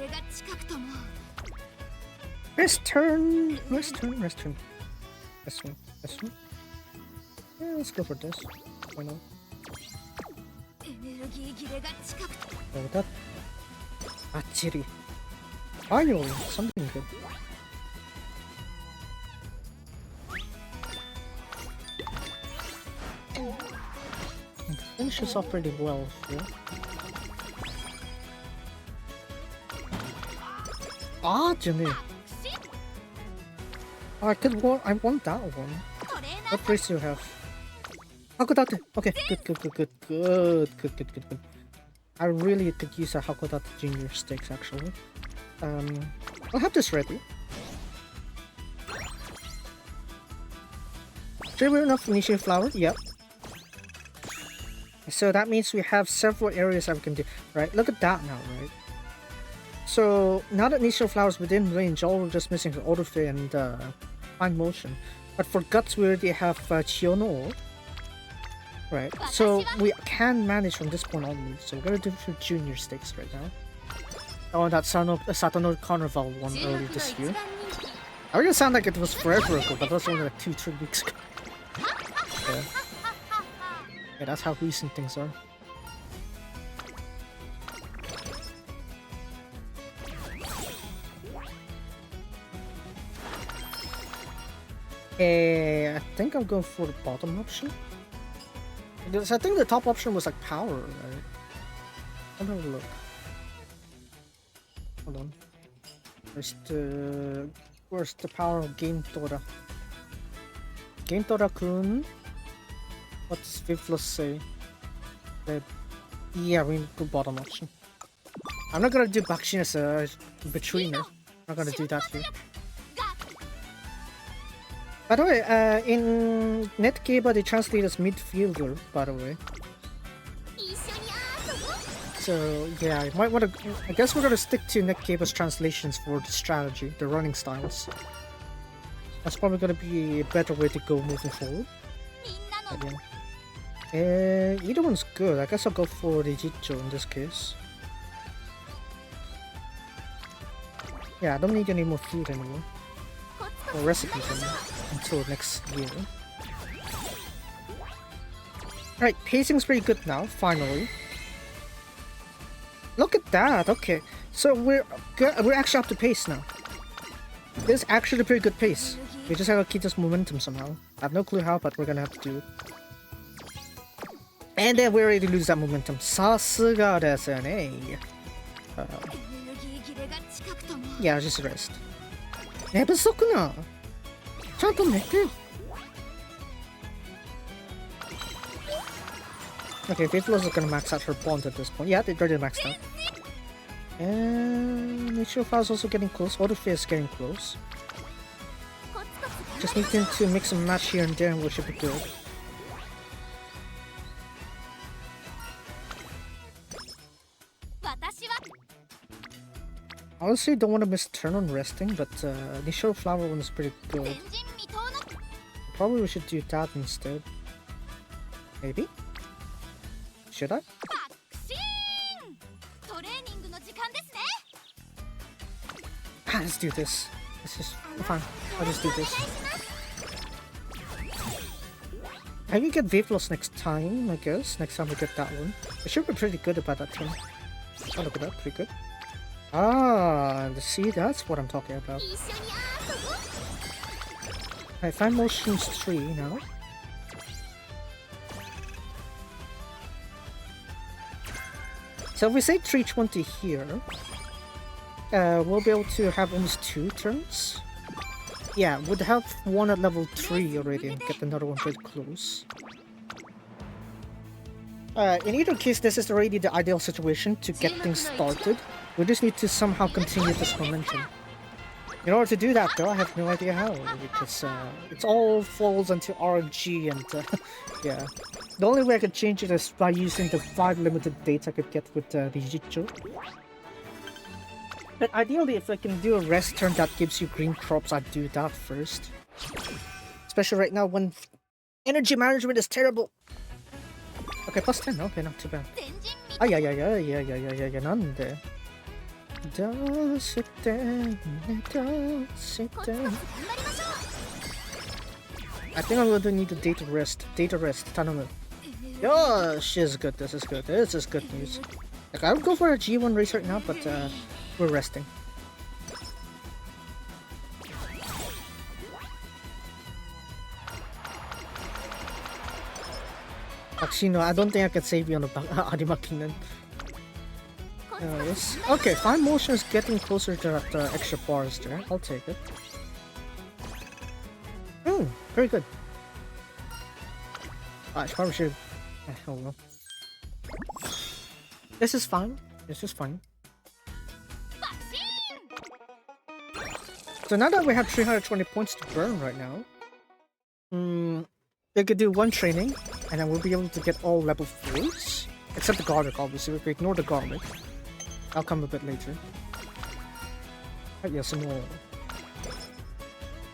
Rest turn. This one. Yeah, let's go for this. Why not? Oh, that. Achiri. Finally, something good. Finishes off pretty well here. Ah, Jimmy. Oh, I want that one. What race do you have? Hakodate. Okay, good. I really could use a Hakodate Junior stakes actually. I'll have this ready. Should we enough initial flower? Yep. So that means we have several areas that we can do. Right, look at that now, right? So now that initial flowers within range, all we're just missing is Autofair and Fine Motion. But for Guts we already have Chiono. Right, so we can manage from this point onwards. So we're gonna do for junior stakes right now. Oh, that Satano Carnival one earlier this year. I really sound like it was forever ago, but that was only like 2-3 weeks ago. Yeah. Yeah, that's how recent things are. I think I'll go for the bottom option. Because I think the top option was like power, right? I'll have a look. Hold on. Where's the power of Game Tora? Game Tora-kun? What does Viflos say? Yeah, we go bottom option. I'm not gonna do Bakshin as a Betrayer. I'm not gonna do that here. By the way, in Netkeiba they translate as midfielder, by the way. So yeah, I might want to. I guess we're gonna stick to Netkeiba's translations for the strategy, the running styles. That's probably gonna be a better way to go moving forward. But yeah. Either one's good. I guess I'll go for the Jicho in this case. Yeah, I don't need any more food anymore. Or recipes anymore, until next year. Right, pacing's pretty good now, finally. Look at that. Okay, so we're actually up to pace now. This is actually a pretty good pace. We just have to keep this momentum somehow. I have no clue how, but we're gonna have to do it. And then we already lose that momentum. さすがですよね。Yeah, just rest. 寝不足な。ちゃんと寝てよ。Okay, Faithless is gonna max out her bond at this point. Yeah, they already maxed out. And Nature File is also getting close. Autofay is getting close. Just need them to mix and match here and there and we should be good. Honestly, don't want to miss turn on resting, but Initial Flower one is pretty good. Probably we should do that instead. Maybe? Should I? Let's do this. This is fine. I'll just do this. I can get Waveloss next time, I guess. Next time we get that one. I should be pretty good about that turn. Oh, look at that. Pretty good. Ah, see, that's what I'm talking about. Alright, 5 motions 3 now. So if we say 320 here, we'll be able to have almost 2 turns. Yeah, we'd have one at level 3 already and get another one pretty close. In either case, this is already the ideal situation to get things started. We just need to somehow continue this momentum. In order to do that though, I have no idea how, because it all falls into RNG and yeah. The only way I could change it is by using the 5 limited dates I could get with the Jitsu. But ideally, if I can do a rest turn that gives you green crops, I'd do that first. Especially right now when energy management is terrible. Okay, plus 10. Okay, not too bad. Ah, yeah, nande. I think I'm going to need a data rest. Data rest. Tanamu. Yosh is good. This is good. This is good news. Like, I would go for a G1 race right now, but we're resting. Actually, no, I don't think I can save you on the Arimaki then. Yes. Okay, 5 motions getting closer to that extra bars there. I'll take it. Very good. I probably should. Oh well. This is fine. This is fine. So now that we have 320 points to burn right now, we could do 1 training, and then we'll be able to get all level 4s. Except the garlic, obviously. We can ignore the garlic. I'll come a bit later. Yeah, some more.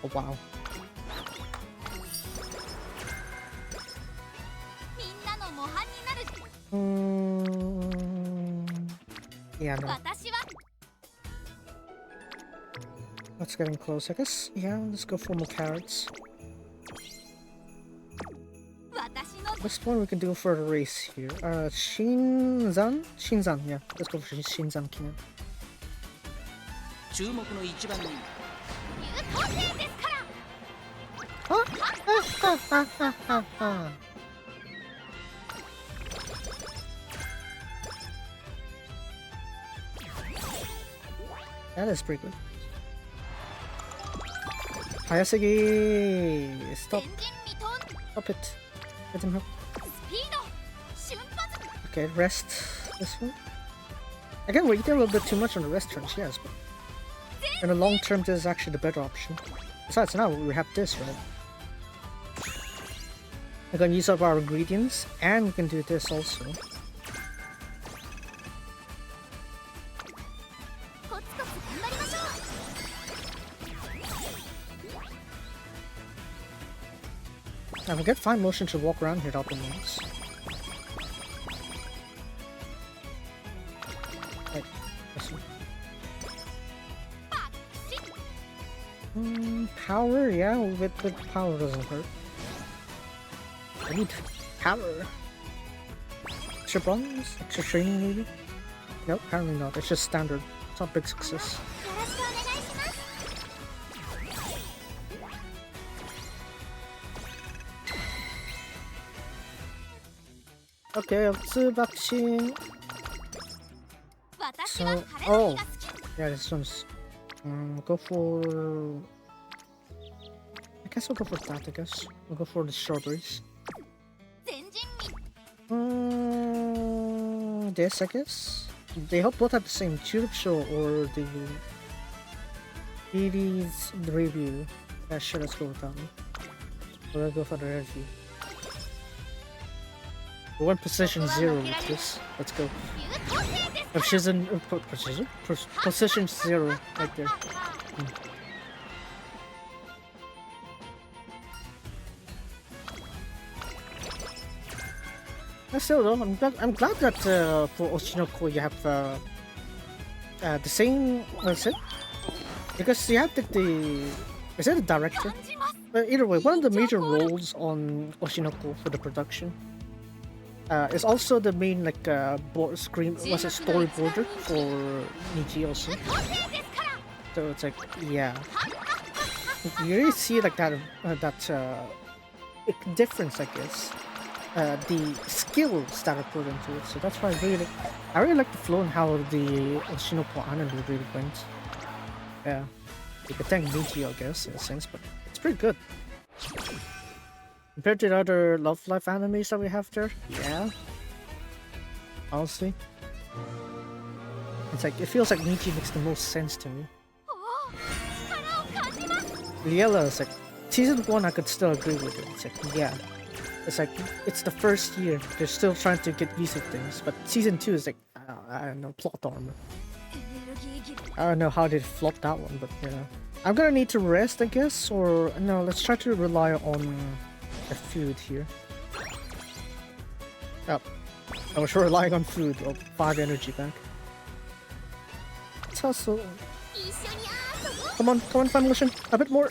Oh wow. Yeah, no. That's getting close, I guess. Yeah, let's go for more carrots. At this point, we can do a further race here. Shinzan? Shinzan, yeah. Let's go for Shinzan Kinan. 注目の一番人 That is pretty good. Hayasagi! Stop. Stop it. Let him help. Okay, rest this one. Again, we're eating a little bit too much on the rest turns, yes, but in the long term, this is actually the better option. Besides, now we have this, right? We're gonna use up our ingredients, and we can do this also. Now we get fine motion to walk around here without the moves. Right, this one. Power, yeah, with power doesn't hurt. I need power. Extra bronze? Extra training maybe? Nope, apparently not. It's just standard. It's not big success. よろしくお願いします。 Okay, up to vaccine. 私 So, はカレー oh, が好き。 yeah, this one's. Go for. I guess we'll go for that. I guess we'll go for the strawberries. 前人未 This, I guess. They both have the same tube show or the 80s review. Yeah, sure, let's go with that one. We'll go for the review. We're in position 0 with this. Let's go. 優等生です。 Precision, position 0 right there. Still though, I'm glad that for Oshinoko you have the same. What's it? Because you have the is it the director? 感じます。 But either way, one of the major roles on Oshinoko for the production is also the main like screen was a storyboarder for Nichi also. 優等生ですから。 So it's like yeah, you really see like that difference, I guess. The skills that are put into it, so that's why I really like the flow and how the Oshinoko anime really went. Yeah, you could thank Nichi, I guess, in a sense, but it's pretty good. Compared to the other Love Life animes that we have there, yeah. Honestly. It's like, it feels like Nichi makes the most sense to me. おお、力を感じます。 Liela is like, season 1 I could still agree with it. It's like, yeah. It's like, it's the first year. They're still trying to get used to things. But season 2 is like, I don't know, plot armor. エネルギー切れ。 I don't know how they flopped that one, but yeah. I'm gonna need to rest, I guess, or no, let's try to rely on the food here. Oh, I was relying on food. Oh, 5 energy back. Let's hustle. 一緒に遊ぼう。 Come on, Fan Motion. A bit more.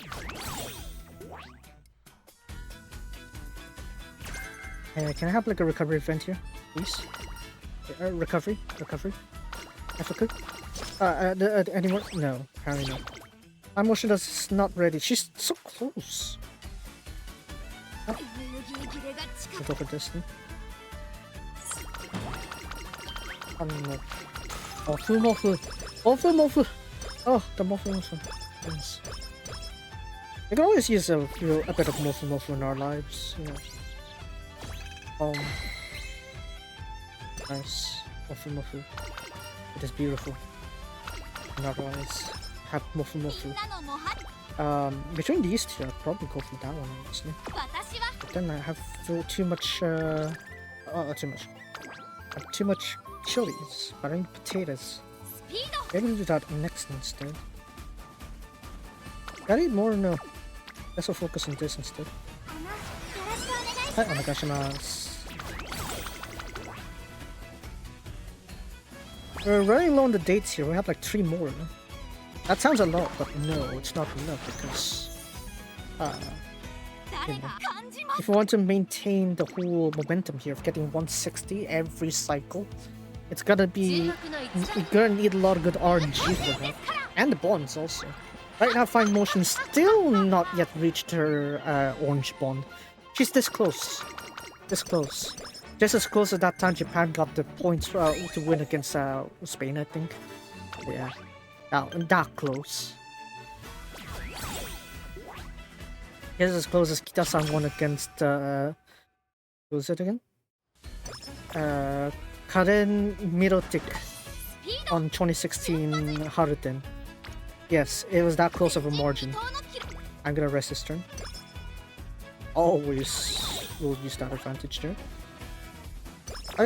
Can I have like a recovery event here, please? Recovery. Africa. Any more? No, apparently not. My motion is not ready. She's so close. エネルギー切れが近 We'll go for this then. Mofu. Oh, the Mofu. Yes. We can always use a bit of Mofu in our lives, you know. Nice. Mofu. It is beautiful. In our eyes. Have Mofu. みんなの模範。 Between these two, I'd probably go for that one, honestly. 私は But then I have too much, too much chilies. But I need potatoes. スピード。 Maybe do that next instead. Gotta eat more? No. Let's focus on this instead. あの、よろしくお願いします。 Hi, onegashimasu. We're running low on the dates here. We have like 3 more. That sounds a lot, but no, it's not enough because 誰が感じます。 if we want to maintain the whole momentum here of getting 160 every cycle, it's gonna be you're gonna need a lot of good RNG for that. And the bonds also. Right now, Fine Motion still not yet reached her orange bond. She's this close. This close. Just as close as that time Japan got the points to win against Spain, I think. Yeah. That close. Just as close as Kita-san won against, who was it again? Karen Mirotic on 2016 Haruten. Yes, it was that close of a margin. I'm gonna rest this turn. Always will use that advantage there. い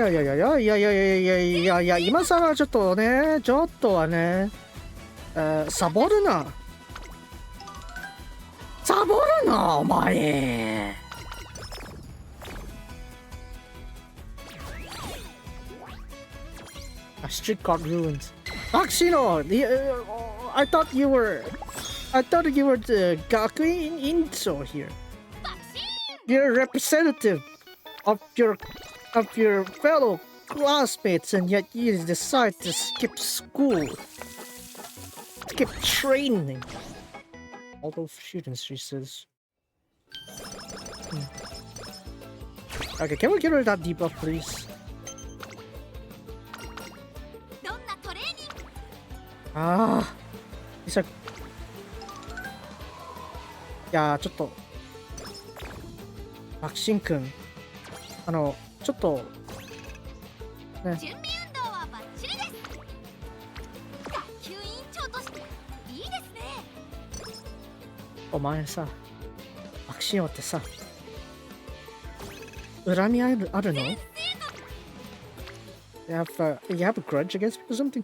や、今更ちょっとはね、サボるな、お前。A streak got ruined. Maxino, I thought you were the Gakuin Inso here. You're a representative of your fellow classmates, and yet you decide to skip school. Skip training. Although students, she says. Okay, can we get rid of that debuff, please? どんなトレーニング Ah, he's like, yeah, ちょっと、マクシン君、ちょっと、ね、準備運動はバッチリです。学級委員長としていいですね。お前さ、マクシンってさ、恨みあるの you have a grudge against me or something?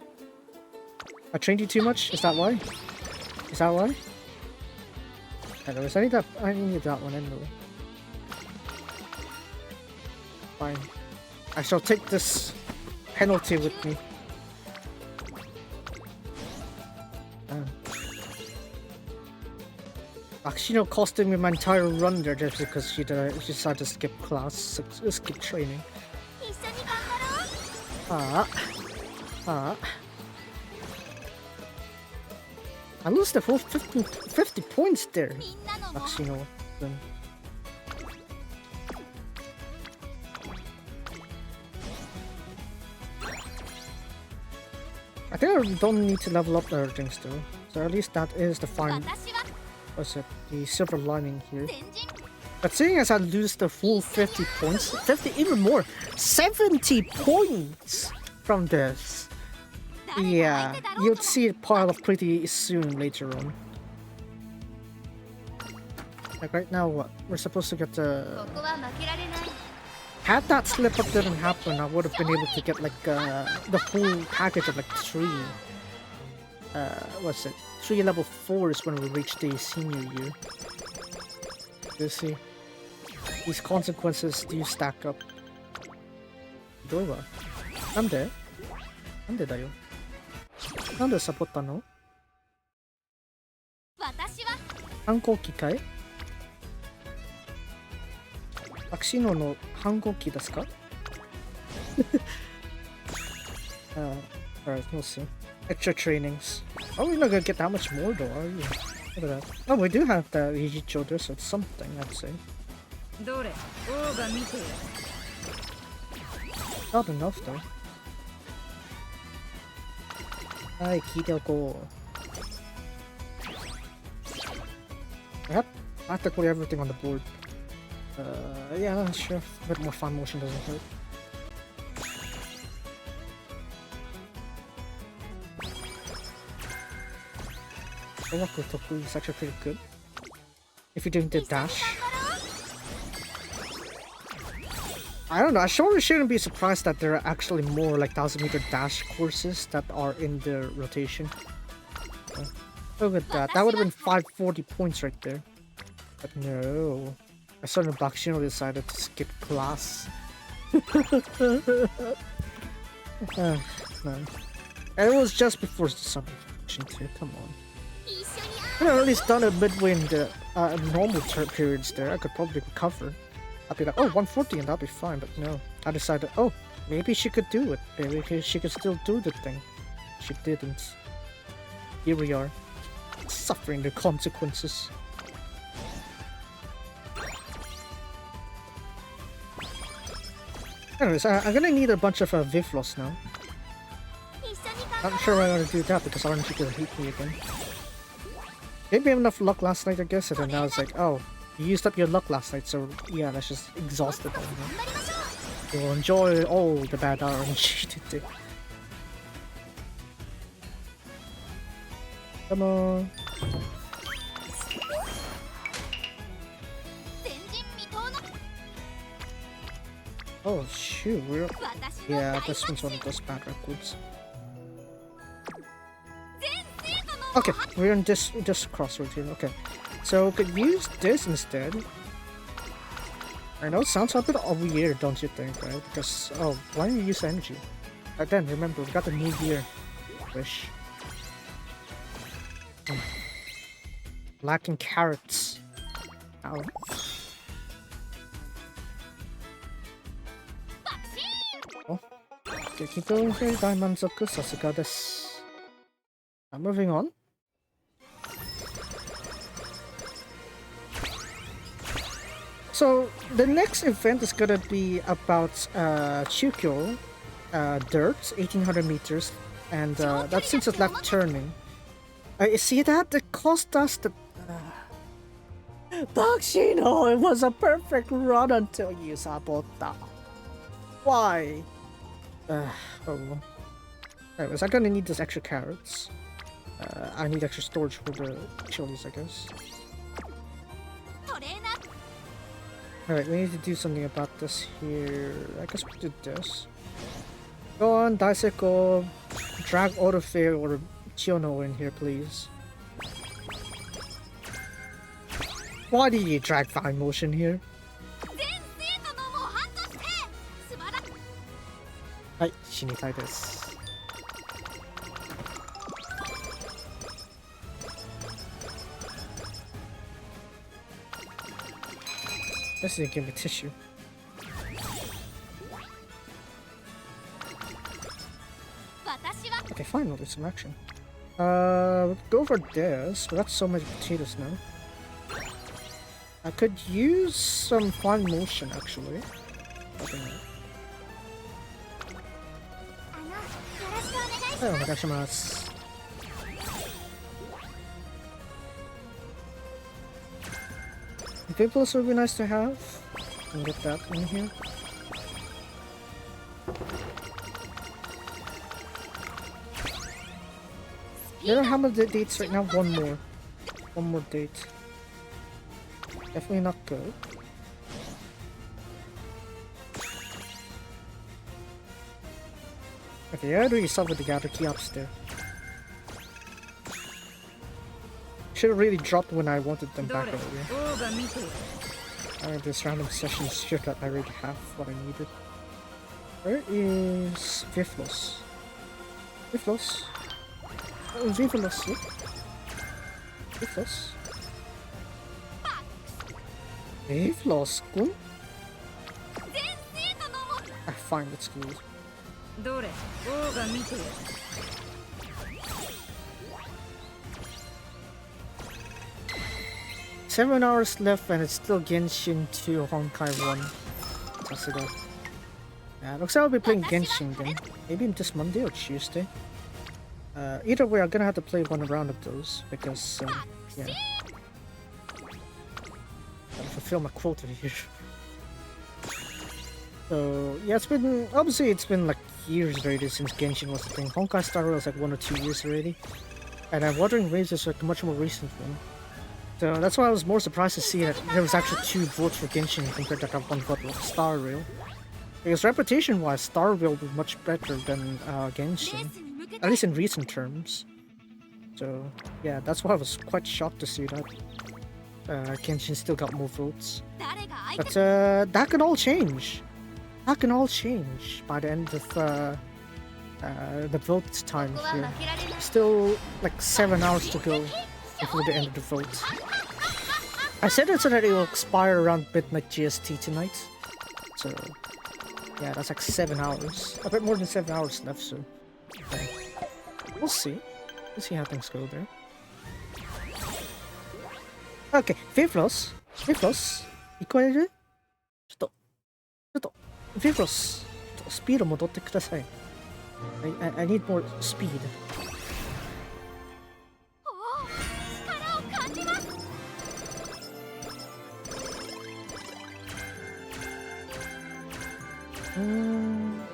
I trained you too much? Is that why? Is that why? Anyways, I need that one anyway. Fine. I shall take this penalty with me. Actually, costing me my entire run there just because she decided to skip class, skip training. 一緒に頑張ろう。 I lost the whole 50 points there. みんなのも Actually, no. Then. I think I don't need to level up the other things though. So at least that is the fine. 私は What's it? The silver lining here. 前陣 But seeing as I lose the full 50 points, 50 even more, 70 points from this. Yeah, you'll see it pile up pretty soon later on. Like right now, what? We're supposed to get the... ここは負けられない。 Had that slip up didn't happen, I would have been able to get like the full package of like 3. What's it? 3 level 4s when we reach the senior year. You see? These consequences do stack up. どうはなんでなんでだよなんでサボったの私は反抗期かいアクシノの反抗期ですかAlright, we'll see. Extra trainings. Oh, we're not gonna get that much more though, are you? Look at that. Oh, we do have the Ijicho there, so it's something, I'd say. どれ王が見てよ Not enough though. はい、聞いておこう。Yep, I have to put everything on the board. Yeah, sure. A bit more fun motion doesn't hurt. Owaku Toku is actually pretty good. If you're doing the dash. I don't know, I surely shouldn't be surprised that there are actually more like 1000-meter dash courses that are in the rotation. Look at that, that would have been 540 points right there. But no, I saw Bakshino decided to skip class. Man. And it was just before the summer vacation too, come on. 一緒に Could have at least done it midway in the normal periods there, I could probably recover. I'd be like, oh, 140 and that'll be fine, but no. I decided, oh, maybe she could do it. Maybe she could still do the thing. She didn't. Here we are, suffering the consequences. Anyways, I'm gonna need a bunch of Vivlos now. 一緒に頑張ろう Not sure I'm gonna do that because RNG could hate me again. Maybe I have enough luck last night, I guess, and then now it's like, oh, you used up your luck last night, so yeah, let's just exhaust it all. 頑張りましょう You'll enjoy all the bad RNG today. Come on. 前人未到の Oh shoot, we're 私の yeah, 大 this 発 one's one of those bad records. 全生徒の Okay, we're in this crossroad here. Okay, so we could use this instead. I know it sounds a bit weird, don't you think, right? Because oh, why don't you use energy? But then remember, we got the new year wish. Lacking carrots. Ow. 爆心 Oh, Okay, keep going here. Daimanzoku, Sasuga desu. Moving on. So the next event is gonna be about Chukyo, dirt, 1800 meters, and that's since it's left turning. You see that? It cost us the... Takshino, it was a perfect run until you sabota. Why? Oh well. Anyways, I'm gonna need these extra carrots. I need extra storage for the chilies, I guess. Alright, we need to do something about this here. I guess we do this. Go on, Daisuke, drag Autofair or Chiono in here, please. Why do you drag Fine Motion here? Hi, Shinitai desu. This didn't give me tissue. Okay, finally some action. Go for this. We got so many potatoes now. I could use some fine motion actually. Oh, onegaishimasu. Vapors would be nice to have. Can get that in here. We don't have the dates right now. One more date. Definitely not good. Okay, I already saw with the gather key upstairs. Should have really dropped when I wanted them back earlier. This random session is sure that I already have what I needed. Where is Viflos? Viflos? Oh, Viflos, yeah? Viflos? Viflos, kun? Fine, let's go. どれ王が見てやる 7 hours left and it's still Genshin 2 Honkai 1. Sasuga. Yeah, looks like I'll be playing Genshin then. Maybe this Monday or Tuesday. Either way, I'm gonna have to play one round of those because, yeah. Gotta fulfill my quota here. So, yeah, it's been, obviously it's been like years already since Genshin was a thing. Honkai Star Rail is like 1 or 2 years already. And Wuthering Waves is like a much more recent one. So that's why I was more surprised to see that there was actually 2 votes for Genshin compared to like 1 vote for Star Rail. Because reputation-wise, Star Rail was much better than Genshin. At least in recent terms. So, yeah, that's why I was quite shocked to see that Genshin still got more votes. But that can all change. That can all change by the end of the vote time here. Still like 7 hours to go before the end of the vote. I said it so that it will expire around midnight GST tonight. So yeah, that's like 7 hours. A bit more than 7 hours left, so we'll see. We'll see how things go there. Okay, Viflos. Viflos. 聞こえる？ちょっと Viflos. スピード戻ってください。I need more speed.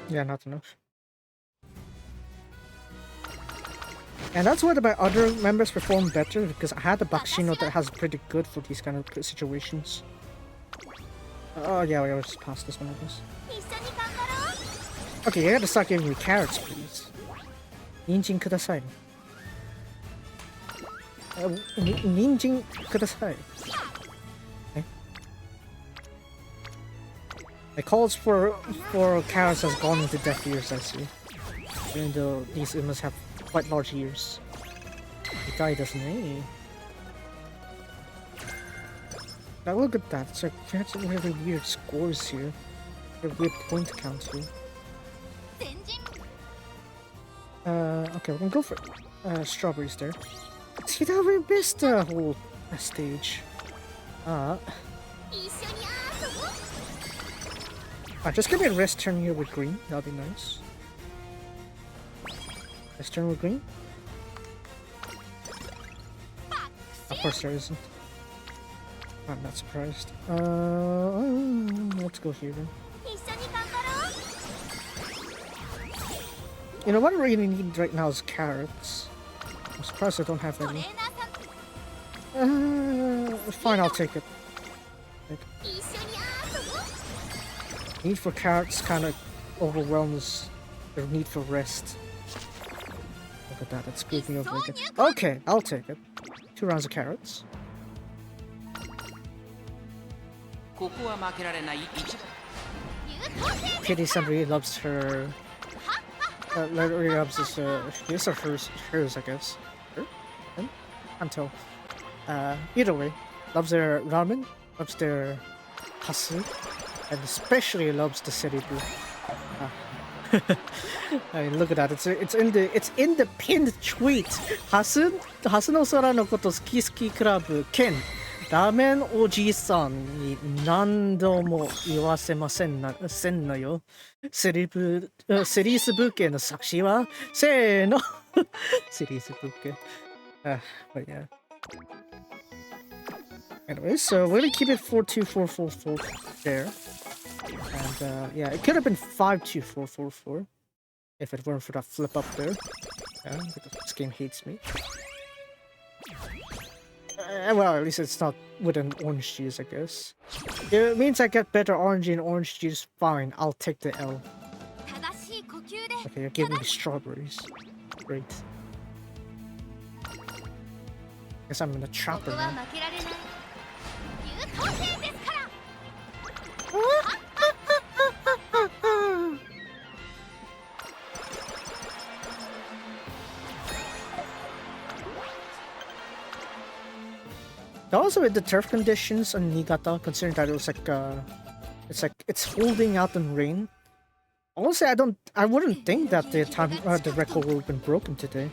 Yeah, not enough. And that's why my other members perform better, because I had a Bakshino that has pretty good for these kind of situations. Oh yeah, we just passed this one, I guess. Okay, you gotta start giving me carrots, please. Ninjin kudasai. Ninjin kudasai. Okay. My calls for carrots has gone into deaf ears, I see. Even though these must have quite large ears. The guy doesn't, eh? Now look at that, it's like perhaps we have weird scores here. We have weird point counts here. Okay, we're gonna go for strawberries there. See that we missed the whole stage. Just give me a rest turn here with green. That'll be nice. Rest turn with green. Of course there isn't. I'm not surprised. Let's go here then. You know what I really need right now is carrots. I'm surprised I don't have any. Fine, I'll take it. Need for carrots kind of overwhelms the need for rest. Look at that, that screwed me over again. Okay, I'll take it. 2 rounds of carrots. ここは負けられない一番 Kitty-san really loves her. Really loves his, his or hers, I guess. Her? Him? Can't tell. Either way, loves their ramen, loves their hasu, and especially loves the seribu. I mean, look at that. It's in the pinned tweet. Hasu no sora no koto suki suki club Ken. ラーメンおじいさんに何度も言わせませんのよ。セリースブーケの作詞はせーのセリースブーケ。But yeah. Anyway, so we're gonna keep it 4-2-4-4-4 there. And yeah, it could have been 5-2-4-4-4 if it weren't for that flip up there. Yeah, this game hates me. Well, at least it's not with an orange juice, I guess. If it means I get better orangey and orange juice, fine, I'll take the L. Okay, you're giving me strawberries. Great. Guess I'm in a trapper now. Also with the turf conditions on Niigata, considering that it was it's holding out in rain. Honestly, I wouldn't think that the record would have been broken today.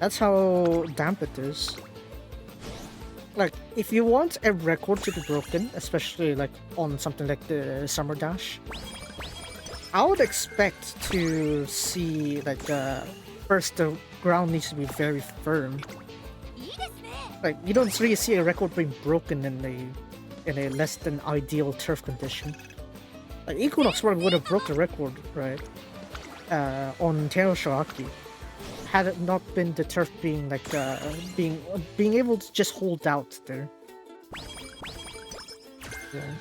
That's how damp it is. Like, if you want a record to be broken, especially like on something like the Summer Dash, I would expect to see like first the ground needs to be very firm. Like, you don't really see a record being broken in a less than ideal turf condition. Like, Equinox World would have broke the record, right? On Tenoshoaki, had it not been the turf being like being able to just hold out there. Yeah.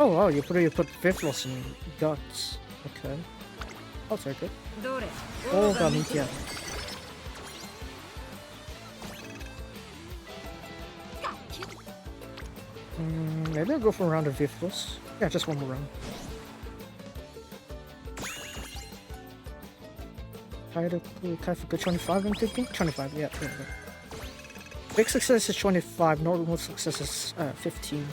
Oh wow, you put Vivlos in guts. Okay, I'll take it. Oh, Gamitia. Maybe I'll go for a round of Vivlos. Yeah, just one more round. Kaifuku 25, I'm thinking? 25, yeah. Big success is 25, normal success is 15.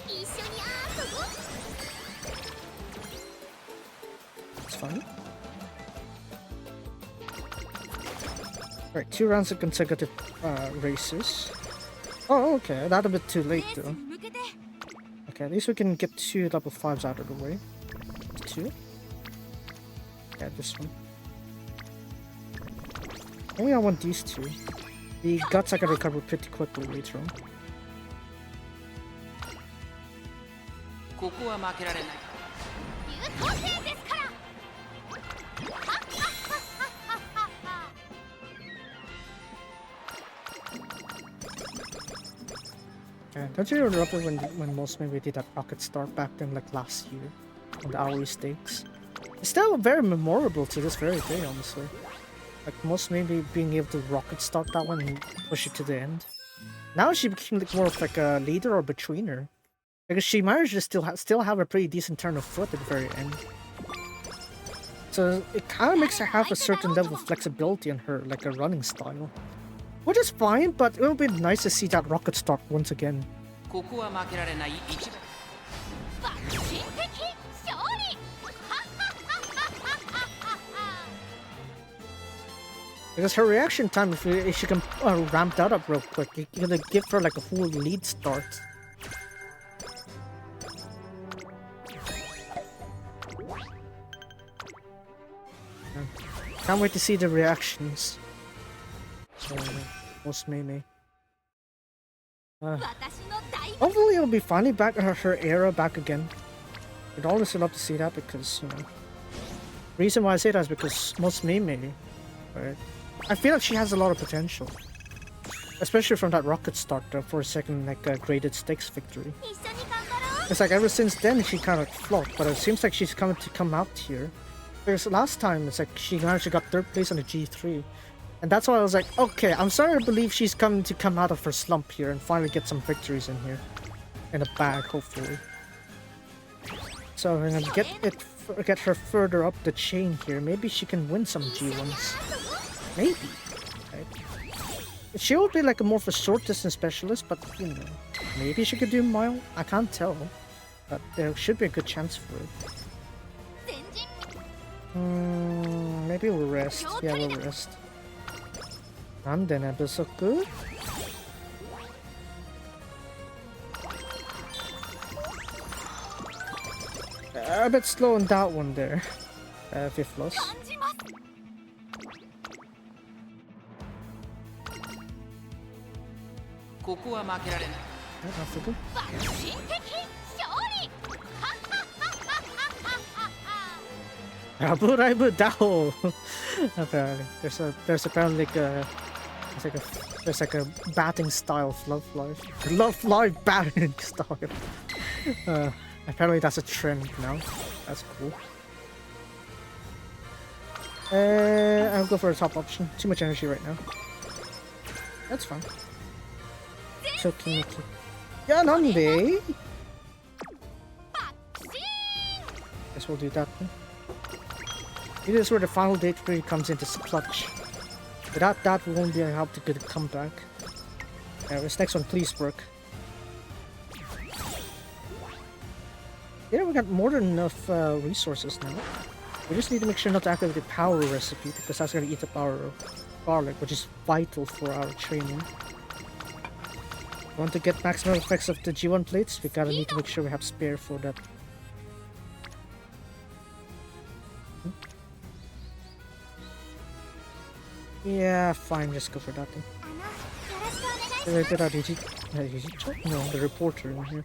That's fine. Alright, 2 rounds of consecutive races. Oh, okay, that's a bit too late though. Okay, at least we can get 2 level 5s out of the way. 2. Yeah, this one. Maybe I want these 2. The guts I can recover pretty quickly later on. Okay, don't you remember when Musume did that rocket start back then, like last year, on the hourly stakes? It's still very memorable to this very day, honestly. Like, Musume being able to rocket start that one and push it to the end. Now she became like more of like a leader or betweener, because she managed to still have a pretty decent turn of foot at the very end. So it kind of makes her have a certain level of flexibility in her, like a running style. Which is fine, but it would be nice to see that rocket start once again. Because her reaction time, if she can ramp that up real quick, you're gonna give her like a full lead start. Can't wait to see the reactions. Musume. Hopefully it'll be finally back her era back again. I'd honestly love to see that because, you know, reason why I say that is because Musume, right? I feel like she has a lot of potential, especially from that rocket starter for a second like graded stakes victory. It's like ever since then she kind of flopped, but it seems like she's coming to come out here. Because last time it's like she actually got 3rd place on the G3. And that's why I was like, okay, I'm starting to believe she's coming to come out of her slump here and finally get some victories in here. In a bag, hopefully. So I'm gonna get her further up the chain here. Maybe she can win some G1s. Maybe. Right? She would be like a more of a short distance specialist, but you know, maybe she could do mile. I can't tell. But there should be a good chance for it. Maybe we'll rest. Yeah, we'll rest. And then Ebisoku. A bit slow on that one there. 5th loss. ここは負けられない。 That's good. Aburaibu Dao. Apparently, there's apparently like a there's like a batting style of Love Live batting style. Apparently that's a trend now. That's cool. I'll go for a top option. Too much energy right now. That's fine. Chokiniki. Yeah, Nande. Guess we'll do that then. It is where the final date really comes into clutch. Without that, we won't be able to get a comeback. This next one, please work. Yeah, we got more than enough resources now. We just need to make sure not to activate the power recipe because that's gonna eat up our garlic, which is vital for our training. Want to get maximum effects of the G1 plates? We gotta need to make sure we have spare for that. Yeah, fine, just go for that then. No, the reporter in here.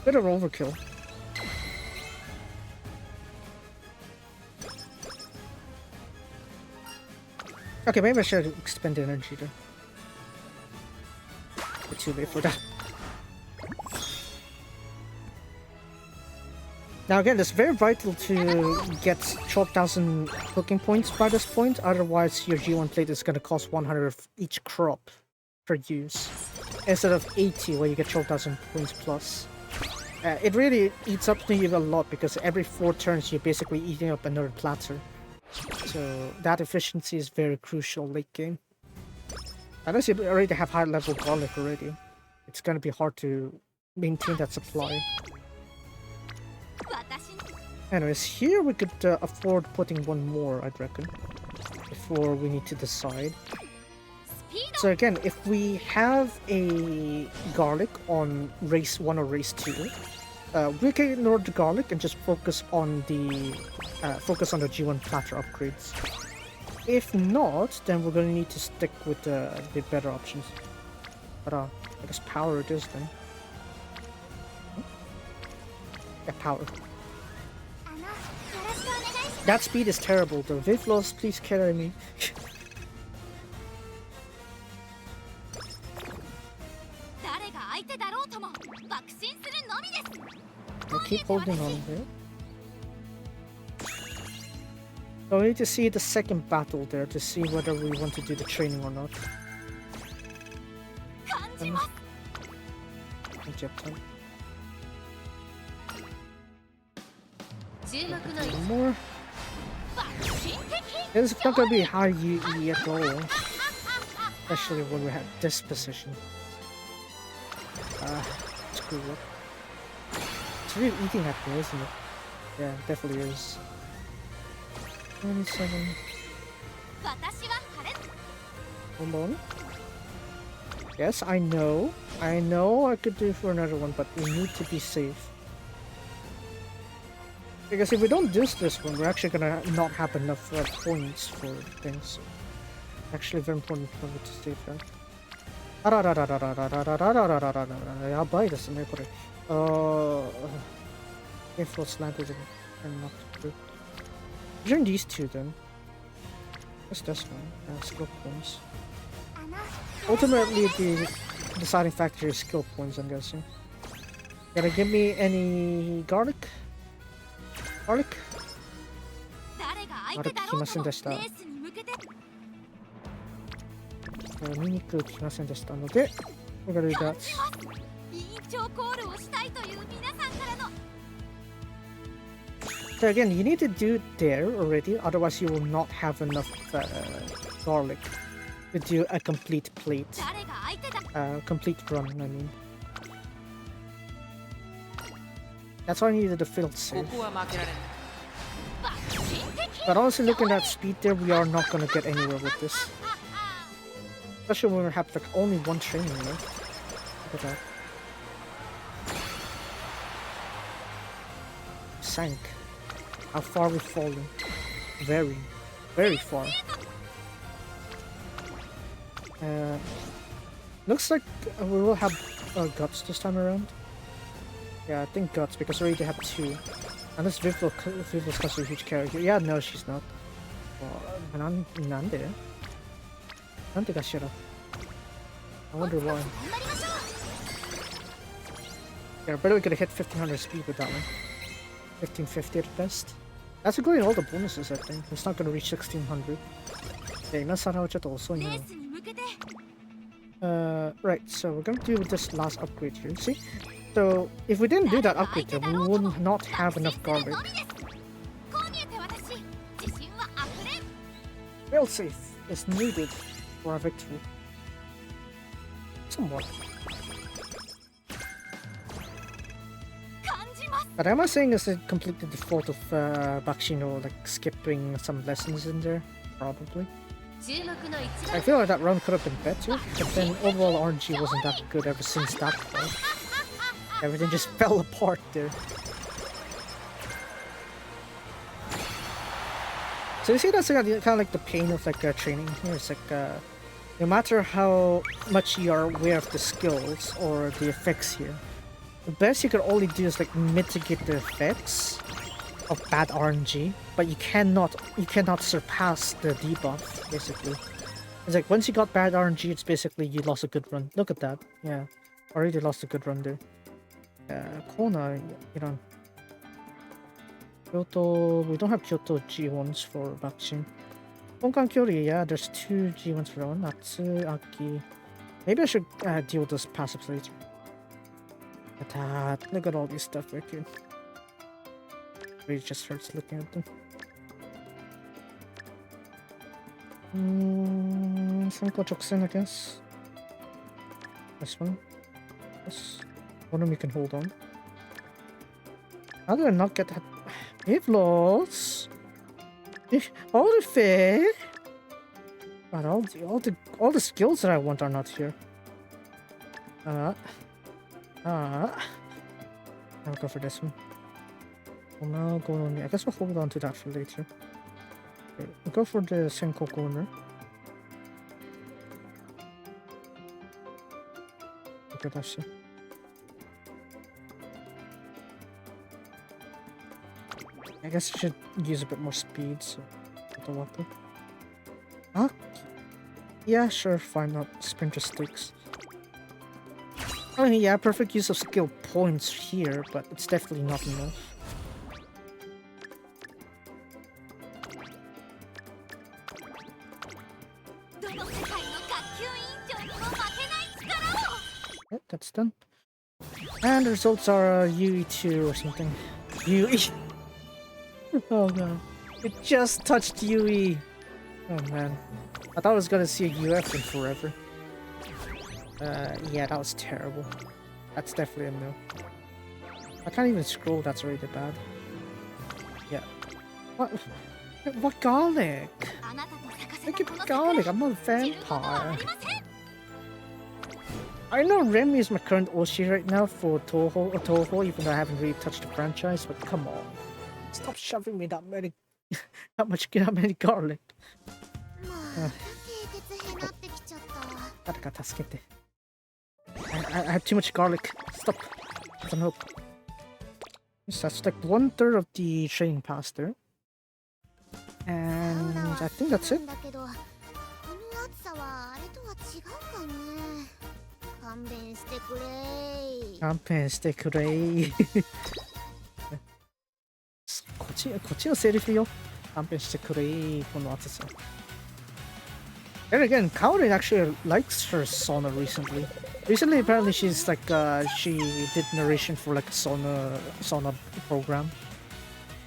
Bit of overkill. Okay, maybe I should expend energy there. It's too late for that. Now again, it's very vital to get 12,000 cooking points by this point, otherwise your G1 plate is going to cost 100 of each crop per use, instead of 80 where you get 12,000 points plus. It really eats up to you a lot because every 4 turns you're basically eating up another platter. So that efficiency is very crucial late game. Unless you already have high level garlic already, it's going to be hard to maintain that supply. Anyways, here we could afford putting one more, I'd reckon, before we need to decide. So again, if we have a garlic on race 1 or race 2, we can ignore the garlic and just focus on the G1 platter upgrades. If not, then we're gonna need to stick with the better options. But I guess power it is then. Yeah, power. That speed is terrible though. Vivlos, please carry me. I'll keep holding on here. So we need to see the second battle there to see whether we want to do the training or not. More. It's not gonna be high UE at all, especially when we have this position. Screw up. It's really eating at me, isn't it? Yeah, it definitely is. 27. Hold on. Yes, I know. I know I could do for another one, but we need to be safe. Because if we don't do this one, we're actually gonna not have enough points for things. Actually, very important for me to save that. やばいですね、これ。If what's landed and not through. During these two, then. What's this one? Skill points. Ultimately, the deciding factor is skill points, I'm guessing. Gotta give me any garlic? Garlic? Garlic 来ませんでした。ニンニク来ませんでしたので、we're gonna do that. So again, you need to do it there already, otherwise you will not have enough garlic to do a complete plate. Complete run, I mean. That's why I needed the field save. But honestly, looking at speed there, we are not gonna get anywhere with this. Especially when we have like only one training, right? Look at that. Sank. How far we've fallen. Very, very far. Looks like we will have guts this time around. Yeah, I think guts because we already have two. Unless Vivil's such a huge character. Yeah, no, she's not. Nande? Nande gashira? I wonder why. Yeah, I bet we could have hit 1500 speed with that one. 1550 at best. That's including all the bonuses, I think. It's not gonna reach 1600. Yeah, imasara wa chotto osoi na. Right, so we're gonna do this last upgrade here. See? So, if we didn't do that upgrade here, we would not have enough garlic. Failsafe is needed for a victory. Somewhat. But am I saying is it completely the fault of Bakshino, like skipping some lessons in there? Probably. I feel like that run could have been better, but then overall RNG wasn't that good ever since that point. Everything just fell apart there. So you see that's kind of like the pain of like training here. It's like no matter how much you are aware of the skills or the effects here, the best you can only do is like mitigate the effects of bad RNG, but you cannot surpass the debuff basically. It's like once you got bad RNG, it's basically you lost a good run. Look at that. Yeah, already lost a good run there. Kona, you know. Kyoto, we don't have Kyoto G1s for Bakshin. Honkan Kyori, yeah, there's two G1s for that one. Natsu, Aki. Maybe I should deal with those passives later. But look at all this stuff right here. It just hurts looking at them. Sanko Choksen, I guess. This one. This. One of them you can hold on. How did I not get that? We've lost. All the fair. But all the skills that I want are not here. I'll go for this one. We'll now go on. I guess we'll hold on to that for later. Okay, we'll go for the Senko corner. Look at that shit. I guess I should use a bit more speed, so the weapon. Ah, yeah, sure, fine. Not sprinter sticks. I mean, yeah, perfect use of skill points here, but it's definitely not enough. Yep, that's done. And the results are UE2 or something. UE. Oh no. It just touched UE. Oh man. I thought I was gonna see a UF in forever. Yeah, that was terrible. That's definitely a no. I can't even scroll, that's already bad. Yeah. What? What garlic? あなたと咲かせ I た keep この garlic. 桜 I'm a 散ることはあ vampire. りません I know Remy is my current Oshi right now for Toho, even though I haven't really touched the franchise. But come on, stop shoving me that many, that many garlic. まあ蹄鉄へなってきちゃった Gotta助けて. I have too much garlic. Stop. Some help. Yes, that's like 1/3 of the train pass there. And I think that's it. だけどこの暑さはあれとは違うかね勘弁してくれ勘弁してくれこっちのセリフよ勘弁してくれこの暑さ And again, Kaori actually likes her sauna recently. Recently, apparently, she's like, she did narration for like a sauna program.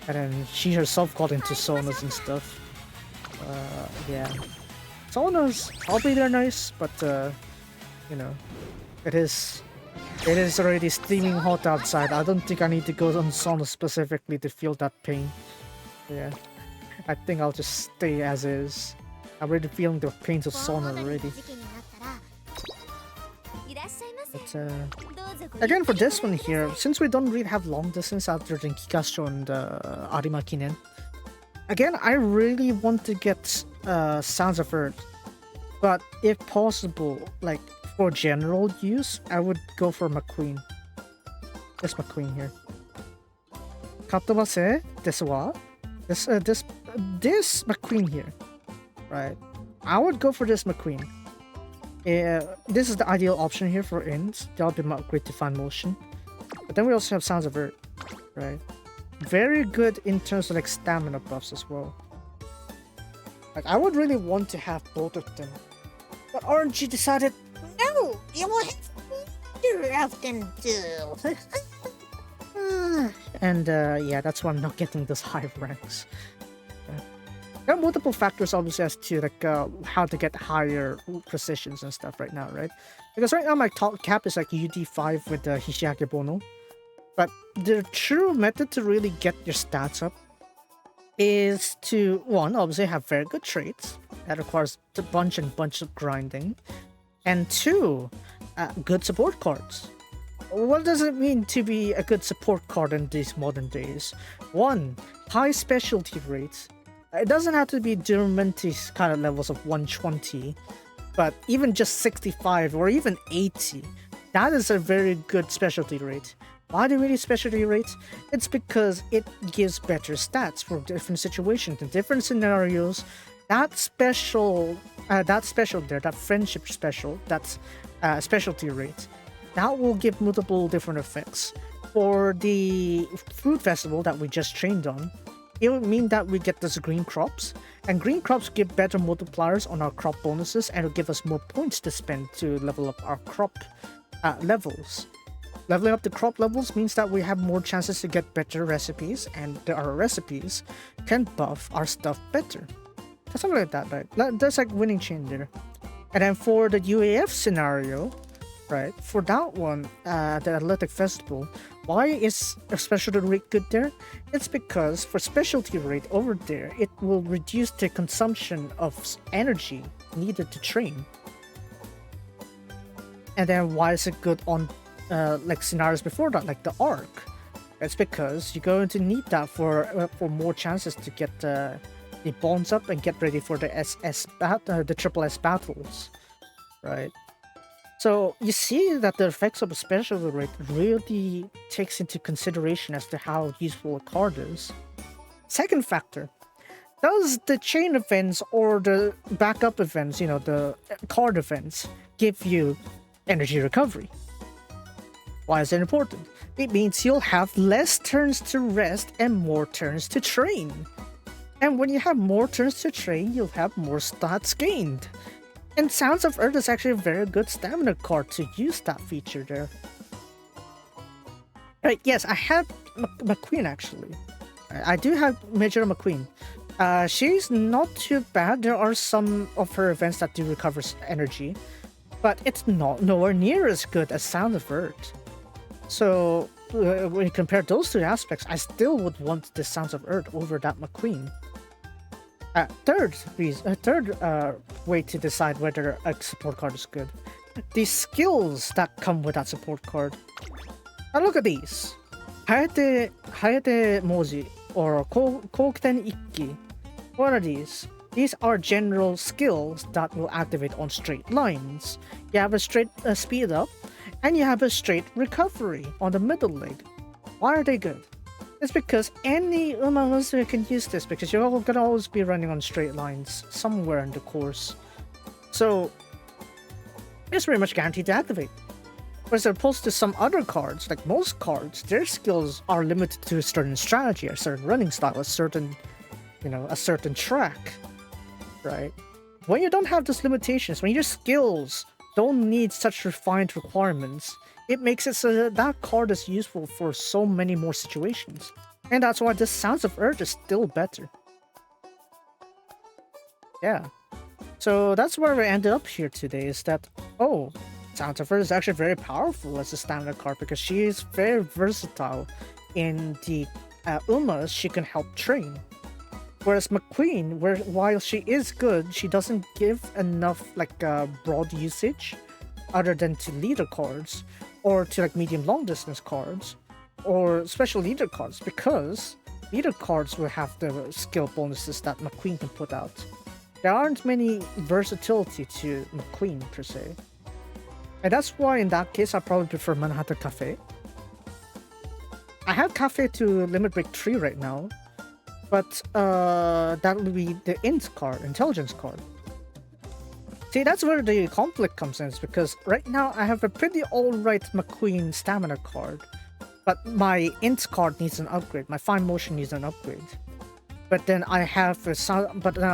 And then she herself got into saunas and stuff. Yeah. Saunas, probably they're nice, but, you know, it is already steaming hot outside. I don't think I need to go on sauna specifically to feel that pain. Yeah. I think I'll just stay as is. I'm already feeling the pains of sauna already. But again, for this one here, since we don't really have long distance other than Kikasho and Arima Kinen, again, I really want to get Sounds of Earth. But if possible, like for general use, I would go for McQueen. This McQueen here. Katobase desu wa? This McQueen here. Right. I would go for this McQueen. This is the ideal option here for ends. That'll be great to find motion. But then we also have Sounds of Earth. Right. Very good in terms of like stamina buffs as well. Like I would really want to have both of them. But RNG decided, no, you will have to often do. And yeah, that's why I'm not getting those high ranks. There are multiple factors obviously as to like how to get higher precisions and stuff right now, right? Because right now my top cap is like UD5 with the Hishiake Bono. But the true method to really get your stats up is to, one, obviously have very good traits. That requires a bunch of grinding. And two, good support cards. What does it mean to be a good support card in these modern days? One, high specialty rates. It doesn't have to be Duramentis kind of levels of 120, but even just 65 or even 80, that is a very good specialty rate. Why do we need specialty rates? It's because it gives better stats for different situations, in different scenarios. That special there, that friendship special, that's specialty rate, that will give multiple different effects. For the food festival that we just trained on, it would mean that we get those green crops, and green crops give better multipliers on our crop bonuses and will give us more points to spend to level up our crop levels. Leveling up the crop levels means that we have more chances to get better recipes, and our recipes can buff our stuff better. Something like that, right? That's like winning chain there. And then for the UAF scenario, right? For that one, the Athletic Festival, why is a specialty rate good there? It's because for specialty rate over there, it will reduce the consumption of energy needed to train. And then why is it good on like scenarios before that, like the Arc? It's because you're going to need that for more chances to get the bonds up and get ready for the the triple S battles, right? So you see that the effects of a specialty rate really takes into consideration as to how useful a card is. Second factor, does the chain events or the backup events, you know, the card events, give you energy recovery? Why is it important? It means you'll have less turns to rest and more turns to train. And when you have more turns to train, you'll have more stats gained. And Sounds of Earth is actually a very good stamina card to use that feature there. Right, yes, I have McQueen actually. I do have Major McQueen. She's not too bad. There are some of her events that do recover energy, but it's nowhere near as good as Sounds of Earth. So when you compare those two aspects, I still would want the Sounds of Earth over that McQueen. Third way to decide whether a support card is good. The skills that come with that support card. Now look at these. Hayate Moji or Kokuten Ikki. What are these? These are general skills that will activate on straight lines. You have a straight speed up, and you have a straight recovery on the middle leg. Why are they good? It's because any Umamusu can use this, because you're gonna always be running on straight lines somewhere in the course. So it's pretty much guaranteed to activate. Whereas opposed to some other cards, like most cards, their skills are limited to a certain strategy, a certain running style, a certain track, right? When you don't have those limitations, when your skills don't need such refined requirements, it makes it so that that card is useful for so many more situations. And that's why this Sounds of Earth is still better. Yeah. So that's where we ended up here today, is that, oh, Sounds of Earth is actually very powerful as a standard card because she is very versatile in the Umas she can help train. Whereas McQueen, while she is good, she doesn't give enough broad usage other than to leader cards or to medium long distance cards or special leader cards, because leader cards will have the skill bonuses that McQueen can put out. There aren't many versatility to McQueen per se. And that's why in that case I probably prefer Manhattan Cafe. I have Cafe to Limit Break 3 right now, but that will be the int card, intelligence card. See, that's where the conflict comes in, is because right now I have a pretty alright McQueen stamina card, but my int card needs an upgrade, my fine motion needs an upgrade. But then I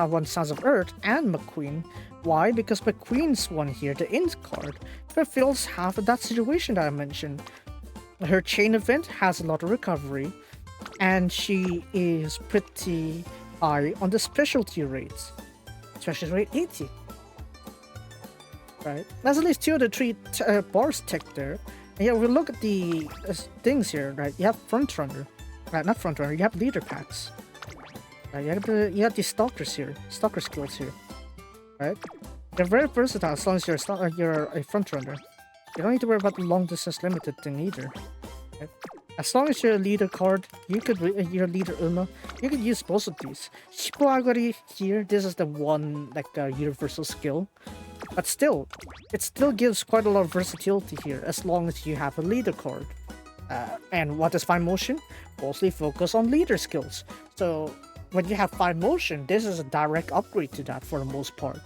want Sons of Earth and McQueen. Why? Because McQueen's one here, the int card, fulfills half of that situation that I mentioned. Her chain event has a lot of recovery, and she is pretty high on the specialty rates. Specialty rate 80. Right? That's at least 2 of the 3 bars ticked there. And yeah, we look at the things here, right? You have front runner. Right, not front runner, you have leader packs. Right, you have these stalkers here, stalker skills here. Right? They're very versatile as long as you're a front runner. You don't need to worry about the long distance limited thing either. Right? As long as you're a leader card, you're a leader Uma, you could use both of these. Shippo here, this is the one universal skill. But still, it still gives quite a lot of versatility here as long as you have a leader card. And what is fine motion? Mostly focus on leader skills. So when you have fine motion, this is a direct upgrade to that for the most part.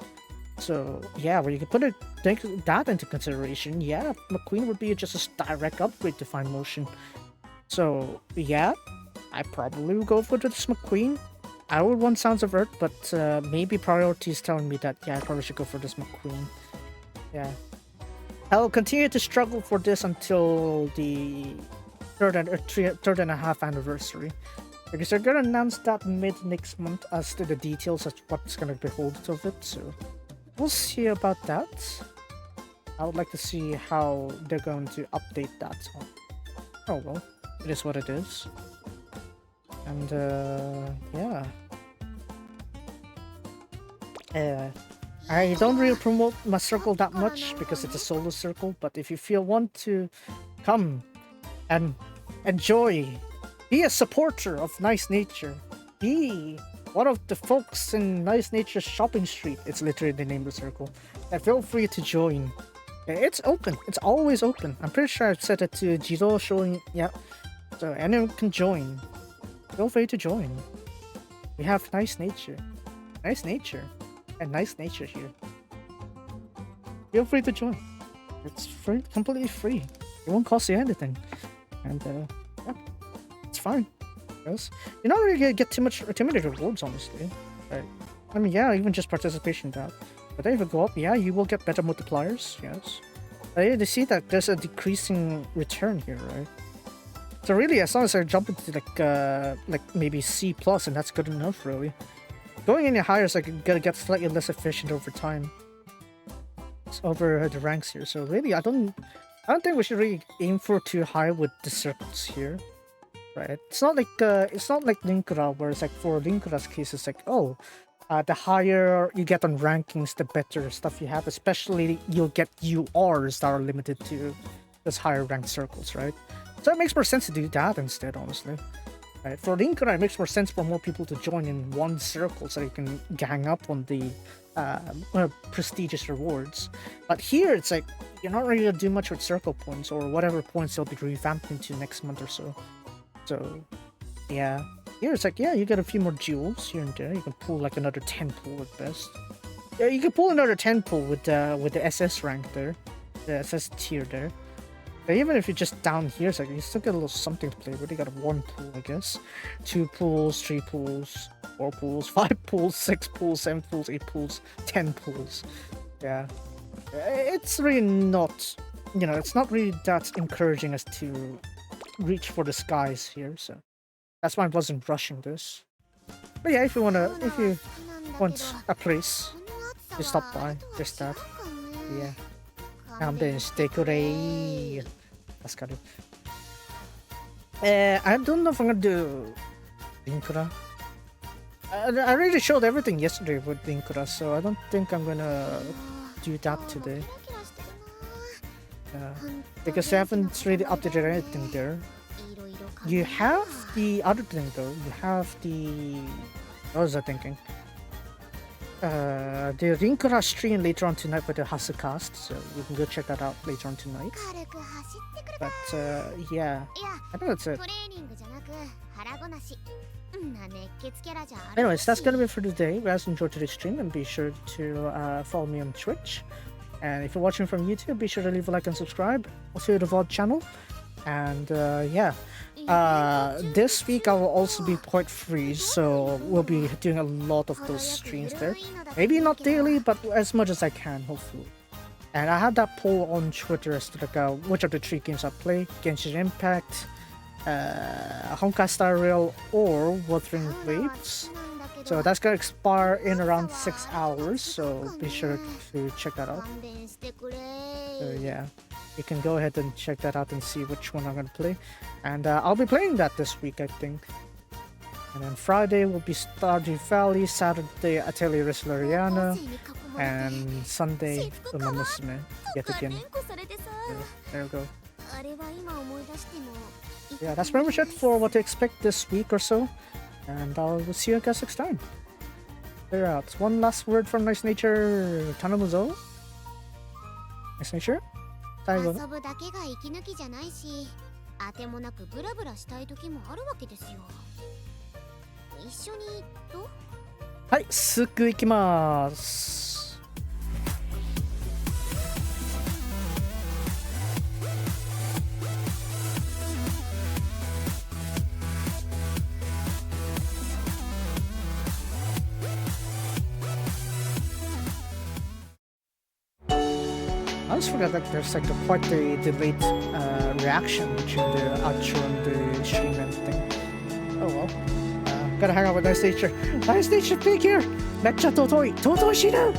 So yeah, when you can take that into consideration, yeah, McQueen would be just a direct upgrade to fine motion. So yeah, I probably would go for this McQueen. I would want Sounds of Earth, but maybe priority is telling me that, yeah, I probably should go for this McQueen. Yeah. I'll continue to struggle for this until the third and a half anniversary. Because they're gonna announce that mid next month as to the details of what's gonna be beholden of it, so we'll see about that. I would like to see how they're going to update that. Oh well, it is what it is. And yeah. I don't really promote my circle that much because it's a solo circle, but if you want to come and enjoy, be a supporter of Nice Nature, be one of the folks in Nice Nature's shopping street, it's literally the name of the circle, and feel free to join. It's open, it's always open. I'm pretty sure I've set it to Jiro showing, yeah, so anyone can join. Feel free to join. We have Nice Nature, and Nice Nature here. Feel free to join. It's free, completely free. It won't cost you anything, and yeah, it's fine. Yes, you're not really gonna get too many rewards, honestly. Right? I mean, yeah, even just participation in that. But then if you go up, yeah, you will get better multipliers. Yes. They see that there's a decreasing return here, right? So really, as long as I jump into like maybe C plus, and that's good enough, really. Going any higher is gonna get slightly less efficient over time. It's over the ranks here. So really, I don't think we should really aim for too high with the circles here, right? It's not like Linkura, where it's like for Linkura's case, it's like, oh, the higher you get on rankings, the better stuff you have. Especially you'll get URs that are limited to those higher ranked circles, right? So it makes more sense to do that instead, honestly. Right? For Rinkura, it makes more sense for more people to join in one circle so you can gang up on the prestigious rewards. But here, it's like you're not really gonna do much with circle points or whatever points they'll be revamped into next month or so. So, yeah. Here, it's like, yeah, you get a few more jewels here and there. You can pull like another 10 pull at best. Yeah, you can pull another 10 pull with the SS rank there, the SS tier there. But even if you're just down here, it's like you still get a little something to play with. You got a 1 pool, I guess. 2 pools, 3 pools, 4 pools, 5 pools, 6 pools, 7 pools, 8 pools, 10 pools. Yeah. It's really not, you know, it's not really that encouraging as to reach for the skies here, so that's why I wasn't rushing this. But yeah, if you want a place, just stop by, just that. Yeah. 勘弁してくれ。助かる。I don't know if I'm gonna do Rinkura. I already showed everything yesterday with Rinkura, so I don't think I'm gonna do that today. Because they haven't really updated anything there. You have the other thing though. You have the... What was I thinking? The Rinkura stream later on tonight with the Hasukast, so you can go check that out later on tonight. But yeah, I think that's it. Anyways, that's gonna be for today. You guys enjoyed today's stream and be sure to follow me on Twitch. And if you're watching from YouTube, be sure to leave a like and subscribe. Also the VOD channel. And yeah, this week I will also be quite free, so we'll be doing a lot of those streams there. Maybe not daily, but as much as I can, hopefully. And I had that poll on Twitter as to like which of the 3 games I play: Genshin Impact, Honkai Star Rail, or Wuthering Waves. So that's gonna expire in around 6 hours, so be sure to check that out. So yeah, you can go ahead and check that out and see which one I'm gonna play. And I'll be playing that this week, I think. And then Friday will be Stardew Valley, Saturday Atelier Resolariana, and Sunday Uma Musume yet again. There we go. Yeah, that's pretty much it for what to expect this week or so. And I'll see you guys next time. Clear out. One last word from Nice Nature. Tanamuzo. Nice Nature. 最後。遊ぶだけが息抜きじゃないし、あてもなくブラブラしたい時もあるわけですよ。一緒にどう？はい、すぐ行きます。I always forgot that there's like quite a delayed reaction between the outro and the stream and everything. Oh well. Gotta hang out with Nice Nature. Nice Nature, big here! めっちゃ尊いしる